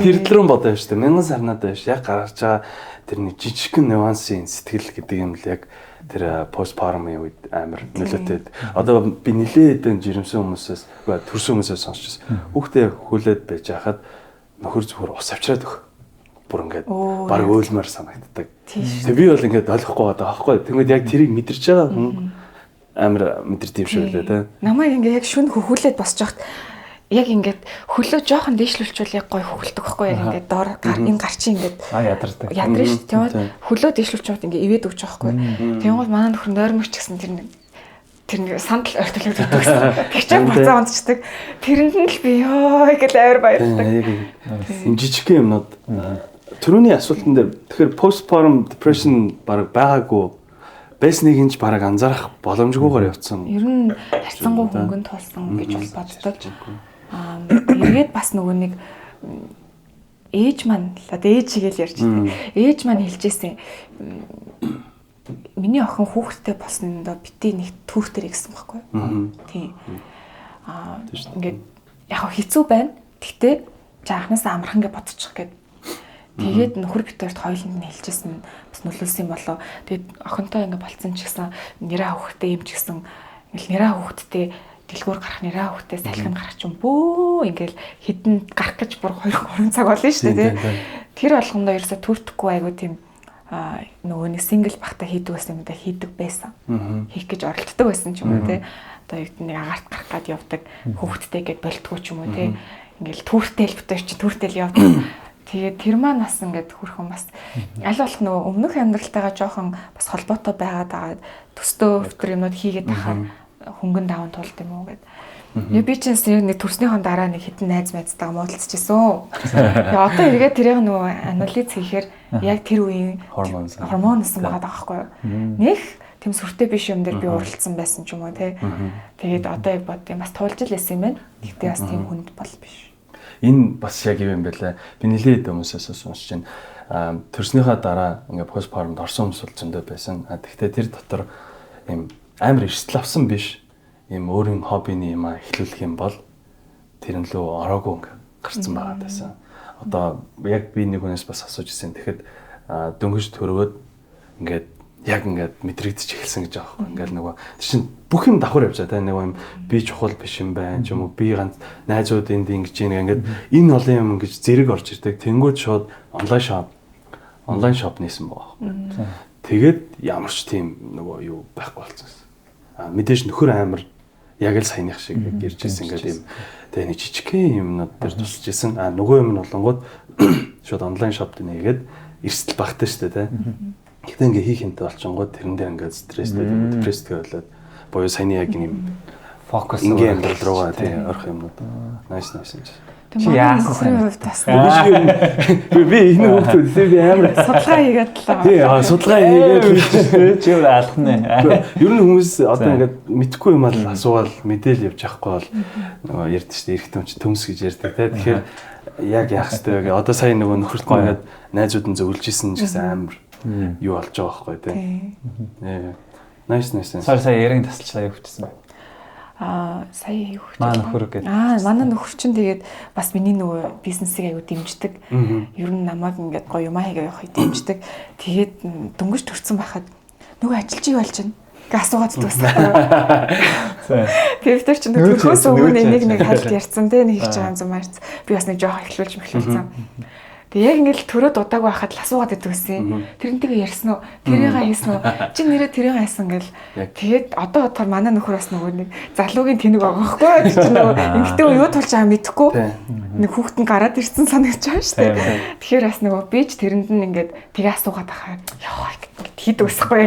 тэрдлэрэн бодоо шүү дээ 1000 сарнаад биш яг гаргаж байгаа тэрний жижигхэн нюансын сэтгэл гэдэг юм л яг тэр постпармын үед амар нөлөөтэй. Одоо би нилээд жирэмсэн хүмүүсээс төрсөн хүмүүсээс сонсчихсон. Хүүхдээ хүлээд байж хахад нөхөр зүгээр ус авчираад өг. Бүр ингээд баг өөлмөр санагддаг. Тэгээ би бол ингээд ойлгохгүй байгаа байхгүй. Тэгмээд яг тэрийг мэдэрч байгаа хүн амар мэдэрдэг юм шиг үлээ те. Намайг ингээ яг шүн хөхүүлээд босч яхад яг ингээд хөлөө жоохон дээшлүүлчихвэл яг гой хөхөлдөг байхгүй яг ингээд доор энэ гарчин ингээд ядардаг. Ядарна шүү тийм үү. Хөлөө дээшлүүлчихвэл ингээд ивээд өгч байгаа байхгүй. Тийм бол манай нөхөр нойрмогч гэсэн тэр нэг сандал ойртолоод өгдөг гэсэн. Тэгчээ буцаа унцдаг. Тэрэнд нь л би ёо гэж амар баярлдаг. Энэ жижигхэн юмнууд түрүүний асуултан дээр тэгэхээр postpartum depression баг байгаагүй байсныг инж бараг анзаарах боломжгүйгээр явцсан. Ер нь харьцангуй хөнгөн тулсан гэж бол боддог. Эргээд бас нөгөө нэг ээж маань л одоо ээж игээл ярьж байна. Ээж маань хэлжсэн. Миний охин хүүхэдтэй болснондоо бити нэг түүхтэр гэсэн байхгүй юу? Тийм. Ингээд яг хэцүү байна. Гэтэ жаахнаас амархан гэж бодчих гээд тэгээд нөхөр битэрт хоёуланд нь хэлжсэн бас нөлөөлсөн болоо. Тэгээд охинтой ингээ болцсон ч гэсэн нэраа хүүхдтэй юм ч гэсэн ингээл нэраа хүүхдтэй дэлгүүр гарах нэраа хүүхдтэй салхин гарах ч юм бөө ингээл хідэн гарах гэж бүр 2-3 цаг болно шүү дээ тий. Тэр болгондоо ерөөсө төртөхгүй айгу тийм нөгөө нэг сингл бахта хийдэг байсан юм да хийдэг байсан. Хийх гэж оролддог байсан ч юм уу тий. Одоо юу нэг агаарт гарах гад явдаг хүүхдтэй гэд болтгоо ч юм уу тий. Ингээл түүртэл битэр чи түүртэл явдаг. Тэгээд тэр маань бас ингээд хүрхэн бас аль болох нөгөө өмнөх амьдралтайгаа жоохон бас холбоотой байгаад төстөө өвтөр юмнууд хийгээд тахаар хөнгөн даван тулд юм уу гэд. Би чинь нэг төрснийхон дараа нэг хитэн найз майзтайгаа муудалцчихсан. Тэгээд одоо эргээд тэрийг нөгөө анализ хийхээр яг тэр үеийн гормон нэсэн байгаа байхгүй юу. Нэх тэм сүртэй биш юм дээр би уралдсан байсан ч юм уу те. Тэгээд одоо яг бод юм бас туулж л байсан юм байна. Гэхдээ бас тийм хүнд бол биш. Энэ бас яг юм байлаа. Би нэлээд хүмүүсээс сонсч байна. Төрснийхаа дараа ингээ постпармд орсон хүмүүс бол зөндөө байсан. Гэхдээ тэр дотор юм амар эрсдэл авсан биш. Юм өөрийн хоббиний юм эхлүүлэх юм бол тэр нь лөө ороогүй ингээ гарцсан байгаа байсан. Одоо яг би нэг хүнээс бас асууж ирсэн. Тэгэхэд дөнгөж төрөөд ингээд яг ингээд мэдрэгдэж эхэлсэн гэж байгаа байхгүй. Ингээл нөгөө тэр чинь бүх юм давхар явж байгаа. Нэг юм би чухал биш юм байна ч юм уу. Би ганц найзууд энд ингэж ийм ингээд энэ олон юм ингэж зэрэг орж ирдэг. Тэнгүүд шууд онлайн шоп нээсэн байгаа байхгүй. Тэгээд ямар ч тийм нөгөө юу байхгүй болсон. Мэдээж нөхөр амар яг л саяных шиг гэрж ирсэн ингээд юм. Тэгээ нэг жижигхэн юмнууд дээр тусч ирсэн. Нөгөө юм нь болонгууд шууд онлайн шоп нээгээд эрсдэл багтаа штэ тий. Гэтэ ингээ хийх юмтай болчонгууд тэрэн дээр ингээ стресстэй депресстэй болоод боёо саяны яг юм фокус ингээ амьдрал руугаа тий орох юмнууд. Nice юм. Чи яасан хувьд бас би энэ хүмүүсээ би амар судалгаа хийгээд л тий судалгаа хийгээд чи өөр алах нэ. Ер нь хүмүүс одоо ингээ мэдхгүй юм аа асуувал мэдээл явж явахгүй бол нөгөө ярьд штэ эрэгтэй хүн төмс гэж ярьдаг тий. Тэгэхээр яг яах ёстой вэ? Одоо сая нөгөө нөхөртөө ингээ найзууд нь зөвлөж исэн ч гэсэн амар юу болж байгаа байхгүй тий. Nice. Сая яриг тасалчлаа юу хвчсэн бэ? Сая юу хвчсэн. Манай нөхөр гэдэг. Манай нөхөр чинь тэгээд бас миний нөгөө бизнесийг аягүй дэмждэг. Ер нь намайг ингээд гоё юм хийгээ явахыг дэмждэг. Тэгээд дөнгөж төрсэн байхад нөгөө ажилчиг болж байна. Гэ асуугаад дүүсэн. Тэр чинь төрхөөс өмнө нэг хальт ярьсан те нэг хийж байгаа юм марц. Би бас нэг жоох эхлүүлсэн. Тэгээ яг ингээд төрөө дудааг байхад л асуугаад идвэсэн. Тэрнтэйгээ ярьсан уу? Тэрийгээ хийсэн үү? Чи нэрээ тэрийгээ хайсан гэл. Тэгээд одоо бодохоор манай нөхөр бас нөгөө нэг залуугийн тэнэг байгаа байхгүй. Чи нөгөө эмгтээ юу тулж байгаа мэдэхгүй. Нэг хүүхэд нь гараад ирсэн санагдаж байгаа шүү дээ. Тэгэхээр бас нөгөө бич тэрэнд нь ингээд тэгээ асуугаад байхаа. Яа ингээд хийдэг усахгүй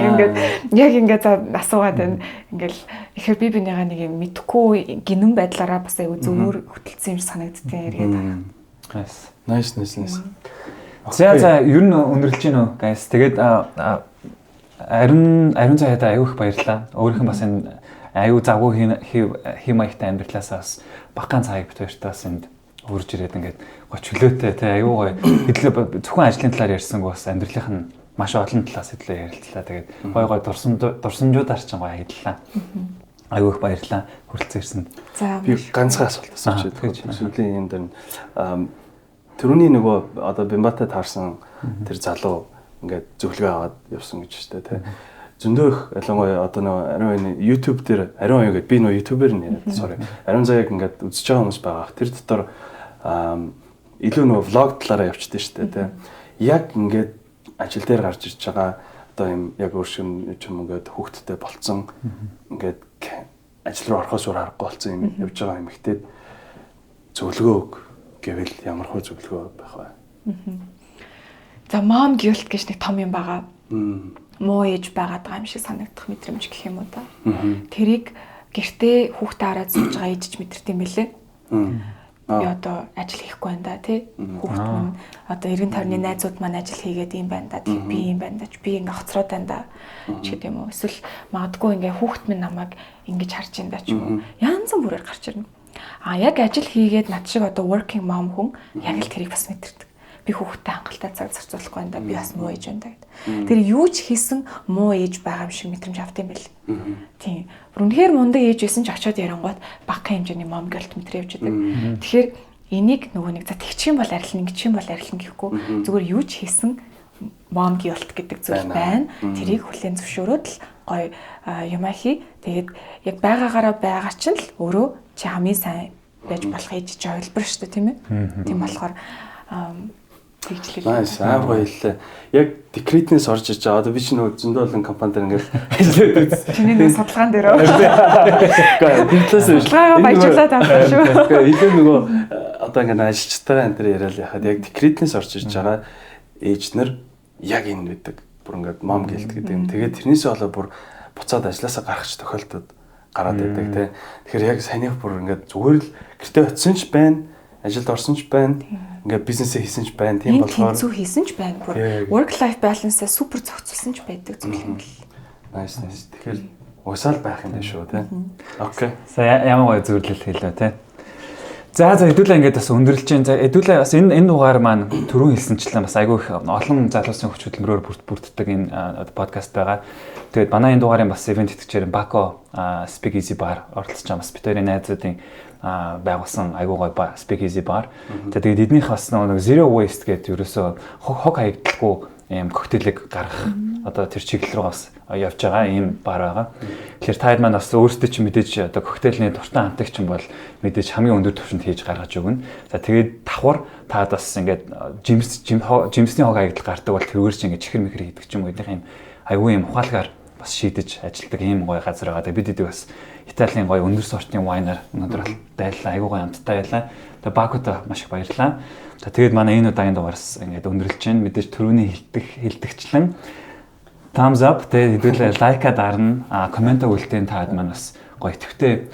яг ингээд асуугаад байна. Ингээл ихэр би бинийгаа нэг юм мэдэхгүй гинэн байдлаараа бас аягүй зөвөр хөтөлсөн юм санагддیں۔ Эргээд байгаа. Nice. За ер нь өнөрлж гин үү guys. Тэгээд ариун цаяада аягүй их баярлаа. Өөрийнх нь бас энэ аюу завгүй химаягтай амьдралаасаа бас багаан цагийг бит хоёртаас энд хурж ирээд ингээд гоо чөлөөтэй тий аюу гоё хэдлээ зөвхөн ажлын талаар ярьсангүй бас амьдралынх нь маш олон талаас хэдлээ ярилцлаа. Тэгээд гоё дурсамжуудаар ч гоё хэллээ. Аюу их баярлалаа хүрэлцэн ирсэнд. За би ганцхан асуулт асууж байна. Сүүлийн юм дээр түрүүний нөгөө одоо Бямбатай таарсан тэр залуу ингээд зөвлөгөө аваад явсан гэж штэ тий. Зөндөө их ялангуяа одоо нөгөө ариун YouTube дээр ариун оюу гэдэг би нөгөө YouTuber нэ sorry. Ариун заяаг ингээд үзэж байгаа хүмүүс байгаа. Тэр дотор илүү нөгөө влог талаараа явчихдээ штэ тий. Яг ингээд ажил дээр гарч ирж байгаа одоо юм яг өөршин юм ингээд хүүхдтэй болцсон ингээд ажил руу орохоос өөр аргагүй болсон юм явж байгаа юм ихтэй зөвлөгөө гэвэл ямар хөө зөвлөгөө байх вэ? За mom guilt гэж нэг том юм байгаа. Муу ээж байгаад байгаа юм шиг санагдах мэдрэмж гэх юм уу та. Тэрийг гэртээ хүүхдээ хараад сууж байгаа ээж ч мэдэрдэг юм билээ. Би одоо ажил хийхгүй байна да тий. Хүүхд минь одоо 90 50-ны найзууд маань ажил хийгээд юм байна да. Би юм байна да. Би ингээ хоцроод байна да. ч гэдэг юм уу. Эсвэл магадгүй ингээ хүүхд минь намайг ингэж харж байна да ч юм уу. Янз бүрээр гарч ирнэ. Яг ажил хийгээд над шиг одоо working mom хүн яг л тэрийг бас мэдэрдэг. Би хүүхдтэй хангалттай цаг зарцуулахгүй байна да. Би бас муу ээж байна да гэдэг. Тэр юу ч хийсэн муу ээж байгаа юм шиг мэдрэмж авт юм бэл. Тийм. Үнэхээр мундаг ээж байсан ч очиод ярангууд багахан хэмжээний mom guilt мэдрээ явж байгаа. Тэгэхээр энийг нөгөө нэг за тэгчих юм бол арилна, ингэчих юм бол арилна гэхгүй зүгээр юу ч хийсэн mom guilt гэдэг зүйл байна. Тэрийг хүлээн зөвшөөрөөд л гоё юмаа хий. Тэгээд яг байгаагаараа байгаа ч л өөрөө чи хамгийн сайн байж болох ээж чи ойлгомжтой шүү дээ тийм ээ. Тийм болохоор тэгжлээ. Nice. Баярлалаа. Яг декретнээс орж иж байгаа. Одоо би ч нөгөө зөндөө олон компани дээр ингээд ажиллаад үзсэн. Чиний нэг судалгаан дээр. Декретнээс баяжуулаад авсан шүү. Илүү нөгөө одоо ингээд ажилчтайгаа энэ төр яриад яхад яг декретнээс орж иж байгаа ээж нар яг энэ байдаг. Бүр ингээд mom guilt гэдэг юм. Тэгээд тэрнээсээ болоо бүр буцаад ажилласаа гарахч тохиолдод гараад байдаг тий. Тэгэхээр яг санийх бүр ингээд зүгээр л гэртээ очисон ч байна, ажилд орсон ч байна, ингээд бизнесээ хийсэн ч байна. Тийм болохоор тэнцүү хийсэн ч байна. Бүр work life balance-аа супер зохицуулсан ч байдаг зүйл юм л. Nice. Тэгэхээр угсаал байх юм биш үү тий. Окей. За ямар гоё зөвлөл хэлээ тий. За хэдүүлээ ингээд бас өндөрлж जैन. За хэдүүлээ бас энэ дугаар маань түрүүн хэлсэнчлэн бас айгүй их олон залуусын хүч хөдөлмөрөөр бүрддэг энэ подкаст байгаа. Тэгээд манай энэ дугаарын бас ивент итгэгчээр Bako Speak Easy Bar оролцож байгаа бас битэрийн найзуудын байгуулсан айгүй гоё Speak Easy Bar. Тэгээд эднийх бас нэг zero waste гэдэг ерөөсөө хог хаягдaltaгүй ийм коктейлийг гаргах одоо тэр чиглэл рүү бас явж байгаа ийм бар байгаа. Тэгэхээр таад маань бас өөрсдөө ч мэдээж одоо коктейлний дуртай хамтагч юм бол мэдээж хамгийн өндөр түвшинд хийж гаргаж өгнө. За тэгээд давхар таад бас ингээд жимсний хог хаягдал гардаг бол тэргээр чи ингээд чихэр мэхэр хийдэг ч юм уу эднийх юм айгүй юм ухаалгаар бас шийдэж ажилдаг ийм гоё газар байгаа. Тэгээд бид бас Италийн гоё өндөр сортын вайнаар өнөөдөр байлаа. Айгүй гоё амттай байлаа. Тэгээд Бакута маш их баярлалаа. За тэгээд манай энэ удаагийн дугаараас ингээд өндөрлж байна. Мэдээж түрүүний хэлдэгчлэн thumbs up тэгээд хэдүүлээ лайка дарна. Коммент өгөлтийн таад маань бас гоё идэвхтэй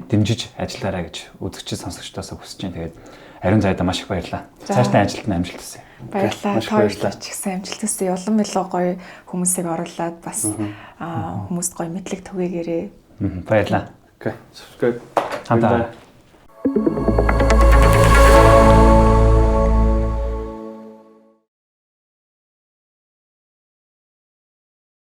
дэмжиж ажиллаарай гэж үзэгч сонсогчдоос хүсэж байна. Тэгээд ариун зайдаа маш их баярлалаа. Цаашдаа ажилд нь амжилт хүсье. Баярлалаа. Баярлалаа ч гэсэн амжилт хүсье. Улам илүү гоё хүмүүсийг оруулаад бас хүмүүст гоё мэдлэг түгээгээрэй. Баярлалаа. Окей. Subscribe. Хамтаа.